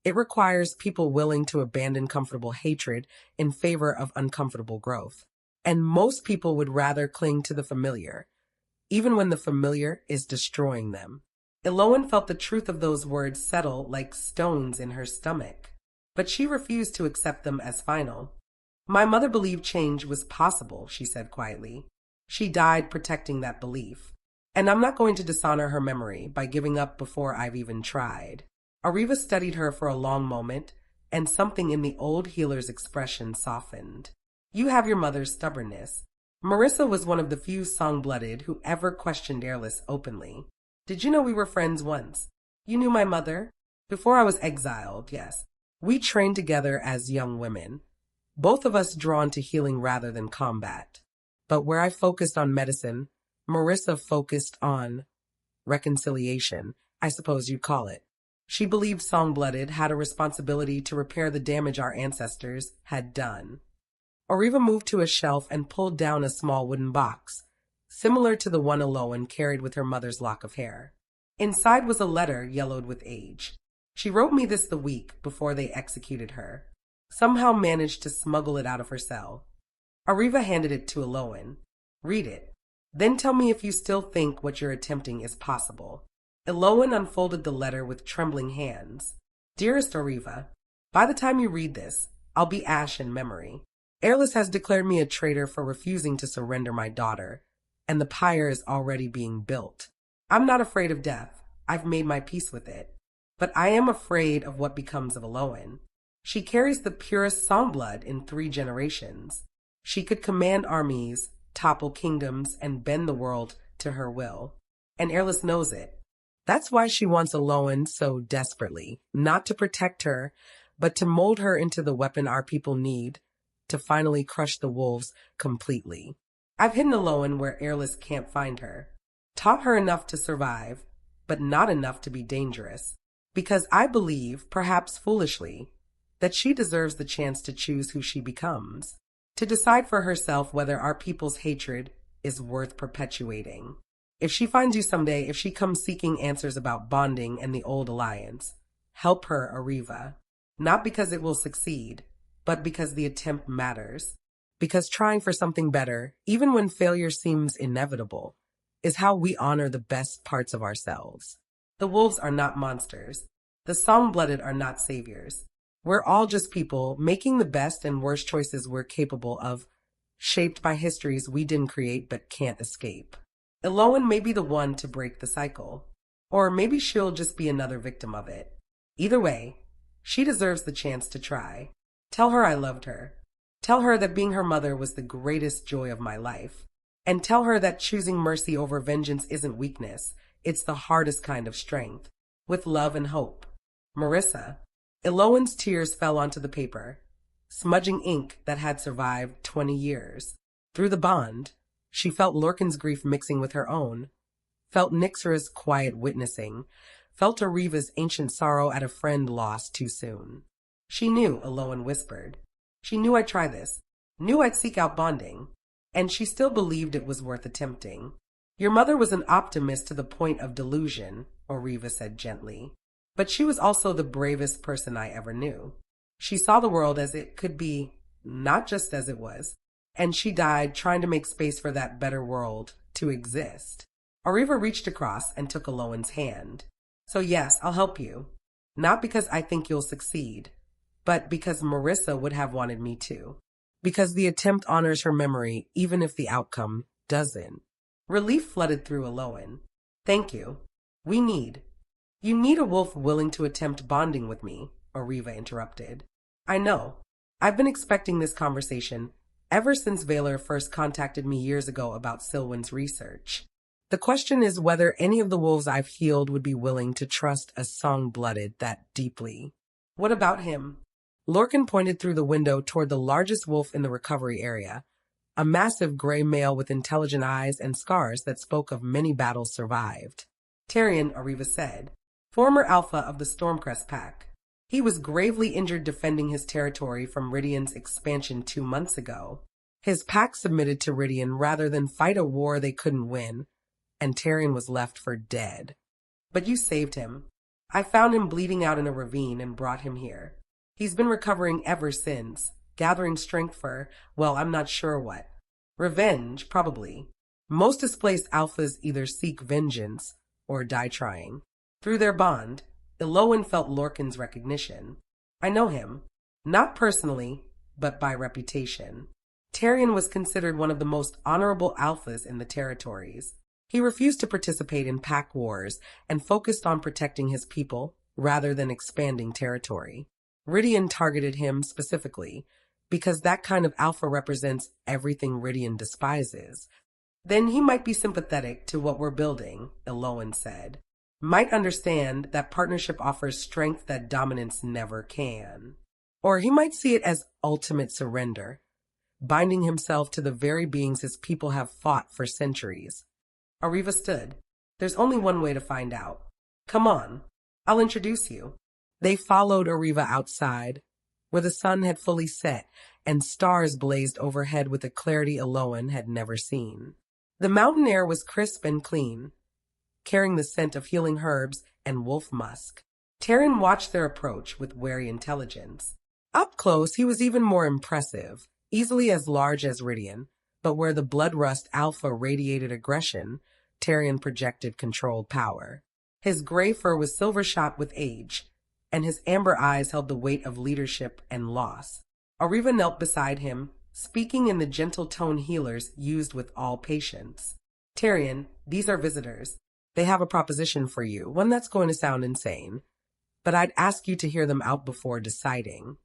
It requires people willing to abandon comfortable hatred in favor of uncomfortable growth. And most people would rather cling to the familiar, even when the familiar is destroying them. Elowen felt the truth of those words settle like stones in her stomach, but she refused to accept them as final. My mother believed change was possible, she said quietly. She died protecting that belief. And I'm not going to dishonor her memory by giving up before I've even tried. Ariva studied her for a long moment, and something in the old healer's expression softened. You have your mother's stubbornness. Marissa was one of the few song-blooded who ever questioned Airless openly. Did you know we were friends once? You knew my mother? Before I was exiled, yes. We trained together as young women, both of us drawn to healing rather than combat. But where I focused on medicine, Marissa focused on reconciliation, I suppose you'd call it. She believed Song-Blooded had a responsibility to repair the damage our ancestors had done. Ariva moved to a shelf and pulled down a small wooden box, similar to the one Elowen carried with her mother's lock of hair. Inside was a letter yellowed with age. She wrote me this the week before they executed her. Somehow managed to smuggle it out of her cell. Ariva handed it to Elowen. Read it. Then tell me if you still think what you're attempting is possible. Elowen unfolded the letter with trembling hands. Dearest Ariva, by the time you read this, I'll be ash in memory. Airless has declared me a traitor for refusing to surrender my daughter, and the pyre is already being built. I'm not afraid of death. I've made my peace with it. But I am afraid of what becomes of Elowen. She carries the purest songblood in 3 generations. She could command armies, topple kingdoms, and bend the world to her will. And Airless knows it. That's why she wants Elowen so desperately, not to protect her, but to mold her into the weapon our people need to finally crush the wolves completely. I've hidden Elowen where Airless can't find her. Taught her enough to survive, but not enough to be dangerous. Because I believe, perhaps foolishly, that she deserves the chance to choose who she becomes. To decide for herself whether our people's hatred is worth perpetuating. If she finds you someday, if she comes seeking answers about bonding and the old alliance, help her, Ariva. Not because it will succeed, but because the attempt matters. Because trying for something better, even when failure seems inevitable, is how we honor the best parts of ourselves. The wolves are not monsters. The song-blooded are not saviors. We're all just people making the best and worst choices we're capable of, shaped by histories we didn't create but can't escape. Elowen may be the one to break the cycle, or maybe she'll just be another victim of it. Either way, she deserves the chance to try. Tell her I loved her. Tell her that being her mother was the greatest joy of my life. And tell her that choosing mercy over vengeance isn't weakness, it's the hardest kind of strength. With love and hope. Marissa. Elowen's tears fell onto the paper, smudging ink that had survived 20 years. Through the bond, she felt Lorcan's grief mixing with her own, felt Nyxra's quiet witnessing, felt Ariva's ancient sorrow at a friend lost too soon. She knew, Elowen whispered. She knew I'd try this, knew I'd seek out bonding, and she still believed it was worth attempting. Your mother was an optimist to the point of delusion, Ariva said gently, but she was also the bravest person I ever knew. She saw the world as it could be, not just as it was, and she died trying to make space for that better world to exist. Ariva reached across and took Elowen's hand. So yes, I'll help you. Not because I think you'll succeed, but because Marissa would have wanted me to. Because the attempt honors her memory, even if the outcome doesn't. Relief flooded through Elowen. Thank you. You need a wolf willing to attempt bonding with me, Ariva interrupted. I know. I've been expecting this conversation ever since Valor first contacted me years ago about Silwen's research. The question is whether any of the wolves I've healed would be willing to trust a song-blooded that deeply. What about him? Lorcan pointed through the window toward the largest wolf in the recovery area, a massive gray male with intelligent eyes and scars that spoke of many battles survived. Tyrion, Ariva said, former alpha of the Stormcrest pack. He was gravely injured defending his territory from Rydion's expansion 2 months ago. His pack submitted to Rydion rather than fight a war they couldn't win, and Tyrion was left for dead. But you saved him. I found him bleeding out in a ravine and brought him here. He's been recovering ever since, gathering strength for, well, I'm not sure what. Revenge, probably. Most displaced alphas either seek vengeance or die trying. Through their bond, Elowen felt Lorcan's recognition. I know him. Not personally, but by reputation. Tyrion was considered one of the most honorable alphas in the territories. He refused to participate in pack wars and focused on protecting his people rather than expanding territory. Rydion targeted him specifically because that kind of alpha represents everything Rydion despises. Then he might be sympathetic to what we're building, Elowen said. Might understand that partnership offers strength that dominance never can. Or he might see it as ultimate surrender, binding himself to the very beings his people have fought for centuries. Ariva stood. There's only one way to find out. Come on, I'll introduce you. They followed Ariva outside, where the sun had fully set and stars blazed overhead with a clarity Elowen had never seen. The mountain air was crisp and clean, carrying the scent of healing herbs and wolf musk. Tyrion watched their approach with wary intelligence. Up close, he was even more impressive, easily as large as Rydion, but where the bloodrust alpha radiated aggression, Tyrion projected controlled power. His gray fur was silver-shot with age, and his amber eyes held the weight of leadership and loss. Ariva knelt beside him, speaking in the gentle tone healers used with all patients. Tyrion, these are visitors. They have a proposition for you, one that's going to sound insane, but I'd ask you to hear them out before deciding.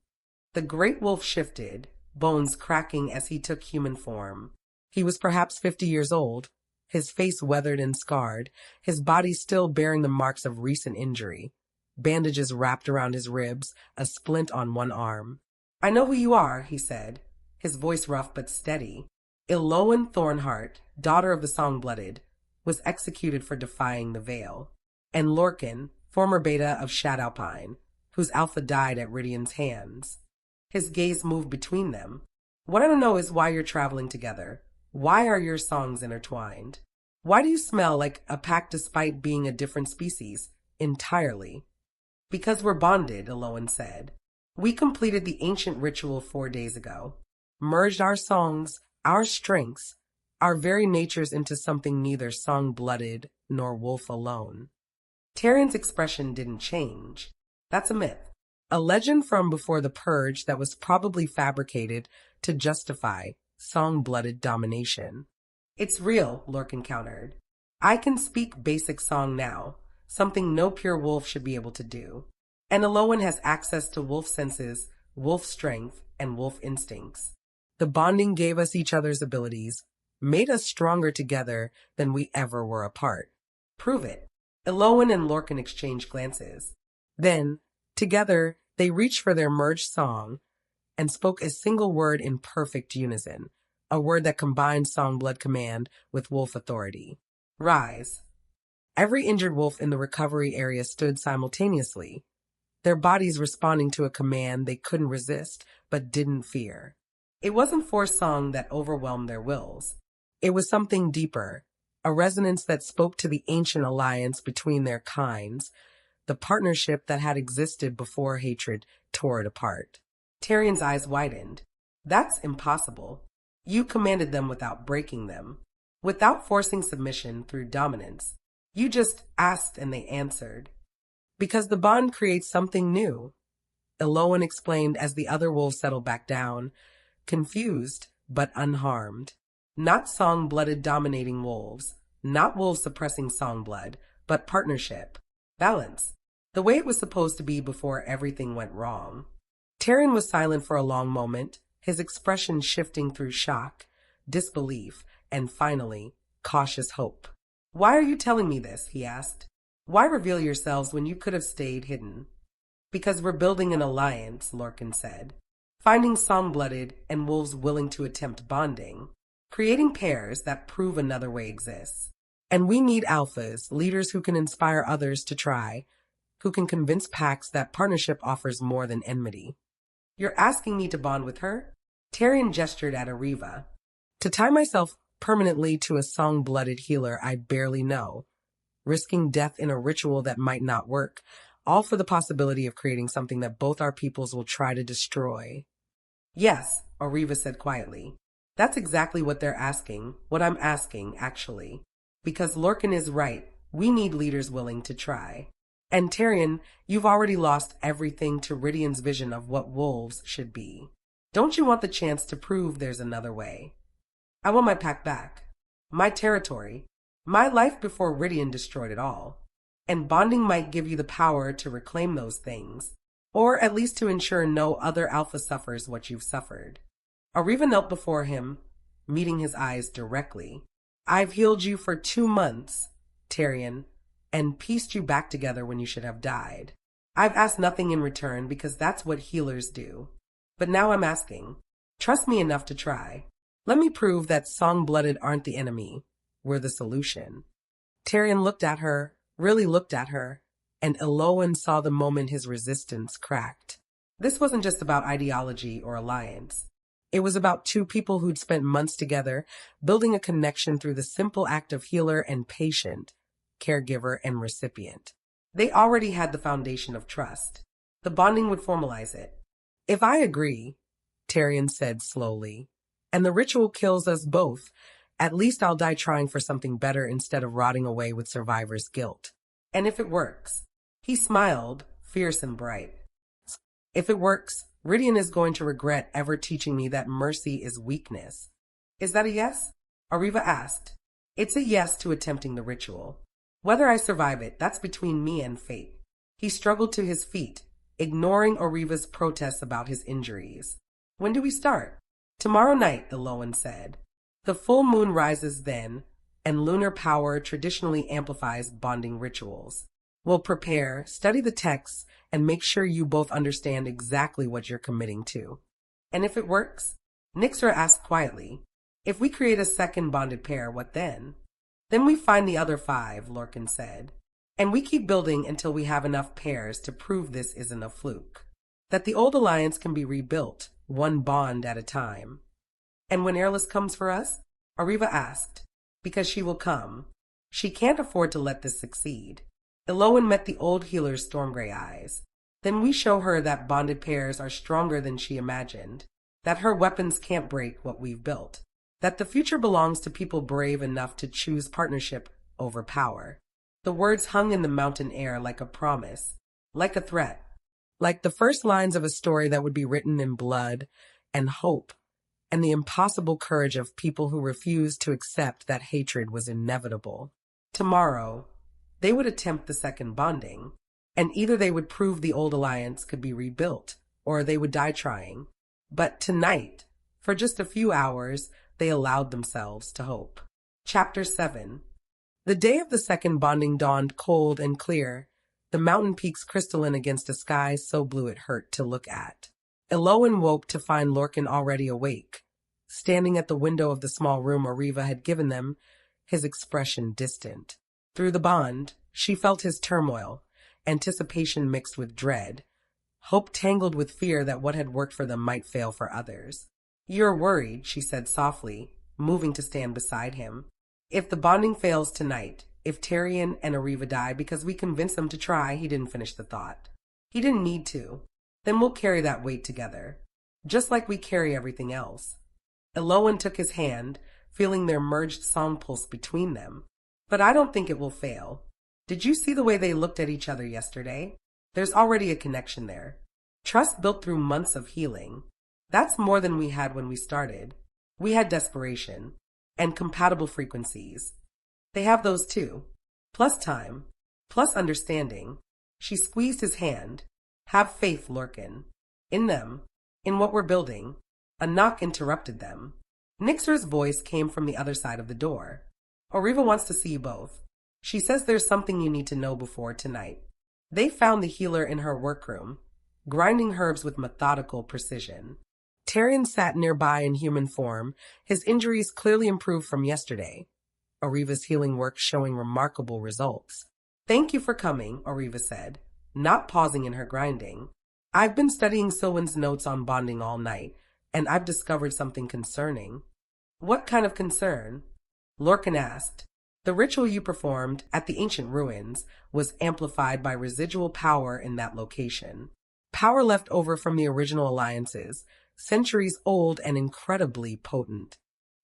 The great wolf shifted, bones cracking as he took human form. He was perhaps 50 years old, his face weathered and scarred, his body still bearing the marks of recent injury, bandages wrapped around his ribs, a splint on one arm. I know who you are, he said, his voice rough but steady. Elowen Thornhart, daughter of the Song-Blooded, was executed for defying the Veil, and Lorcan, former beta of Shadowpine, whose alpha died at Rydion's hands. His gaze moved between them. What I don't know is why you're traveling together. Why are your songs intertwined? Why do you smell like a pack despite being a different species, entirely? Because we're bonded, Elowen said. We completed the ancient ritual 4 days ago, merged our songs, our strengths, our very natures into something neither song-blooded nor wolf alone. Tyrion's expression didn't change. That's a myth. A legend from before the purge that was probably fabricated to justify song-blooded domination. It's real, Lorcan countered. I can speak basic song now, something no pure wolf should be able to do. And Elowen has access to wolf senses, wolf strength, and wolf instincts. The bonding gave us each other's abilities, made us stronger together than we ever were apart. Prove it. Elowen and Lorcan exchanged glances. Then, together, they reached for their merged song and spoke a single word in perfect unison, a word that combined Songblood command with wolf authority. Rise. Every injured wolf in the recovery area stood simultaneously, their bodies responding to a command they couldn't resist but didn't fear. It wasn't forced song that overwhelmed their wills. It was something deeper, a resonance that spoke to the ancient alliance between their kinds, the partnership that had existed before hatred tore it apart. Tyrion's eyes widened. That's impossible. You commanded them without breaking them, without forcing submission through dominance. You just asked and they answered. Because the bond creates something new, Elowen explained as the other wolves settled back down, confused but unharmed. Not song-blooded dominating wolves, not wolves suppressing songblood, but partnership, balance, the way it was supposed to be before everything went wrong. Tyrion was silent for a long moment, his expression shifting through shock, disbelief, and finally, cautious hope. Why are you telling me this? He asked. Why reveal yourselves when you could have stayed hidden? Because we're building an alliance, Lorcan said. Finding song-blooded and wolves willing to attempt bonding. Creating pairs that prove another way exists. And we need alphas, leaders who can inspire others to try, who can convince packs that partnership offers more than enmity. You're asking me to bond with her? Tyrion gestured at Ariva. To tie myself permanently to a song-blooded healer I barely know, risking death in a ritual that might not work, all for the possibility of creating something that both our peoples will try to destroy. Yes, Ariva said quietly. That's exactly what they're asking, what I'm asking, actually. Because Lorcan is right, we need leaders willing to try. And Tyrion, you've already lost everything to Rydion's vision of what wolves should be. Don't you want the chance to prove there's another way? I want my pack back. My territory. My life before Rydion destroyed it all. And bonding might give you the power to reclaim those things, or at least to ensure no other alpha suffers what you've suffered. Ariva knelt before him, meeting his eyes directly. I've healed you for 2 months, Tyrion, and pieced you back together when you should have died. I've asked nothing in return because that's what healers do. But now I'm asking, trust me enough to try. Let me prove that song-blooded aren't the enemy. We're the solution. Tyrion looked at her, really looked at her, and Elowen saw the moment his resistance cracked. This wasn't just about ideology or alliance. It was about 2 people who'd spent months together, building a connection through the simple act of healer and patient, caregiver and recipient. They already had the foundation of trust. The bonding would formalize it. If I agree, Tyrion said slowly, and the ritual kills us both, at least I'll die trying for something better instead of rotting away with survivor's guilt. And if it works, he smiled, fierce and bright. If it works, Rydion is going to regret ever teaching me that mercy is weakness. Is that a yes? Ariva asked. It's a yes to attempting the ritual. Whether I survive it, that's between me and fate. He struggled to his feet, ignoring Ariva's protests about his injuries. When do we start? Tomorrow night, Elowen said. The full moon rises then, and lunar power traditionally amplifies bonding rituals. We'll prepare, study the texts, and make sure you both understand exactly what you're committing to. And if it works? Nyxra asked quietly. If we create a second bonded pair, what then? Then we find the other 5, Lorcan said. And we keep building until we have enough pairs to prove this isn't a fluke. That the old alliance can be rebuilt, one bond at a time. And when Airless comes for us? Ariva asked. Because she will come. She can't afford to let this succeed. Elowen met the old healer's storm-gray eyes. Then we show her that bonded pairs are stronger than she imagined, that her weapons can't break what we've built, that the future belongs to people brave enough to choose partnership over power. The words hung in the mountain air like a promise, like a threat, like the first lines of a story that would be written in blood and hope, and the impossible courage of people who refused to accept that hatred was inevitable. Tomorrow, they would attempt the second bonding, and either they would prove the old alliance could be rebuilt, or they would die trying. But tonight, for just a few hours, they allowed themselves to hope. Chapter 7. The day of the second bonding dawned cold and clear, the mountain peaks crystalline against a sky so blue it hurt to look at. Elowen woke to find Lorcan already awake, standing at the window of the small room Oriva had given them, his expression distant. Through the bond, she felt his turmoil, anticipation mixed with dread, hope tangled with fear that what had worked for them might fail for others. "You're worried," she said softly, moving to stand beside him. "If the bonding fails tonight, if Tyrion and Oriva die because we convinced them to try," he didn't finish the thought. "He didn't need to. Then we'll carry that weight together, just like we carry everything else." Elowen took his hand, feeling their merged song pulse between them. "But I don't think it will fail. Did you see the way they looked at each other yesterday? There's already a connection there. Trust built through months of healing. That's more than we had when we started. We had desperation and compatible frequencies. They have those too. Plus time, plus understanding." She squeezed his hand. "Have faith, Lorcan. In them, in what we're building." A knock interrupted them. Nixer's voice came from the other side of the door. "Oriva wants to see you both. She says there's something you need to know before tonight." They found the healer in her workroom, grinding herbs with methodical precision. Tyrion sat nearby in human form, his injuries clearly improved from yesterday. Oriva's healing work showing remarkable results. "Thank you for coming," Oriva said, not pausing in her grinding. "I've been studying Sylwan's notes on bonding all night, and I've discovered something concerning." "What kind of concern?" Lorcan asked. "The ritual you performed at the ancient ruins was amplified by residual power in that location. Power left over from the original alliances, centuries old and incredibly potent."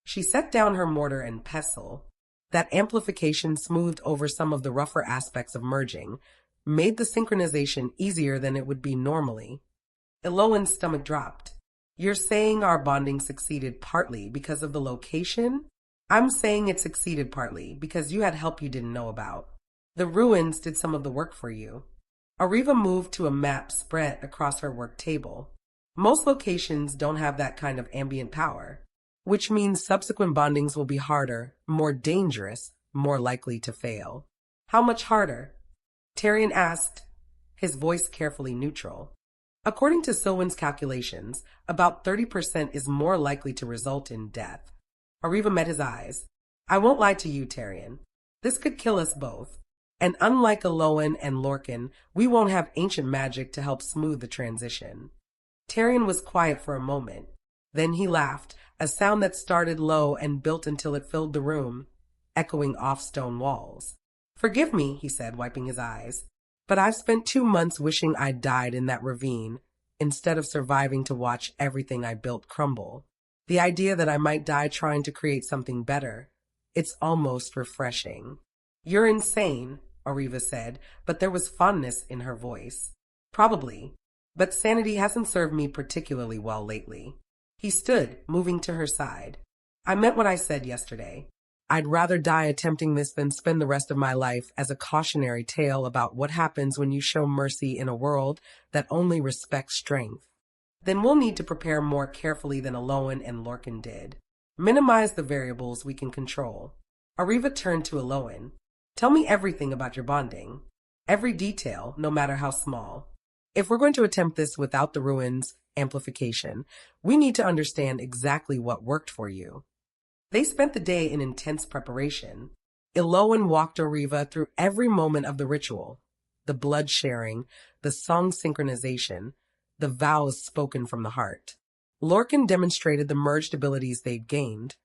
She set down her mortar and pestle. That amplification smoothed over some of the rougher aspects of merging, made the synchronization easier than it would be normally. Elowen's stomach dropped. "You're saying our bonding succeeded partly because of the location?" "I'm saying it succeeded partly because you had help you didn't know about. The ruins did some of the work for you." Oriva moved to a map spread across her work table. "Most locations don't have that kind of ambient power, which means subsequent bondings will be harder, more dangerous, more likely to fail." "How much harder?" Tyrion asked, his voice carefully neutral. "According to Sylwan's calculations, about 30% is more likely to result in death." Oriva met his eyes. "I won't lie to you, Tyrion. This could kill us both. And unlike Elowen and Lorcan, we won't have ancient magic to help smooth the transition." Tyrion was quiet for a moment. Then he laughed, a sound that started low and built until it filled the room, echoing off stone walls. "Forgive me," he said, wiping his eyes, "but I've spent 2 months wishing I'd died in that ravine, instead of surviving to watch everything I built crumble. The idea that I might die trying to create something better, it's almost refreshing." "You're insane," Oriva said, but there was fondness in her voice. "Probably, but sanity hasn't served me particularly well lately." He stood, moving to her side. "I meant what I said yesterday. I'd rather die attempting this than spend the rest of my life as a cautionary tale about what happens when you show mercy in a world that only respects strength." "Then we'll need to prepare more carefully than Elowen and Lorcan did. Minimize the variables we can control." Oriva turned to Elowen. "Tell me everything about your bonding. Every detail, no matter how small. If we're going to attempt this without the ruins amplification, we need to understand exactly what worked for you." They spent the day in intense preparation. Elowen walked Oriva through every moment of the ritual, the blood sharing, the song synchronization, the vows spoken from the heart. Lorcan demonstrated the merged abilities they'd gained,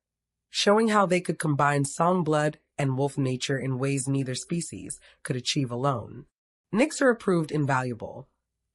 showing how they could combine song blood and wolf nature in ways neither species could achieve alone. Nixer approved invaluable.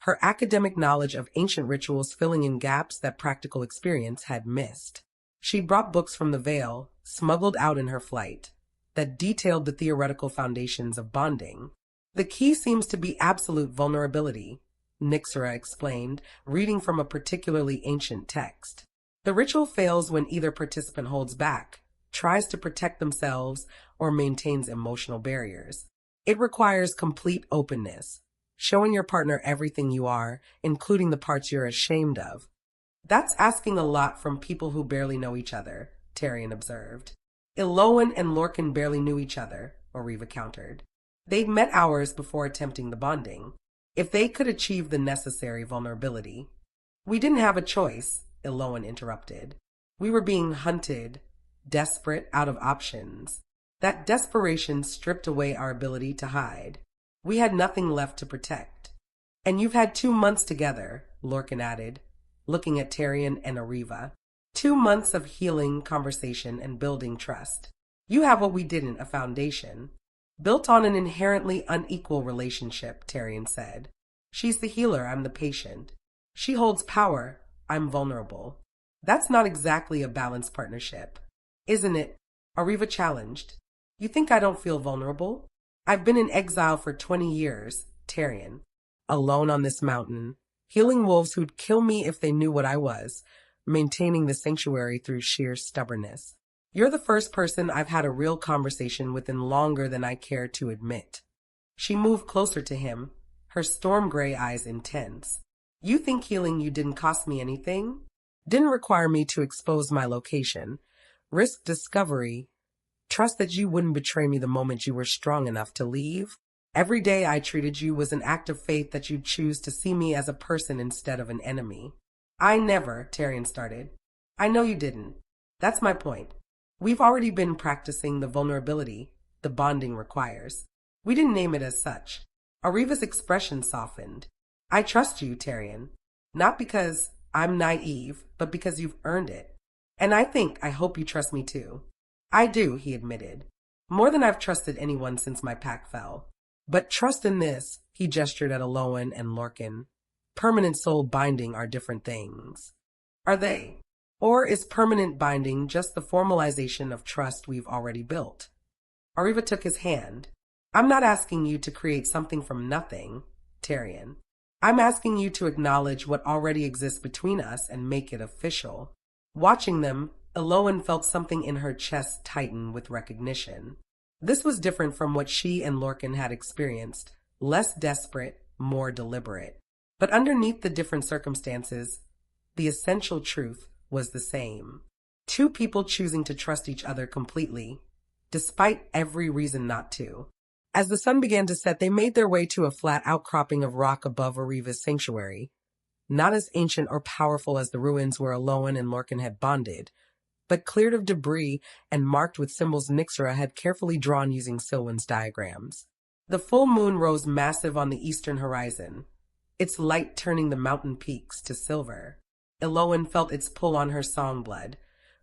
her academic knowledge of ancient rituals filling in gaps that practical experience had missed. She brought books from the Vale, smuggled out in her flight, that detailed the theoretical foundations of bonding. The key seems to be absolute vulnerability, Nyxera explained, reading from a particularly ancient text. The ritual fails when either participant holds back, tries to protect themselves, or maintains emotional barriers. It requires complete openness, showing your partner everything you are, including the parts you're ashamed of. That's asking a lot from people who barely know each other, Tyrion observed. Elowen and Lorcan barely knew each other, Oriva countered. They'd met hours before attempting the bonding. If they could achieve the necessary vulnerability. We didn't have a choice, Elowen interrupted. We were being hunted, desperate, out of options. That desperation stripped away our ability to hide. We had nothing left to protect. And you've had 2 months together, Lorcan added, looking at Tyrion and Oriva. 2 months of healing, conversation, and building trust. You have what we didn't, a foundation. Built on an inherently unequal relationship, Tyrion said. She's the healer, I'm the patient. She holds power, I'm vulnerable. That's not exactly a balanced partnership. Isn't it? Oriva challenged. You think I don't feel vulnerable? I've been in exile for 20 years, Tyrion. Alone on this mountain, healing wolves who'd kill me if they knew what I was, maintaining the sanctuary through sheer stubbornness. You're the first person I've had a real conversation with in longer than I care to admit. She moved closer to him, her storm gray eyes intense. You think healing you didn't cost me anything? Didn't require me to expose my location, risk discovery, trust that you wouldn't betray me the moment you were strong enough to leave? Every day I treated you was an act of faith that you'd choose to see me as a person instead of an enemy. I never, Tyrion started. I know you didn't. That's my point. We've already been practicing the vulnerability the bonding requires. We didn't name it as such. Oriva's expression softened. I trust you, Tyrion. Not because I'm naive, but because you've earned it. And I hope you trust me too. I do, he admitted. More than I've trusted anyone since my pack fell. But trust in this, he gestured at Elowen and Lorcan. Permanent soul binding are different things. Are they? Or is permanent binding just the formalization of trust we've already built? Oriva took his hand. I'm not asking you to create something from nothing, Tyrion. I'm asking you to acknowledge what already exists between us and make it official. Watching them, Elowen felt something in her chest tighten with recognition. This was different from what she and Lorcan had experienced, less desperate, more deliberate. But underneath the different circumstances, the essential truth was the same. 2 people choosing to trust each other completely, despite every reason not to. As the sun began to set, they made their way to a flat outcropping of rock above Oriva's sanctuary, not as ancient or powerful as the ruins where Elowen and Lorcan had bonded, but cleared of debris and marked with symbols Nyxera had carefully drawn using Silwen's diagrams. The full moon rose massive on the eastern horizon, its light turning the mountain peaks to silver. Elowen felt its pull on her songblood,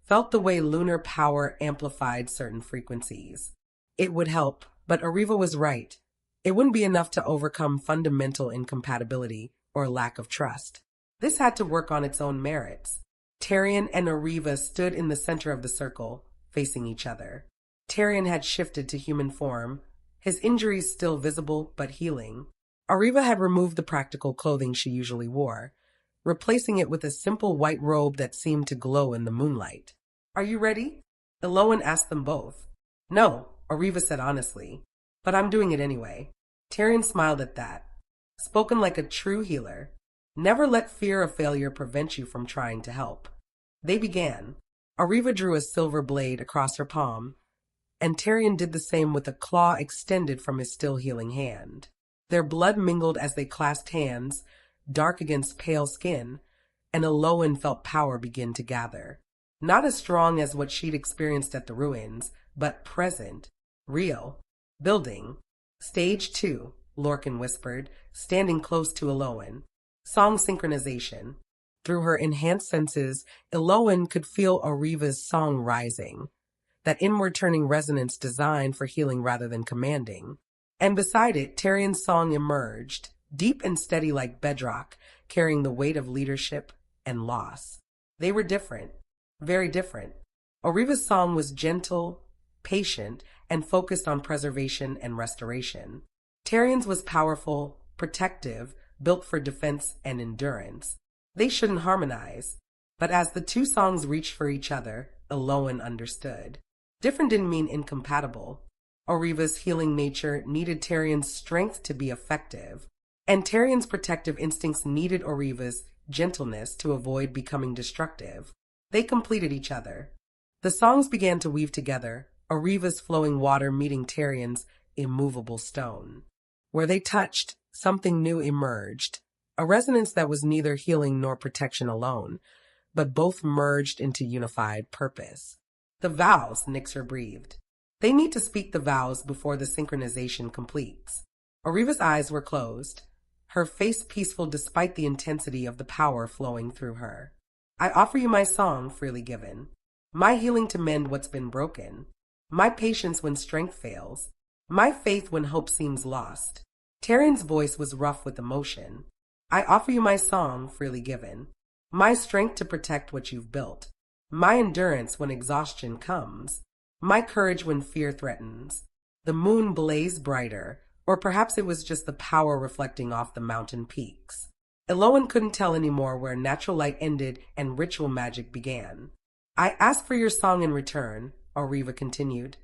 felt the way lunar power amplified certain frequencies. It would help, but Oriva was right. It wouldn't be enough to overcome fundamental incompatibility or lack of trust. This had to work on its own merits. Tyrion and Oriva stood in the center of the circle, facing each other. Tyrion had shifted to human form, his injuries still visible but healing. Oriva had removed the practical clothing she usually wore, replacing it with a simple white robe that seemed to glow in the moonlight. Are you ready? Elowen asked them both. No, Oriva said honestly, but I'm doing it anyway. Tyrion smiled at that. Spoken like a true healer. Never let fear of failure prevent you from trying to help. They began. Oriva drew a silver blade across her palm, and Tyrion did the same with a claw extended from his still healing hand. Their blood mingled as they clasped hands, dark against pale skin, and Elowen felt power begin to gather. Not as strong as what she'd experienced at the ruins, but present, real, building. Stage 2, Lorcan whispered, standing close to Elowen. Song synchronization. Through her enhanced senses, Elowen could feel Oriva's song rising, that inward-turning resonance designed for healing rather than commanding. And beside it, Tyrion's song emerged, deep and steady like bedrock, carrying the weight of leadership and loss. They were different, very different. Oriva's song was gentle, patient, and focused on preservation and restoration. Tyrion's was powerful, protective, built for defense and endurance. They shouldn't harmonize. But as the two songs reached for each other, Elowen understood. Different didn't mean incompatible. Oriva's healing nature needed Tyrion's strength to be effective, and Tyrion's protective instincts needed Oriva's gentleness to avoid becoming destructive. They completed each other. The songs began to weave together, Oriva's flowing water meeting Tyrion's immovable stone. Where they touched, something new emerged, a resonance that was neither healing nor protection alone, but both merged into unified purpose. The vows, Nixer breathed. They need to speak the vows before the synchronization completes. Oriva's eyes were closed, her face peaceful despite the intensity of the power flowing through her. I offer you my song, freely given. My healing to mend what's been broken. My patience when strength fails. My faith when hope seems lost. Tyrion's voice was rough with emotion. I offer you my song, freely given. My strength to protect what you've built. My endurance when exhaustion comes. My courage when fear threatens. The moon blazed brighter, or perhaps it was just the power reflecting off the mountain peaks. Elowen couldn't tell anymore where natural light ended and ritual magic began. I ask for your song in return, Oriva continued,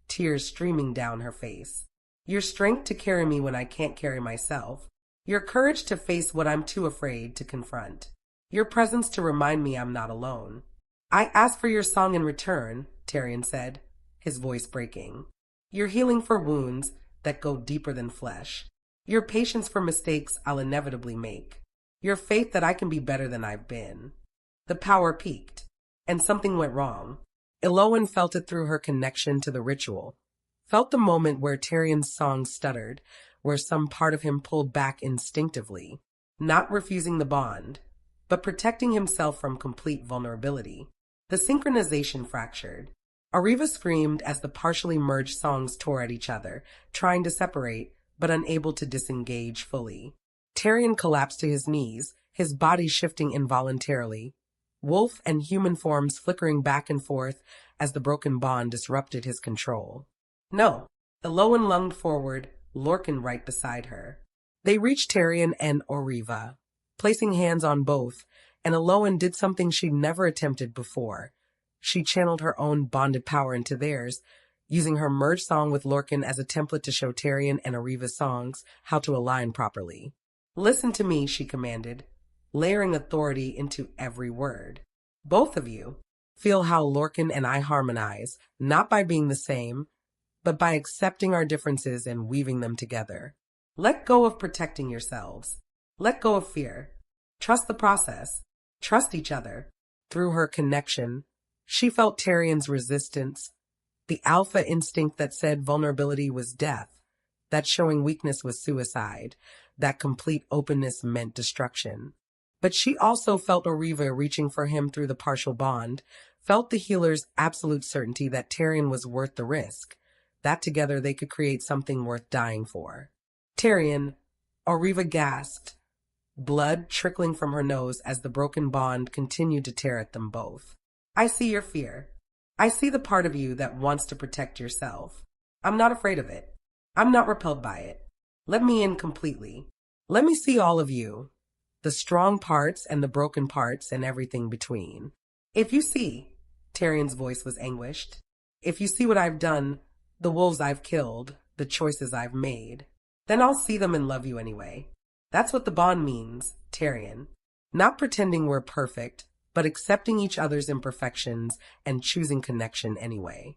tears streaming down her face. Your strength to carry me when I can't carry myself. Your courage to face what I'm too afraid to confront. Your presence to remind me I'm not alone. I ask for your song in return, Tyrion said, his voice breaking. Your healing for wounds that go deeper than flesh. Your patience for mistakes I'll inevitably make. Your faith that I can be better than I've been. The power peaked, and something went wrong. Elowen felt it through her connection to the ritual. Felt the moment where Tyrion's song stuttered, where some part of him pulled back instinctively, not refusing the bond, but protecting himself from complete vulnerability. The synchronization fractured. Oriva screamed as the partially merged songs tore at each other, trying to separate, but unable to disengage fully. Tyrion collapsed to his knees, his body shifting involuntarily, wolf and human forms flickering back and forth as the broken bond disrupted his control. No, Elowen lunged forward, Lorcan right beside her. They reached Tyrion and Oriva, placing hands on both, and Elowen did something she'd never attempted before. She channeled her own bonded power into theirs, using her merged song with Lorcan as a template to show Tyrion and Oriva's songs how to align properly. Listen to me, she commanded, layering authority into every word. Both of you, feel how Lorcan and I harmonize, not by being the same, but by accepting our differences and weaving them together. Let go of protecting yourselves. Let go of fear. Trust the process. Trust each other. Through her connection, she felt Tyrion's resistance, the alpha instinct that said vulnerability was death, that showing weakness was suicide, that complete openness meant destruction. But she also felt Oriva reaching for him through the partial bond, felt the healer's absolute certainty that Tyrion was worth the risk, that together they could create something worth dying for. Tyrion, Oriva gasped, blood trickling from her nose as the broken bond continued to tear at them both. I see your fear. I see the part of you that wants to protect yourself. I'm not afraid of it. I'm not repelled by it. Let me in completely. Let me see all of you, the strong parts and the broken parts and everything between. If you see, Tyrion's voice was anguished, if you see what I've done, the wolves I've killed, the choices I've made, then I'll see them and love you anyway. That's what the bond means, Tyrion. Not pretending we're perfect, but accepting each other's imperfections and choosing connection anyway.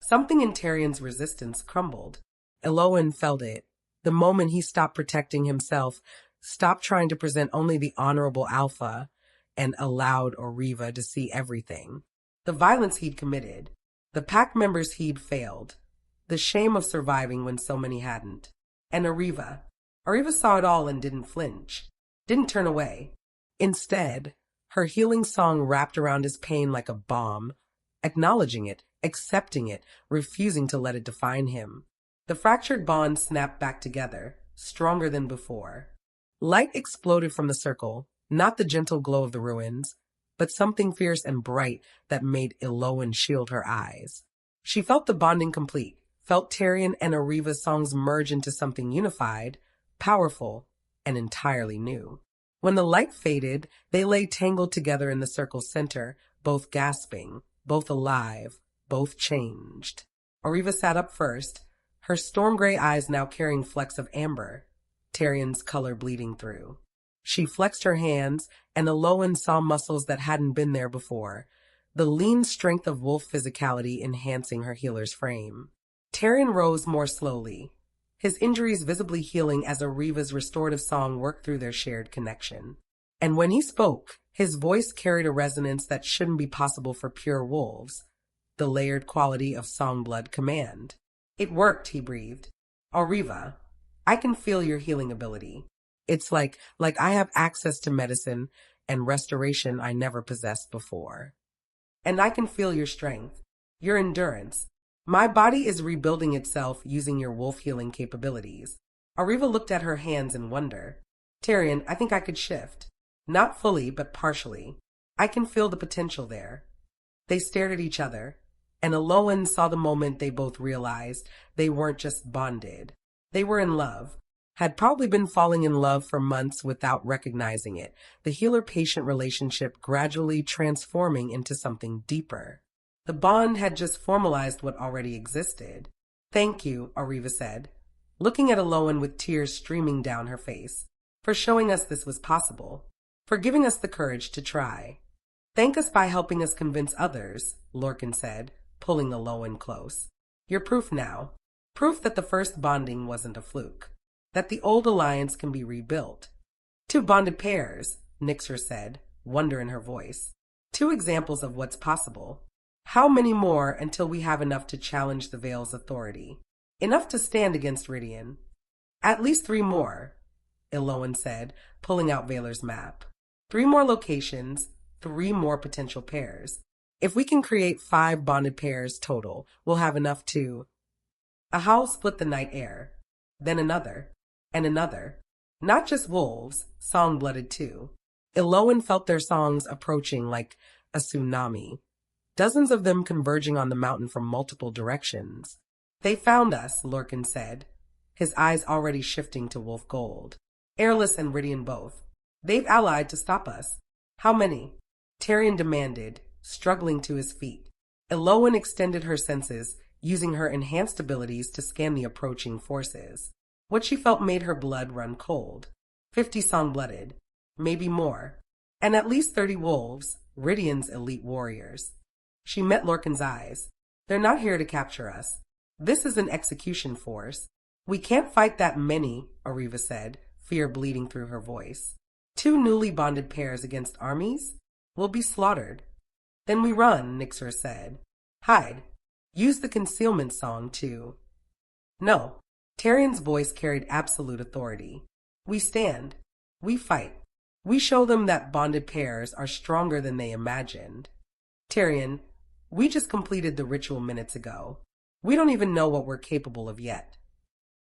Something in Tyrion's resistance crumbled. Elowen felt it. The moment he stopped protecting himself, stopped trying to present only the honorable alpha, and allowed Oriva to see everything. The violence he'd committed, the pack members he'd failed, the shame of surviving when so many hadn't. And Oriva saw it all and didn't flinch, didn't turn away. Instead, her healing song wrapped around his pain like a balm, acknowledging it, accepting it, refusing to let it define him. The fractured bond snapped back together, stronger than before. Light exploded from the circle, not the gentle glow of the ruins, but something fierce and bright that made Elowen shield her eyes. She felt the bonding complete, felt Tyrion and Ariva's songs merge into something unified, powerful, and entirely new. When the light faded, they lay tangled together in the circle's center, both gasping, both alive, both changed. Ariva sat up first, her storm gray eyes now carrying flecks of amber, Tyrion's color bleeding through. She flexed her hands, and Elowen saw muscles that hadn't been there before, the lean strength of wolf physicality enhancing her healer's frame. Tyrion rose more slowly, his injuries visibly healing as Ariva's restorative song worked through their shared connection. And when he spoke, his voice carried a resonance that shouldn't be possible for pure wolves, the layered quality of songblood command. It worked, he breathed. Ariva, I can feel your healing ability. It's like I have access to medicine and restoration I never possessed before. And I can feel your strength, your endurance. My body is rebuilding itself using your wolf healing capabilities. Ariva looked at her hands in wonder. Tyrion, I think I could shift. Not fully, but partially. I can feel the potential there. They stared at each other, and Elowen saw the moment they both realized they weren't just bonded. They were in love. Had probably been falling in love for months without recognizing it, the healer-patient relationship gradually transforming into something deeper. The bond had just formalized what already existed. Thank you, Ariva said, looking at Elowen with tears streaming down her face, for showing us this was possible, for giving us the courage to try. Thank us by helping us convince others, Lorcan said, pulling Elowen close. You're proof now. Proof that the first bonding wasn't a fluke. That the old alliance can be rebuilt. 2 bonded pairs, Nyxer said, wonder in her voice. 2 examples of what's possible. How many more until we have enough to challenge the Vale's authority? Enough to stand against Ridian? At least 3 more, Elowen said, pulling out Valer's map. 3 more locations, 3 more potential pairs. If we can create 5 bonded pairs total, we'll have enough to... A howl split the night air. Then another. And another. Not just wolves, song-blooded too. Elowen felt their songs approaching like a tsunami. Dozens of them converging on the mountain from multiple directions. They found us, Lorcan said, his eyes already shifting to wolf gold. Airless and Ridian both. They've allied to stop us. How many? Tyrion demanded, struggling to his feet. Elowen extended her senses, using her enhanced abilities to scan the approaching forces. What she felt made her blood run cold. 50 song-blooded, maybe more, and at least 30 wolves, Ridian's elite warriors. She met Lorcan's eyes. They're not here to capture us. This is an execution force. We can't fight that many, Ariva said, fear bleeding through her voice. 2 newly bonded pairs against armies? We'll be slaughtered. Then we run, Nyxer said. Hide. Use the concealment song too. No. Tyrion's voice carried absolute authority. We stand. We fight. We show them that bonded pairs are stronger than they imagined. Tyrion, we just completed the ritual minutes ago. We don't even know what we're capable of yet.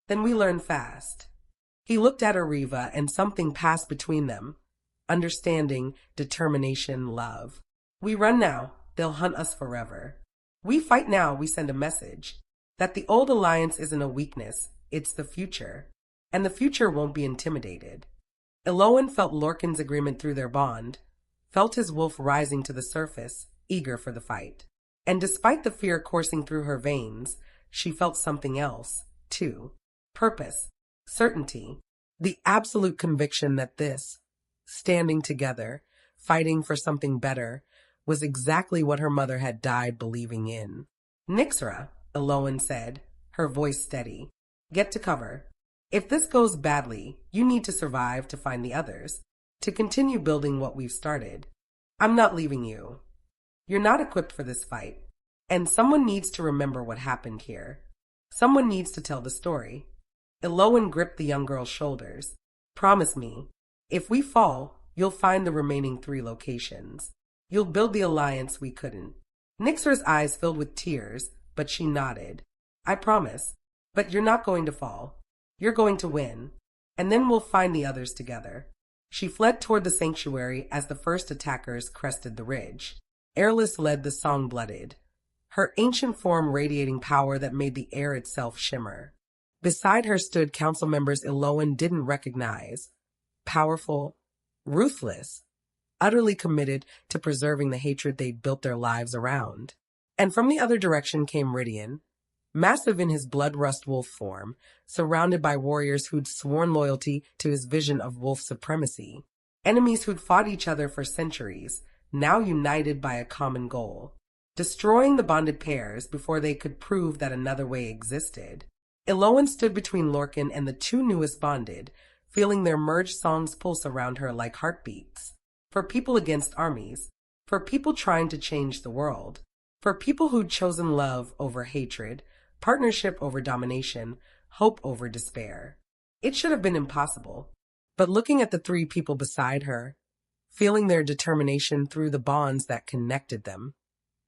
Then we learn fast. He looked at Ariva and something passed between them. Understanding, determination, love. We run now, they'll hunt us forever. We fight now, we send a message. That the old alliance isn't a weakness, it's the future. And the future won't be intimidated. Elowen felt Lorcan's agreement through their bond, felt his wolf rising to the surface, eager for the fight. And despite the fear coursing through her veins, she felt something else, too. Purpose, certainty, the absolute conviction that this, standing together, fighting for something better, was exactly what her mother had died believing in. Nyxra, Elowen said, her voice steady. Get to cover. If this goes badly, you need to survive to find the others, to continue building what we've started. I'm not leaving you. You're not equipped for this fight, and someone needs to remember what happened here. Someone needs to tell the story. Elowen gripped the young girl's shoulders. Promise me, if we fall, you'll find the remaining 3 locations. You'll build the alliance we couldn't. Nyxra's eyes filled with tears, but she nodded. I promise. But you're not going to fall. You're going to win. and then we'll find the others together. She fled toward the sanctuary as the first attackers crested the ridge. Airless led the song-blooded, her ancient form radiating power that made the air itself shimmer. Beside her stood council members Elowen didn't recognize, powerful, ruthless, utterly committed to preserving the hatred they'd built their lives around. And from the other direction came Rydian, massive in his bloodrust wolf form, surrounded by warriors who'd sworn loyalty to his vision of wolf supremacy. Enemies who'd fought each other for centuries, now united by a common goal. Destroying the bonded pairs before they could prove that another way existed. Elowen stood between Lorcan and the two newest bonded, feeling their merged songs pulse around her like heartbeats. For people against armies, for people trying to change the world, for people who'd chosen love over hatred, partnership over domination, hope over despair. It should have been impossible. But looking at the three people beside her, feeling their determination through the bonds that connected them,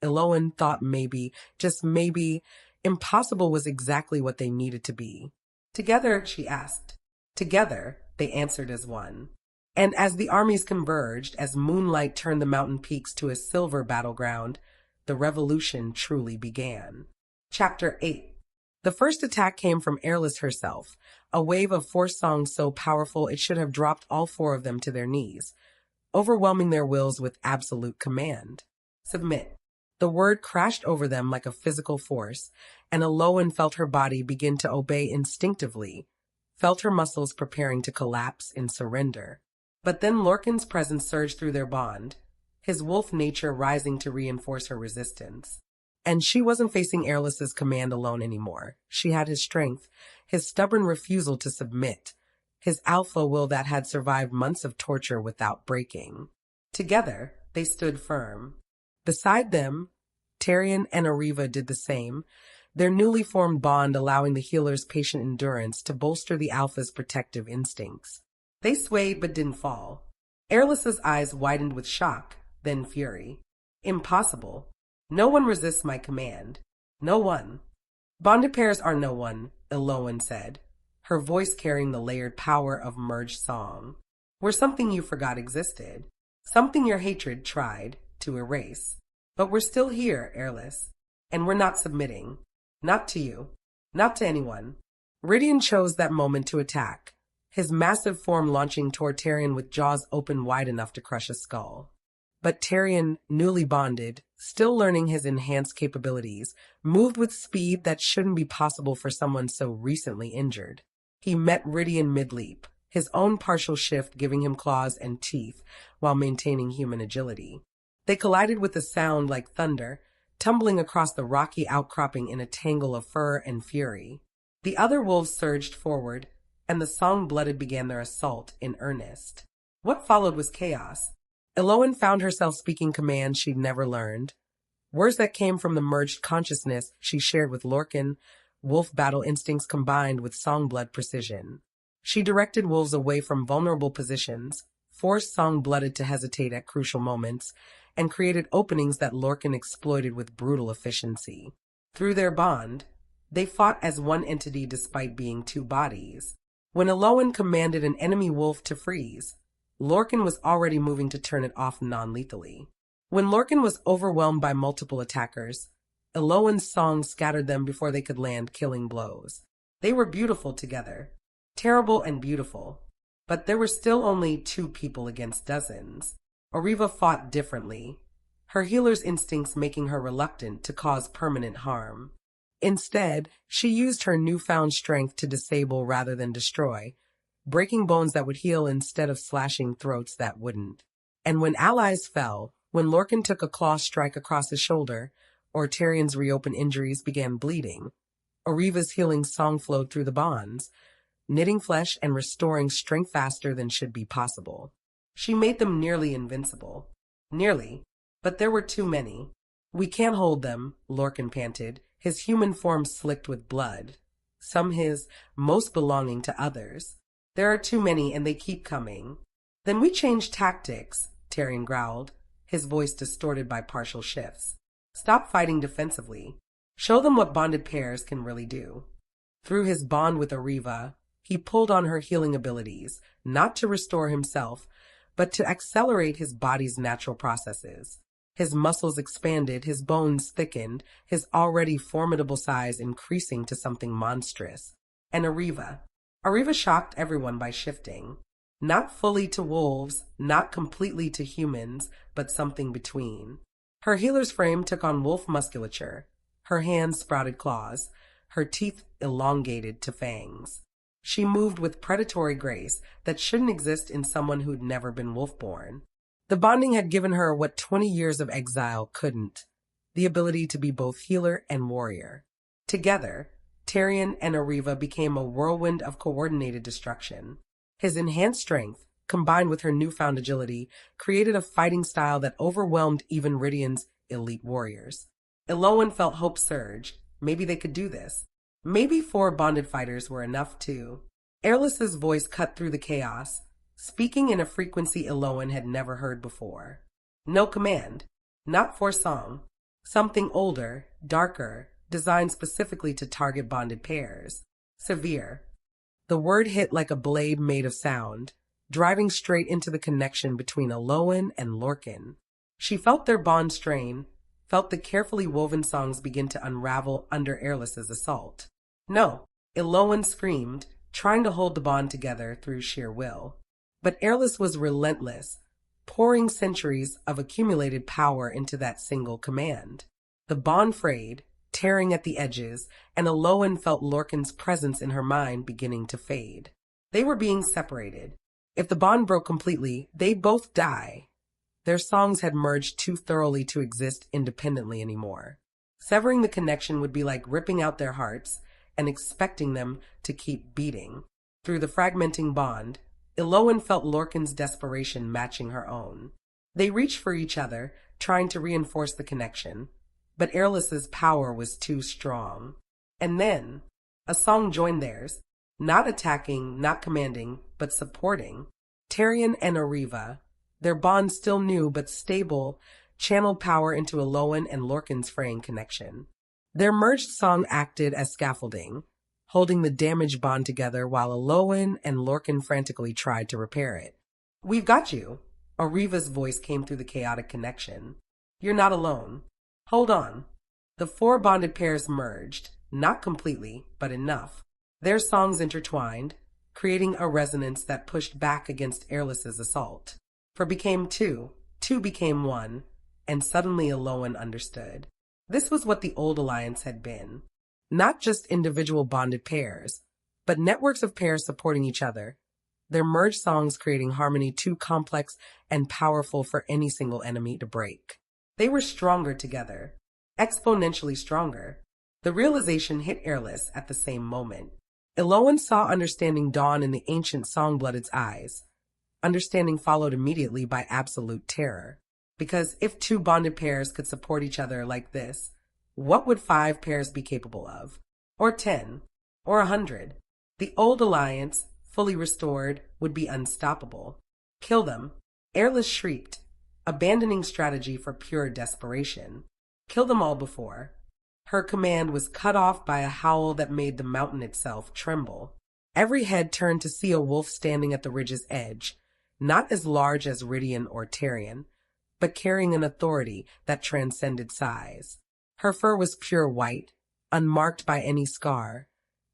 Elowen thought maybe, just maybe, impossible was exactly what they needed to be. Together, she asked. Together, they answered as one. And as the armies converged, as moonlight turned the mountain peaks to a silver battleground, the revolution truly began. Chapter 8. The first attack came from Airless herself, a wave of force songs so powerful it should have dropped all four of them to their knees, overwhelming their wills with absolute command. Submit. The word crashed over them like a physical force, and Elowen felt her body begin to obey instinctively, felt her muscles preparing to collapse in surrender. But then Lorcan's presence surged through their bond, his wolf nature rising to reinforce her resistance. And she wasn't facing Airless's command alone anymore. She had his strength, his stubborn refusal to submit, his alpha will that had survived months of torture without breaking. Together, they stood firm. Beside them, Tarion and Ariva did the same, their newly formed bond allowing the healer's patient endurance to bolster the alpha's protective instincts. They swayed but didn't fall. Airless's eyes widened with shock, then fury. Impossible. No one resists my command. No one. Bonded pairs are no one, Elowen said, her voice carrying the layered power of merged song. We're something you forgot existed, something your hatred tried to erase. But we're still here, Airless, and we're not submitting. Not to you. Not to anyone. Rydian chose that moment to attack, his massive form launching toward Tarion with jaws open wide enough to crush a skull. But Tarion, newly bonded, still learning his enhanced capabilities, moved with speed that shouldn't be possible for someone so recently injured. He met Rydian mid-leap, his own partial shift giving him claws and teeth while maintaining human agility. They collided with a sound like thunder, tumbling across the rocky outcropping in a tangle of fur and fury. The other wolves surged forward, and the song-blooded began their assault in earnest. What followed was chaos. Elowen found herself speaking commands she'd never learned, words that came from the merged consciousness she shared with Lorcan, wolf battle instincts combined with songblood precision. She directed wolves away from vulnerable positions, forced song-blooded to hesitate at crucial moments, and created openings that Lorcan exploited with brutal efficiency. Through their bond, they fought as one entity despite being two bodies. When Elowen commanded an enemy wolf to freeze, Lorcan was already moving to turn it off non-lethally. When Lorcan was overwhelmed by multiple attackers, Elowen's song scattered them before they could land killing blows. They were beautiful together, terrible and beautiful, but there were still only two people against dozens. Ariva fought differently, her healer's instincts making her reluctant to cause permanent harm. Instead, she used her newfound strength to disable rather than destroy, breaking bones that would heal instead of slashing throats that wouldn't. And when allies fell, when Lorcan took a claw strike across his shoulder, or Tarion's reopened injuries began bleeding, Ariva's healing song flowed through the bonds, knitting flesh and restoring strength faster than should be possible. She made them nearly invincible. Nearly, but there were too many. We can't hold them, Lorcan panted, his human form slicked with blood, some his, most belonging to others. There are too many and they keep coming. Then we change tactics, Tarion growled, his voice distorted by partial shifts. Stop fighting defensively. Show them what bonded pairs can really do. Through his bond with Ariva, He pulled on her healing abilities, not to restore himself, but to accelerate his body's natural processes. His muscles expanded, his bones thickened, his already formidable size increasing to something monstrous. And Ariva shocked everyone by shifting. Not fully to wolves, not completely to humans, but something between. Her healer's frame took on wolf musculature. Her hands sprouted claws, her teeth elongated to fangs. She moved with predatory grace that shouldn't exist in someone who'd never been wolf-born. The bonding had given her what 20 years of exile couldn't, the ability to be both healer and warrior. Together, Tyrion and Ariva became a whirlwind of coordinated destruction. His enhanced strength, combined with her newfound agility, created a fighting style that overwhelmed even Rydion's elite warriors. Elowen felt hope surge. Maybe they could do this. Maybe 4 bonded fighters were enough too. Airless's voice cut through the chaos, speaking in a frequency Elowen had never heard before. No command, not for song. Something older, darker, designed specifically to target bonded pairs. Severe. The word hit like a blade made of sound, driving straight into the connection between Elowen and Lorcan. She felt their bond strain, felt the carefully woven songs begin to unravel under Airless's assault. No, Elowen screamed, trying to hold the bond together through sheer will. But Airless was relentless, pouring centuries of accumulated power into that single command. The bond frayed, tearing at the edges, and Elowen felt Lorcan's presence in her mind beginning to fade. They were being separated. If the bond broke completely, they'd both die. Their songs had merged too thoroughly to exist independently anymore. Severing the connection would be like ripping out their hearts and expecting them to keep beating. Through the fragmenting bond, Elowen felt Lorcan's desperation matching her own. They reached for each other, trying to reinforce the connection, but Airless's power was too strong. And then, a song joined theirs, not attacking, not commanding, but supporting. Tyrion and Ariva, their bond still new but stable, channeled power into Elowen and Lorcan's fraying connection. Their merged song acted as scaffolding, holding the damaged bond together while Elowen and Lorcan frantically tried to repair it. "We've got you," Ariva's voice came through the chaotic connection. "You're not alone. Hold on." The 4 bonded pairs merged, not completely, but enough. Their songs intertwined, creating a resonance that pushed back against Airless's assault. For became 2, 2 became 1, and suddenly Elowen understood. This was what the old alliance had been. Not just individual bonded pairs, but networks of pairs supporting each other, their merged songs creating harmony too complex and powerful for any single enemy to break. They were stronger together, exponentially stronger. The realization hit Airless at the same moment. Elowen saw understanding dawn in the ancient Songblooded's eyes. Understanding followed immediately by absolute terror. Because if 2 bonded pairs could support each other like this, what would 5 pairs be capable of? Or 10? Or 100? The old alliance, fully restored, would be unstoppable. Kill them. Airless shrieked, abandoning strategy for pure desperation. Kill them all before. Her command was cut off by a howl that made the mountain itself tremble. Every head turned to see a wolf standing at the ridge's edge, not as large as Rydion or Tyrion, but carrying an authority that transcended size. Her fur was pure white, unmarked by any scar,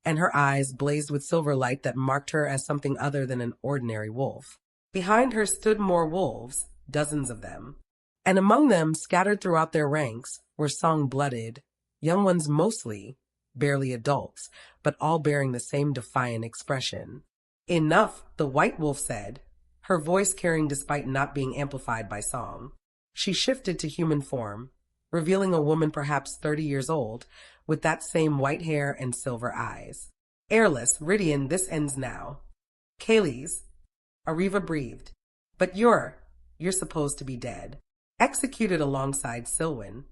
and her eyes blazed with silver light that marked her as something other than an ordinary wolf. Behind her stood more wolves, dozens of them, and among them, scattered throughout their ranks, were song-blooded, young ones mostly, barely adults, but all bearing the same defiant expression. "Enough," the white wolf said, her voice carrying despite not being amplified by song. She shifted to human form, revealing a woman perhaps 30 years old, with that same white hair and silver eyes. "Airless, Rydion, this ends now." "Kaylee's," Ariva breathed, "but you're supposed to be dead." "Executed alongside Silwen."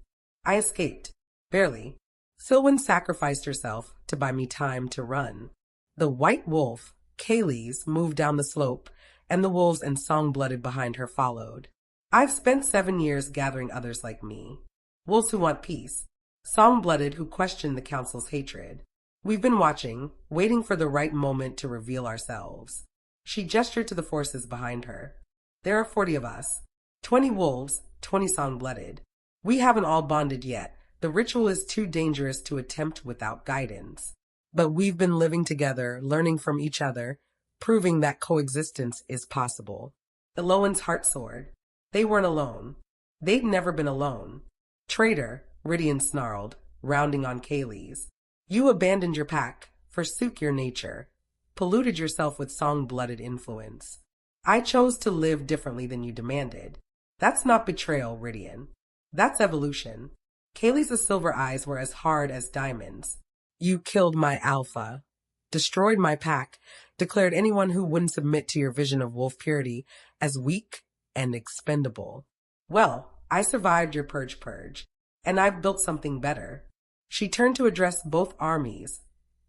"I escaped. Barely. Silwen sacrificed herself to buy me time to run." The white wolf, Kaylee's, moved down the slope, and the wolves and Songblooded behind her followed. "I've spent 7 years gathering others like me. Wolves who want peace. Songblooded who question the council's hatred. We've been watching, waiting for the right moment to reveal ourselves. She gestured to the forces behind her. There are 40 of us. 20 wolves, 20 song-blooded. We haven't all bonded yet. The ritual is too dangerous to attempt without guidance. But we've been living together, learning from each other, proving that coexistence is possible. Elowen's heart soared. They weren't alone. They'd never been alone. Traitor, Rydian snarled, rounding on Kaylee's. You abandoned your pack, forsook your nature, polluted yourself with song-blooded influence. I chose to live differently than you demanded. That's not betrayal, Rydian. That's evolution. Kaylee's silver eyes were as hard as diamonds. You killed my alpha, destroyed my pack, declared anyone who wouldn't submit to your vision of wolf purity as weak and expendable. Well, I survived your purge, and I've built something better. She turned to address both armies,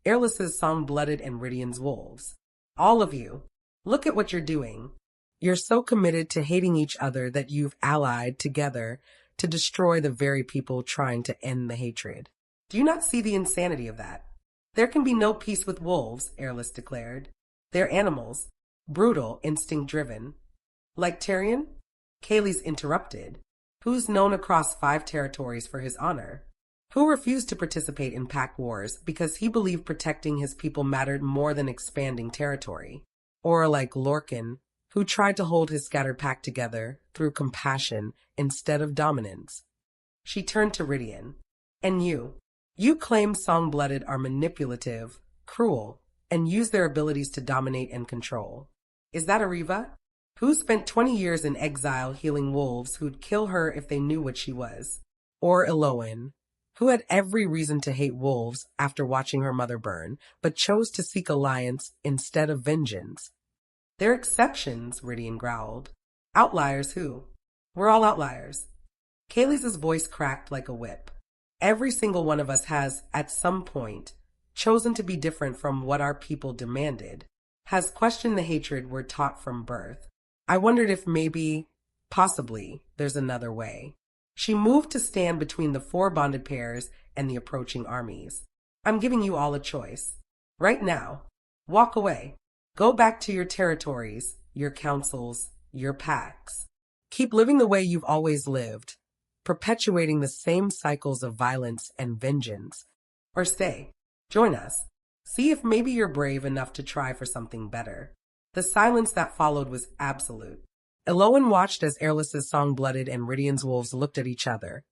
Airless's song-blooded and Rydian's wolves. All of you, look at what you're doing. You're so committed to hating each other that you've allied together to destroy the very people trying to end the hatred. Do you not see the insanity of that? There can be no peace with wolves, Airless declared. They're animals, brutal, instinct-driven. Like Tyrion? Kaylee's interrupted. Who's known across 5 territories for his honor? Who refused to participate in pack wars because he believed protecting his people mattered more than expanding territory. Or like Lorcan, who tried to hold his scattered pack together through compassion instead of dominance. She turned to Rydian. And you claim song-blooded are manipulative, cruel, and use their abilities to dominate and control. Is that Ariva? Who spent 20 years in exile healing wolves who'd kill her if they knew what she was? Or Elowen, who had every reason to hate wolves after watching her mother burn, but chose to seek alliance instead of vengeance? They're exceptions, Rydian growled. Outliers who? We're all outliers. Kaylee's voice cracked like a whip. Every single one of us has, at some point, chosen to be different from what our people demanded, has questioned the hatred we're taught from birth. I wondered if maybe, possibly, there's another way. She moved to stand between the 4 bonded pairs and the approaching armies. I'm giving you all a choice. Right now, walk away. Go back to your territories, your councils, your packs. Keep living the way you've always lived, perpetuating the same cycles of violence and vengeance. Or stay. Join us. See if maybe you're brave enough to try for something better. The silence that followed was absolute. Elowen watched as Airless's song-blooded and Rydian's wolves looked at each other,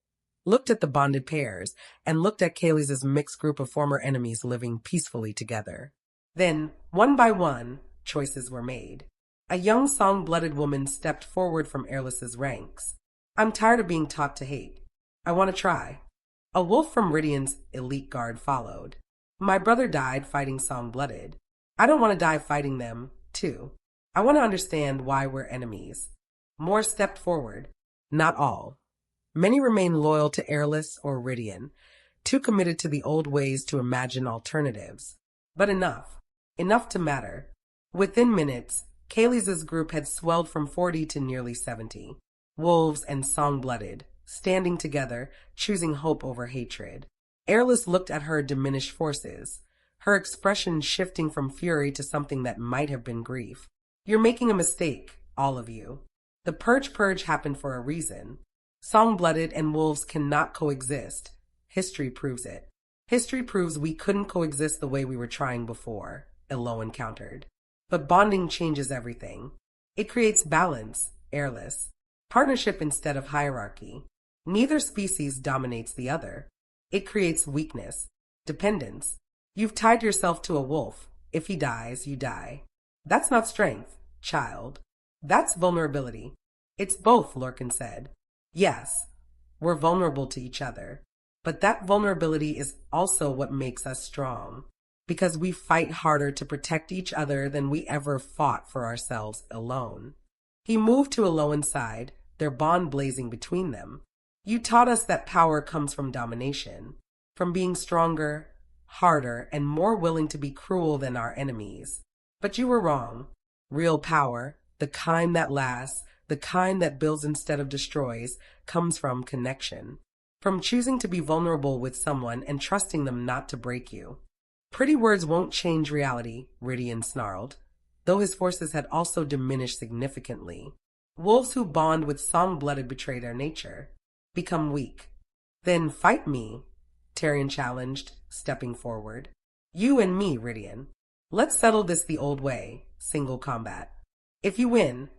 looked at the bonded pairs, and looked at Kaylee's mixed group of former enemies living peacefully together. Then, one by one, choices were made. A young song-blooded woman stepped forward from Airless's ranks. I'm tired of being taught to hate. I want to try. A wolf from Rydian's elite guard followed. My brother died fighting song-blooded. I don't want to die fighting them, too. I want to understand why we're enemies. More stepped forward. Not all. Many remain loyal to Airless or Rydian, too committed to the old ways to imagine alternatives. But enough. Enough to matter. Within minutes, Kaylee's group had swelled from 40 to nearly 70. Wolves and song-blooded, standing together, choosing hope over hatred. Airless looked at her diminished forces, her expression shifting from fury to something that might have been grief. You're making a mistake, all of you. The purge happened for a reason. Song-blooded and wolves cannot coexist. History proves it. History proves we couldn't coexist the way we were trying before, Elowen countered. But bonding changes everything. It creates balance, Airless. Partnership instead of hierarchy. Neither species dominates the other. It creates weakness, dependence. You've tied yourself to a wolf. If he dies, you die. That's not strength, child. That's vulnerability. It's both, Lorcan said. Yes, we're vulnerable to each other. But that vulnerability is also what makes us strong. Because we fight harder to protect each other than we ever fought for ourselves alone. He moved to Elowen's side, their bond blazing between them. You taught us that power comes from domination, from being stronger, harder, and more willing to be cruel than our enemies. But you were wrong. Real power, the kind that lasts, the kind that builds instead of destroys, comes from connection. From choosing to be vulnerable with someone and trusting them not to break you. Pretty words won't change reality, Ridian snarled, though his forces had also diminished significantly. Wolves who bond with song-blooded betray their nature, become weak. Then fight me, Tyrion challenged, stepping forward. You and me, Ridian. Let's settle this the old way, single combat. If you win,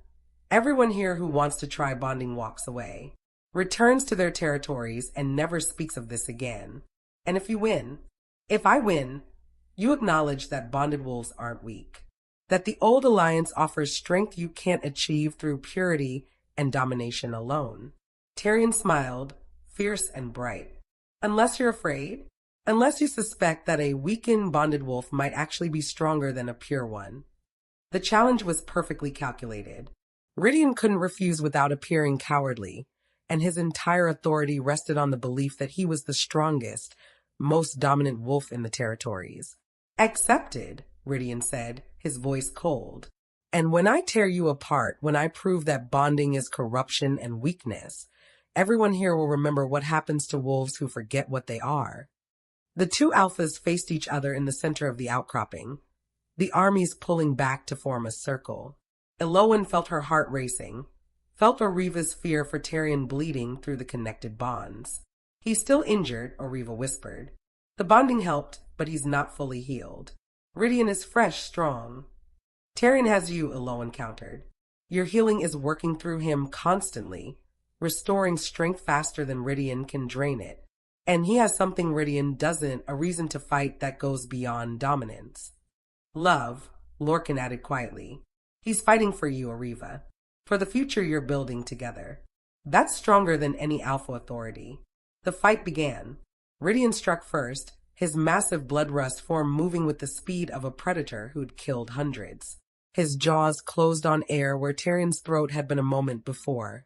everyone here who wants to try bonding walks away, returns to their territories, and never speaks of this again. And if I win, you acknowledge that bonded wolves aren't weak, that the old alliance offers strength you can't achieve through purity and domination alone. Tyrion smiled, fierce and bright. Unless you're afraid, unless you suspect that a weakened bonded wolf might actually be stronger than a pure one. The challenge was perfectly calculated. Ridian couldn't refuse without appearing cowardly, and his entire authority rested on the belief that he was the strongest, most dominant wolf in the territories. Accepted, Ridian said, his voice cold. And when I tear you apart, when I prove that bonding is corruption and weakness, everyone here will remember what happens to wolves who forget what they are. The two alphas faced each other in the center of the outcropping, the armies pulling back to form a circle. Elowen felt her heart racing, felt Oriva's fear for Tyrion bleeding through the connected bonds. He's still injured, Oriva whispered. The bonding helped, but he's not fully healed. Ridian is fresh, strong. Tyrion has you, Elowen countered. Your healing is working through him constantly, restoring strength faster than Ridian can drain it. And he has something Ridian doesn't, a reason to fight that goes beyond dominance. Love, Lorcan added quietly. He's fighting for you, Oriva, for the future you're building together. That's stronger than any alpha authority. The fight began. Ridian struck first, his massive bloodlust form moving with the speed of a predator who'd killed hundreds. His jaws closed on air where Tyrion's throat had been a moment before.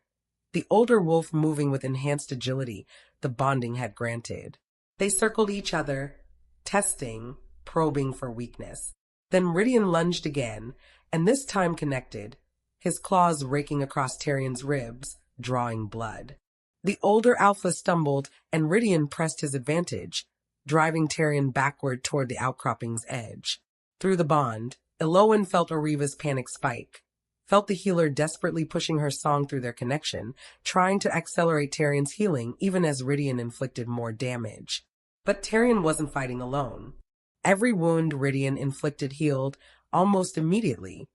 The older wolf moving with enhanced agility the bonding had granted. They circled each other, testing, probing for weakness. Then Ridian lunged again, and this time connected, his claws raking across Tyrion's ribs, drawing blood. The older alpha stumbled, and Ridian pressed his advantage, driving Tyrion backward toward the outcropping's edge. Through the bond, Elowen felt Oriva's panic spike, felt the healer desperately pushing her song through their connection, trying to accelerate Tyrion's healing even as Ridian inflicted more damage. But Tyrion wasn't fighting alone. Every wound Ridian inflicted healed almost immediately,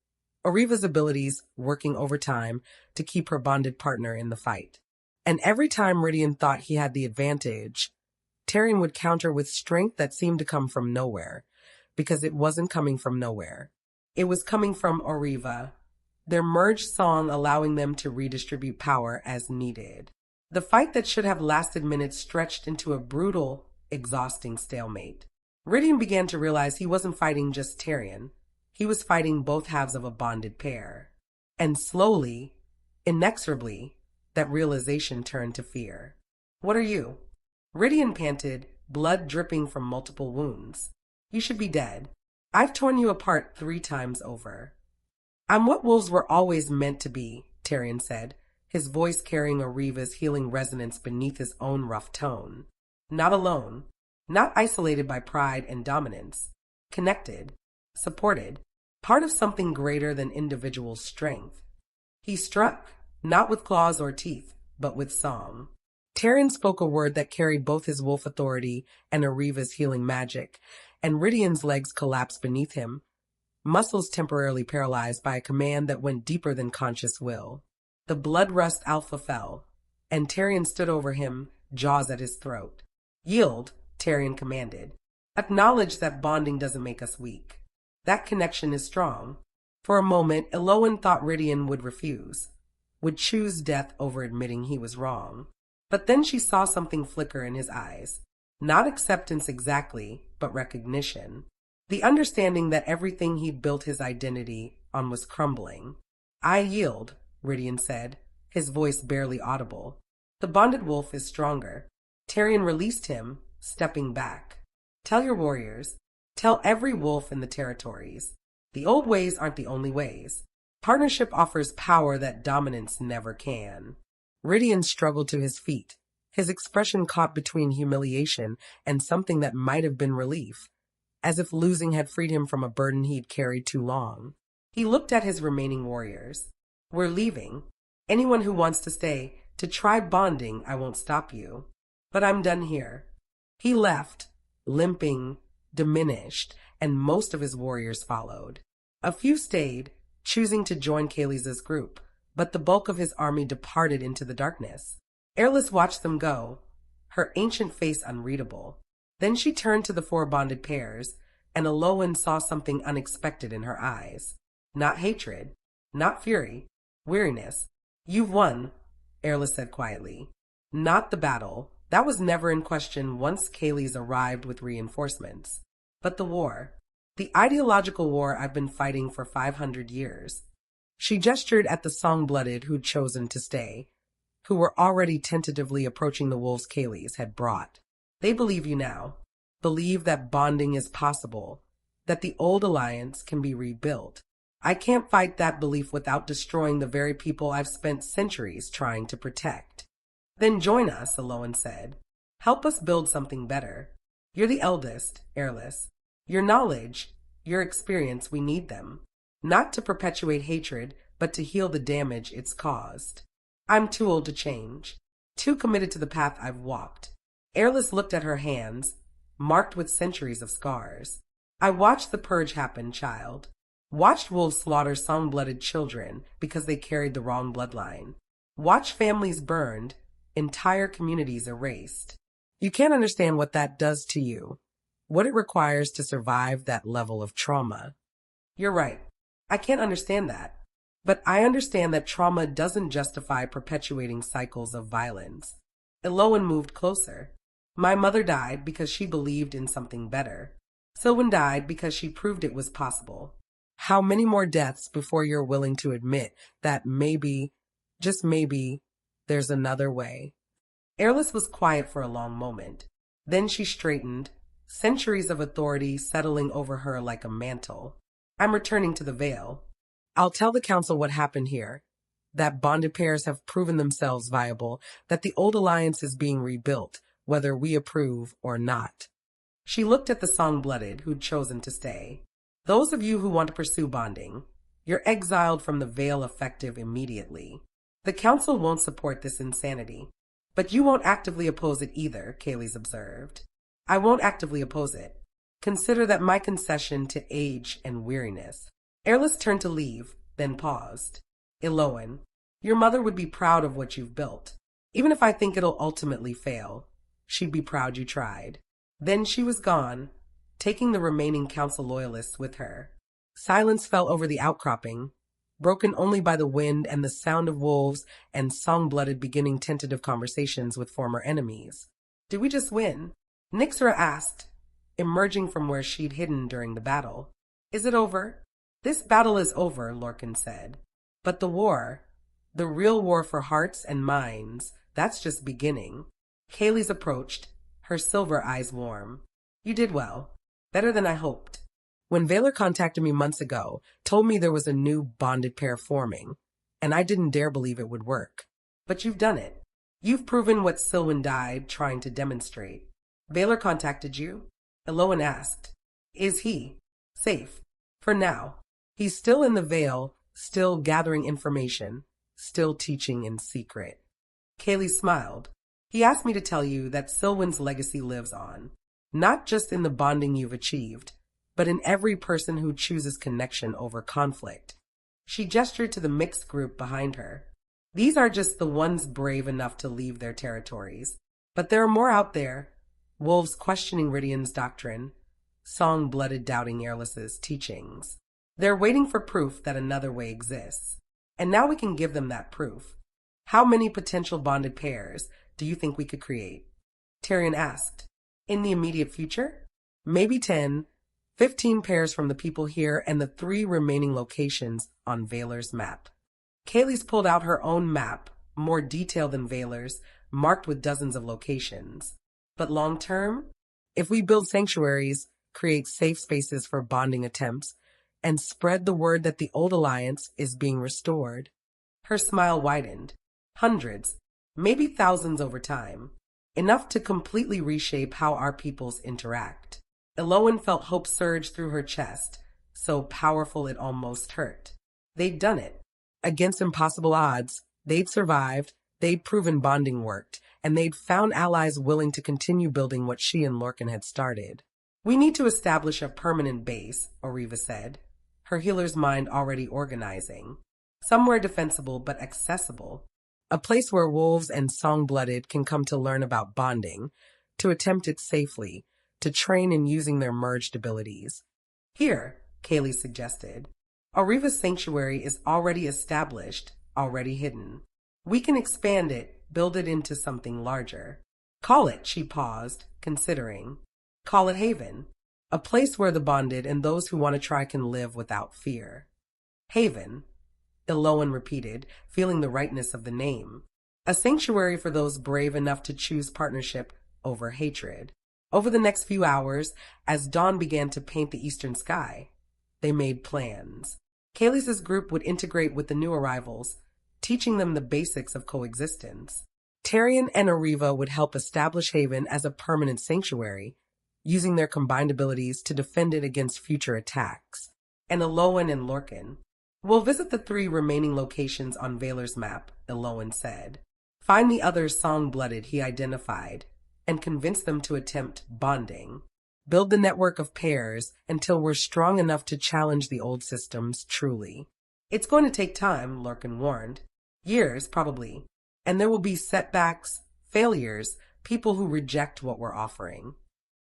Oriva's abilities working overtime to keep her bonded partner in the fight. And every time Ridian thought he had the advantage, Tyrion would counter with strength that seemed to come from nowhere, because it wasn't coming from nowhere. It was coming from Oriva, their merged song allowing them to redistribute power as needed. The fight that should have lasted minutes stretched into a brutal, exhausting stalemate. Ridian began to realize he wasn't fighting just Tyrion. He was fighting both halves of a bonded pair. And slowly, inexorably, that realization turned to fear. What are you? Ridian panted, blood dripping from multiple wounds. You should be dead. I've torn you apart 3 times over. I'm what wolves were always meant to be, Tyrion said, his voice carrying Oriva's healing resonance beneath his own rough tone. Not alone, not isolated by pride and dominance, connected, supported, part of something greater than individual strength. He struck, not with claws or teeth, but with song. Tyrion spoke a word that carried both his wolf authority and Oriva's healing magic, and Ridian's legs collapsed beneath him, muscles temporarily paralyzed by a command that went deeper than conscious will. The bloodlust alpha fell, and Tyrion stood over him, jaws at his throat. Yield, Tyrion commanded. Acknowledge that bonding doesn't make us weak. That connection is strong. For a moment, Elowen thought Ridian would refuse, would choose death over admitting he was wrong. But then she saw something flicker in his eyes. Not acceptance exactly, but recognition. The understanding that everything he'd built his identity on was crumbling. I yield, Ridian said, his voice barely audible. The bonded wolf is stronger. Tyrion released him, stepping back. Tell your warriors. Tell every wolf in the territories. The old ways aren't the only ways. Partnership offers power that dominance never can. Ridian struggled to his feet, his expression caught between humiliation and something that might have been relief. as if losing had freed him from a burden he'd carried too long. He looked at his remaining warriors. We're leaving. Anyone who wants to stay, to try bonding, I won't stop you. But I'm done here. He left, limping, diminished, and most of his warriors followed. A few stayed, choosing to join Kaylee's group, but the bulk of his army departed into the darkness. Airless watched them go, her ancient face unreadable. Then she turned to the four bonded pairs, and Elowen saw something unexpected in her eyes. Not hatred, not fury, weariness. You've won, Airless said quietly. Not the battle. That was never in question once Kaylee's arrived with reinforcements. But the war. The ideological war I've been fighting for 500 years. She gestured at the song-blooded who'd chosen to stay, who were already tentatively approaching the wolves Kaylee's had brought. They believe you now. Believe that bonding is possible, that the old alliance can be rebuilt. I can't fight that belief without destroying the very people I've spent centuries trying to protect. Then join us, Elowen said. Help us build something better. You're the eldest, Airless. Your knowledge, your experience, we need them. Not to perpetuate hatred, but to heal the damage it's caused. I'm too old to change, too committed to the path I've walked. Airless looked at her hands, marked with centuries of scars. I watched the purge happen, child. Watched wolves slaughter song-blooded children because they carried the wrong bloodline. Watched families burned, entire communities erased. You can't understand what that does to you, what it requires to survive that level of trauma. You're right. I can't understand that. But I understand that trauma doesn't justify perpetuating cycles of violence. Elowen moved closer. My mother died because she believed in something better. Sylvan died because she proved it was possible. How many more deaths before you're willing to admit that maybe, just maybe, there's another way? Airless was quiet for a long moment. Then she straightened, centuries of authority settling over her like a mantle. I'm returning to the Vale. I'll tell the council what happened here, that bonded pairs have proven themselves viable, that the old alliance is being rebuilt, whether we approve or not. She looked at the song-blooded who'd chosen to stay. Those of you who want to pursue bonding, you're exiled from the Vale effective immediately. The council won't support this insanity. But you won't actively oppose it either, Kaylee's observed. I won't actively oppose it. Consider that my concession to age and weariness. Airless turned to leave, then paused. Elowen, your mother would be proud of what you've built. Even if I think it'll ultimately fail, she'd be proud you tried. Then she was gone, taking the remaining council loyalists with her. Silence fell over the outcropping, broken only by the wind and the sound of wolves and song-blooded beginning tentative conversations with former enemies. Did we just win? Nyxera asked, emerging from where she'd hidden during the battle. Is it over? This battle is over, Lorcan said. But the war, the real war for hearts and minds, that's just beginning. Kaylee's approached, her silver eyes warm. You did well. Better than I hoped. When Valor contacted me months ago, told me there was a new bonded pair forming, and I didn't dare believe it would work. But you've done it. You've proven what Sylvan died trying to demonstrate. Valor contacted you? Elowen asked. Is he safe? For now. He's still in the Vale, still gathering information, still teaching in secret. Kaylee smiled. He asked me to tell you that Sylvan's legacy lives on, not just in the bonding you've achieved, but in every person who chooses connection over conflict. She gestured to the mixed group behind her. These are just the ones brave enough to leave their territories. But there are more out there. Wolves questioning Rydian's doctrine, song-blooded doubting Airless's teachings. They're waiting for proof that another way exists. And now we can give them that proof. How many potential bonded pairs do you think we could create? Tyrion asked. In the immediate future? Maybe 10, 15 pairs from the people here and the 3 remaining locations on Valor's map. Kaylee's pulled out her own map, more detailed than Valor's, marked with dozens of locations. But long term? If we build sanctuaries, create safe spaces for bonding attempts, and spread the word that the old alliance is being restored. Her smile widened. Hundreds, maybe thousands over time. Enough to completely reshape how our peoples interact. Elowen felt hope surge through her chest, so powerful it almost hurt. They'd done it. Against impossible odds, they'd survived, they'd proven bonding worked, and they'd found allies willing to continue building what she and Lorcan had started. "We need to establish a permanent base," Oriva said, her healer's mind already organizing. "Somewhere defensible but accessible. A place where wolves and song-blooded can come to learn about bonding, to attempt it safely, to train in using their merged abilities." "Here," Kaylee suggested. "Oriva's sanctuary is already established, already hidden. We can expand it, build it into something larger. Call it," she paused, considering. "Call it Haven. A place where the bonded and those who want to try can live without fear." "Haven," Elowen repeated, feeling the rightness of the name. "A sanctuary for those brave enough to choose partnership over hatred." Over the next few hours, as dawn began to paint the eastern sky, they made plans. Kaylee's group would integrate with the new arrivals, teaching them the basics of coexistence. Tyrion and Oriva would help establish Haven as a permanent sanctuary, using their combined abilities to defend it against future attacks. And Elowen and Lorcan. "We'll visit the 3 remaining locations on Valor's map," Elowen said. "Find the others song-blooded he identified, and convince them to attempt bonding. Build the network of pairs until we're strong enough to challenge the old systems truly." "It's going to take time," Lorcan warned. "Years, probably. And there will be setbacks, failures, people who reject what we're offering."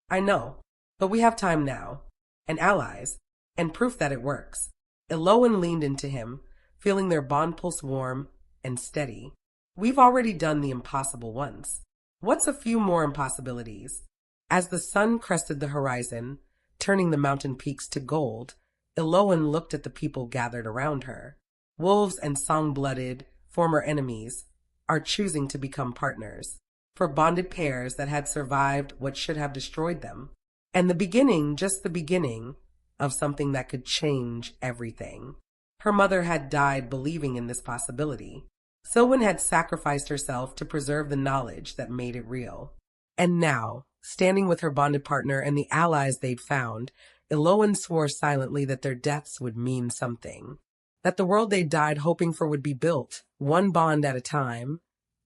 "I know, but we have time now, and allies, and proof that it works." Elowen leaned into him, feeling their bond pulse warm and steady. "We've already done the impossible once. What's a few more impossibilities?" As the sun crested the horizon, turning the mountain peaks to gold, Elowen looked at the people gathered around her. Wolves and song-blooded, former enemies, are choosing to become partners for bonded pairs that had survived what should have destroyed them. And the beginning, just the beginning, of something that could change everything. Her mother had died believing in this possibility. Sylwen had sacrificed herself to preserve the knowledge that made it real. And now, standing with her bonded partner and the allies they'd found, Elowen swore silently that their deaths would mean something. That the world they died hoping for would be built, one bond at a time,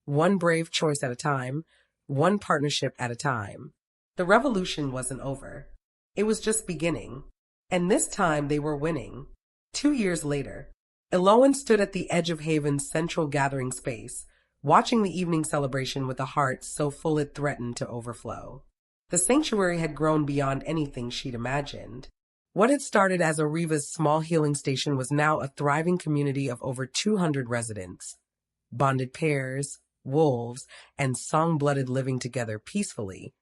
one brave choice at a time, one partnership at a time. The revolution wasn't over. It was just beginning. And this time they were winning. 2 years later, Elowen stood at the edge of Haven's central gathering space, watching the evening celebration with a heart so full it threatened to overflow. The sanctuary had grown beyond anything she'd imagined. What had started as Oriva's small healing station was now a thriving community of over 200 residents. Bonded pairs, wolves, and song-blooded living together peacefully.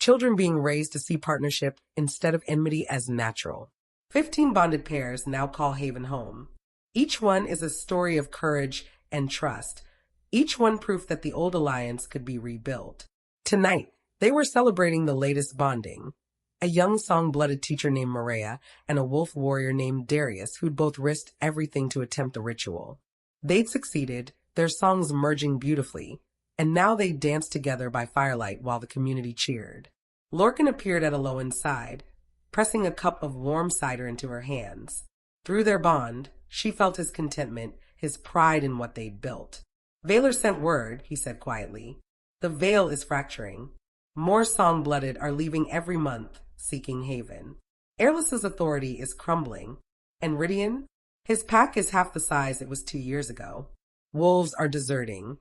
Children being raised to see partnership instead of enmity as natural. 15 bonded pairs now call Haven home. Each one is a story of courage and trust. Each one proof that the old alliance could be rebuilt. Tonight, they were celebrating the latest bonding. A young song-blooded teacher named Maria and a wolf warrior named Darius who'd both risked everything to attempt the ritual. They'd succeeded, their songs merging beautifully, and now they danced together by firelight while the community cheered. Lorcan appeared at Elowen's side, pressing a cup of warm cider into her hands. Through their bond, she felt his contentment, his pride in what they'd built. "Valor sent word," he said quietly. "The veil is fracturing. More song-blooded are leaving every month, seeking Haven. Airless's authority is crumbling. And Rydian? His pack is half the size it was 2 years ago. Wolves are deserting,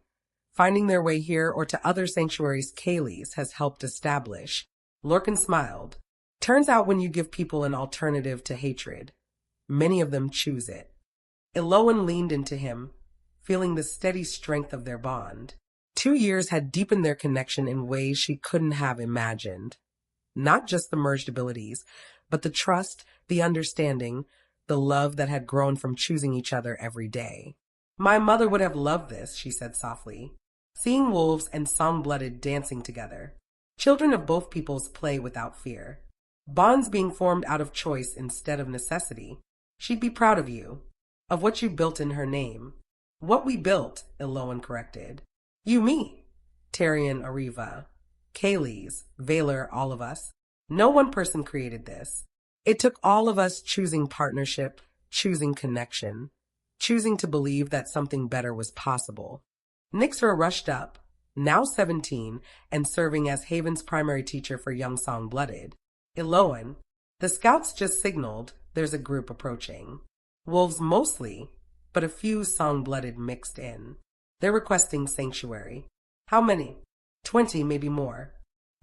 finding their way here or to other sanctuaries Kaylee's has helped establish." Lorcan smiled. "Turns out when you give people an alternative to hatred, many of them choose it." Elowen leaned into him, feeling the steady strength of their bond. 2 years had deepened their connection in ways she couldn't have imagined. Not just the merged abilities, but the trust, the understanding, the love that had grown from choosing each other every day. "My mother would have loved this," she said softly. "Seeing wolves and song-blooded dancing together. Children of both peoples play without fear. Bonds being formed out of choice instead of necessity. She'd be proud of you, of what you built in her name." "What we built," Elowen corrected. "You, me, Tyrion, Oriva, Kaylee's, Valor, all of us. No one person created this. It took all of us choosing partnership, choosing connection, choosing to believe that something better was possible. Nixra rushed up, now 17, and serving as Haven's primary teacher for young Song-Blooded. Elowen, the scouts just signaled there's a group approaching. Wolves mostly, but a few Song-Blooded mixed in. They're requesting sanctuary. How many? 20, maybe more.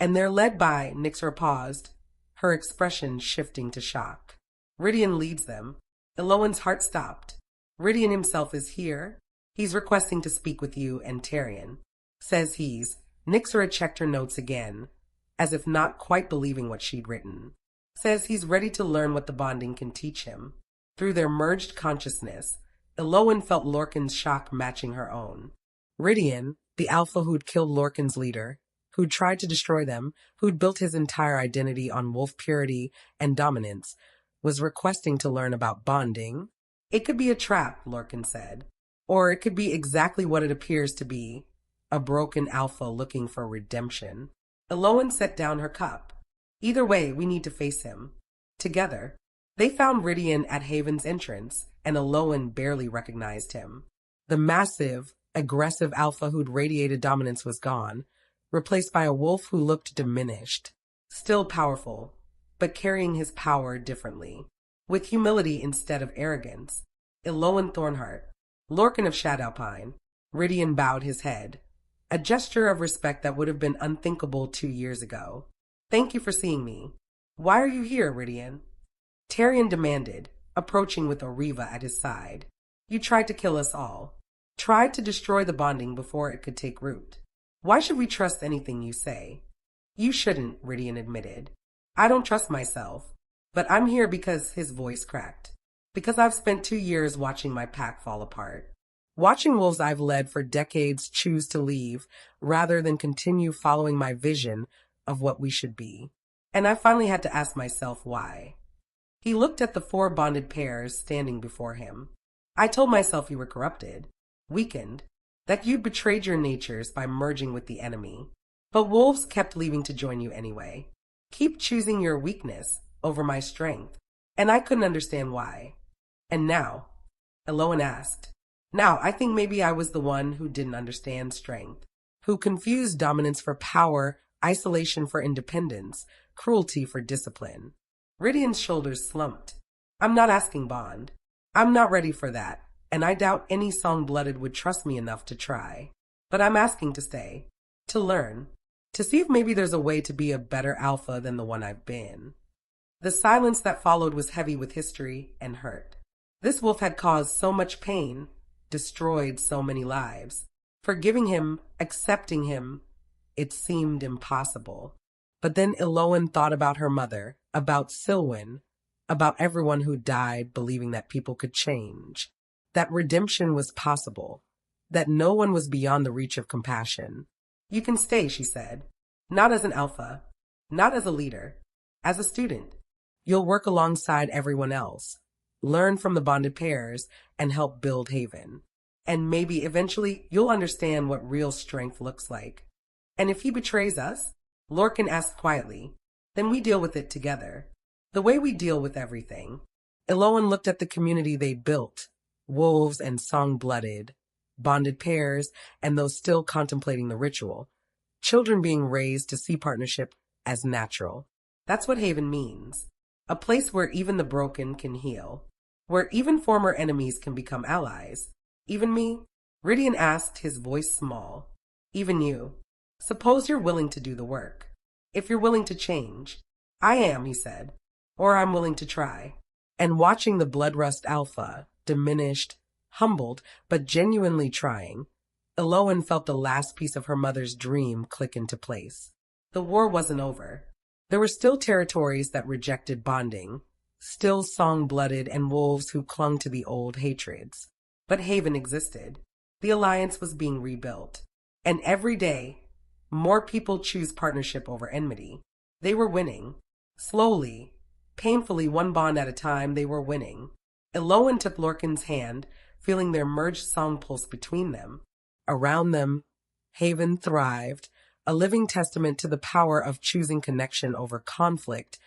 And they're led by, Nixra paused, her expression shifting to shock. Rydian leads them. Elowen's heart stopped. Rydian himself is here. He's requesting to speak with you and Tyrion. Says he's. Nixra checked her notes again, as if not quite believing what she'd written. Says he's ready to learn what the bonding can teach him. Through their merged consciousness, Elowen felt Lorcan's shock matching her own. Rydian, the alpha who'd killed Lorcan's leader, who'd tried to destroy them, who'd built his entire identity on wolf purity and dominance, was requesting to learn about bonding. It could be a trap, Lorcan said. Or it could be exactly what it appears to be, a broken alpha looking for redemption. Elowen set down her cup. Either way, we need to face him. Together. They found Rydian at Haven's entrance, and Elowen barely recognized him. The massive, aggressive alpha who'd radiated dominance was gone, replaced by a wolf who looked diminished. Still powerful, but carrying his power differently. With humility instead of arrogance. Elowen Thornhart, Lorcan of Shadowpine. Rydian bowed his head. A gesture of respect that would have been unthinkable 2 years ago. Thank you for seeing me. Why are you here, Rydian? Tyrion demanded, approaching with Oriva at his side. You tried to kill us all. Tried to destroy the bonding before it could take root. Why should we trust anything you say? You shouldn't, Rydian admitted. I don't trust myself. But I'm here because his voice cracked. Because I've spent 2 years watching my pack fall apart. Watching wolves I've led for decades choose to leave rather than continue following my vision of what we should be. And I finally had to ask myself why. He looked at the 4 bonded pairs standing before him. I told myself you were corrupted, weakened, that you'd betrayed your natures by merging with the enemy. But wolves kept leaving to join you anyway. Keep choosing your weakness over my strength. And I couldn't understand why. And now, Elowen asked, now I think maybe I was the one who didn't understand strength, who confused dominance for power, isolation for independence, cruelty for discipline. Rydian's shoulders slumped. I'm not asking bond. I'm not ready for that, and I doubt any Song-Blooded would trust me enough to try. But I'm asking to stay, to learn, to see if maybe there's a way to be a better alpha than the one I've been. The silence that followed was heavy with history and hurt. This wolf had caused so much pain, destroyed so many lives. Forgiving him, accepting him, it seemed impossible. But then Elowen thought about her mother, about Silwyn, about everyone who died believing that people could change, that redemption was possible, that no one was beyond the reach of compassion. You can stay, she said. Not as an alpha, not as a leader, as a student. You'll work alongside everyone else, learn from the bonded pairs, and help build Haven. And maybe eventually you'll understand what real strength looks like. And if he betrays us, Lorcan asked quietly, then we deal with it together. The way we deal with everything. Elowen looked at the community they built, wolves and Song-Blooded, bonded pairs, and those still contemplating the ritual. Children being raised to see partnership as natural. That's what Haven means. A place where even the broken can heal. Where even former enemies can become allies. Even me? Rydian asked, his voice small. Even you. Suppose you're willing to do the work. If you're willing to change. I am, he said. Or I'm willing to try. And watching the Bloodrust Alpha, diminished, humbled, but genuinely trying, Elowen felt the last piece of her mother's dream click into place. The war wasn't over. There were still territories that rejected bonding, still Song-Blooded and wolves who clung to the old hatreds. But Haven existed. The alliance was being rebuilt. And every day, more people choose partnership over enmity. They were winning. Slowly, painfully, one bond at a time, they were winning. Elowen took Lorcan's hand, feeling their merged song pulse between them. Around them, Haven thrived, a living testament to the power of choosing connection over conflict,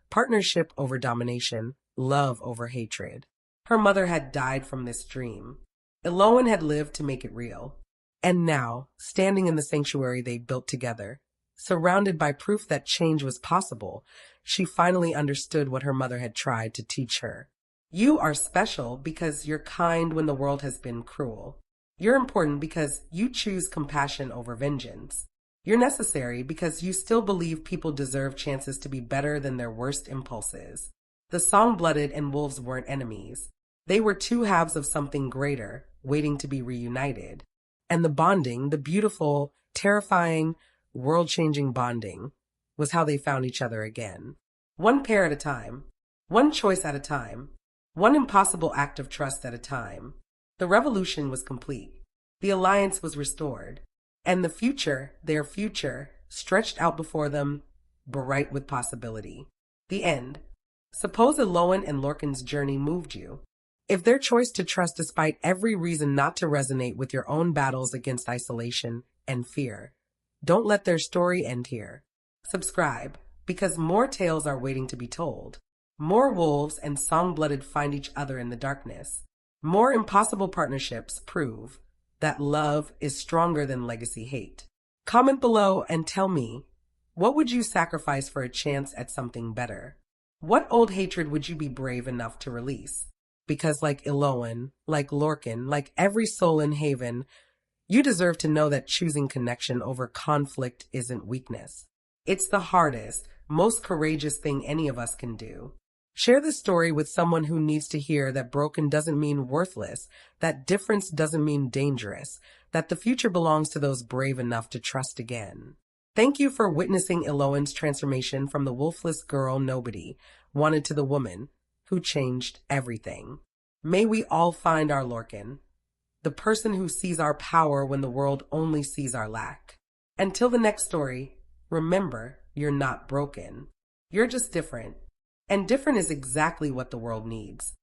partnership over domination, love over hatred. Her mother had died from this dream. Elowen had lived to make it real. And now, standing in the sanctuary they built together, surrounded by proof that change was possible, she finally understood what her mother had tried to teach her. You are special because you're kind when the world has been cruel. You're important because you choose compassion over vengeance. You're necessary because you still believe people deserve chances to be better than their worst impulses. The Song-Blooded and Wolves weren't enemies. They were two halves of something greater, waiting to be reunited. And the bonding, the beautiful, terrifying, world-changing bonding, was how they found each other again. One pair at a time, one choice at a time, one impossible act of trust at a time. The revolution was complete. The alliance was restored. And the future, their future, stretched out before them, bright with possibility. The end. Suppose Elowen and Lorcan's journey moved you. If their choice to trust despite every reason not to resonate with your own battles against isolation and fear, don't let their story end here. Subscribe, because more tales are waiting to be told. More wolves and song-blooded find each other in the darkness. More impossible partnerships prove that love is stronger than legacy hate. Comment below and tell me, what would you sacrifice for a chance at something better? What old hatred would you be brave enough to release? Because like Elowen, like Lorcan, like every soul in Haven, you deserve to know that choosing connection over conflict isn't weakness. It's the hardest, most courageous thing any of us can do. Share this story with someone who needs to hear that broken doesn't mean worthless, that difference doesn't mean dangerous, that the future belongs to those brave enough to trust again. Thank you for witnessing Elowen's transformation from the wolfless girl nobody wanted to the woman who changed everything. May we all find our Lorcan, the person who sees our power when the world only sees our lack. Until the next story, remember, you're not broken. You're just different. And different is exactly what the world needs.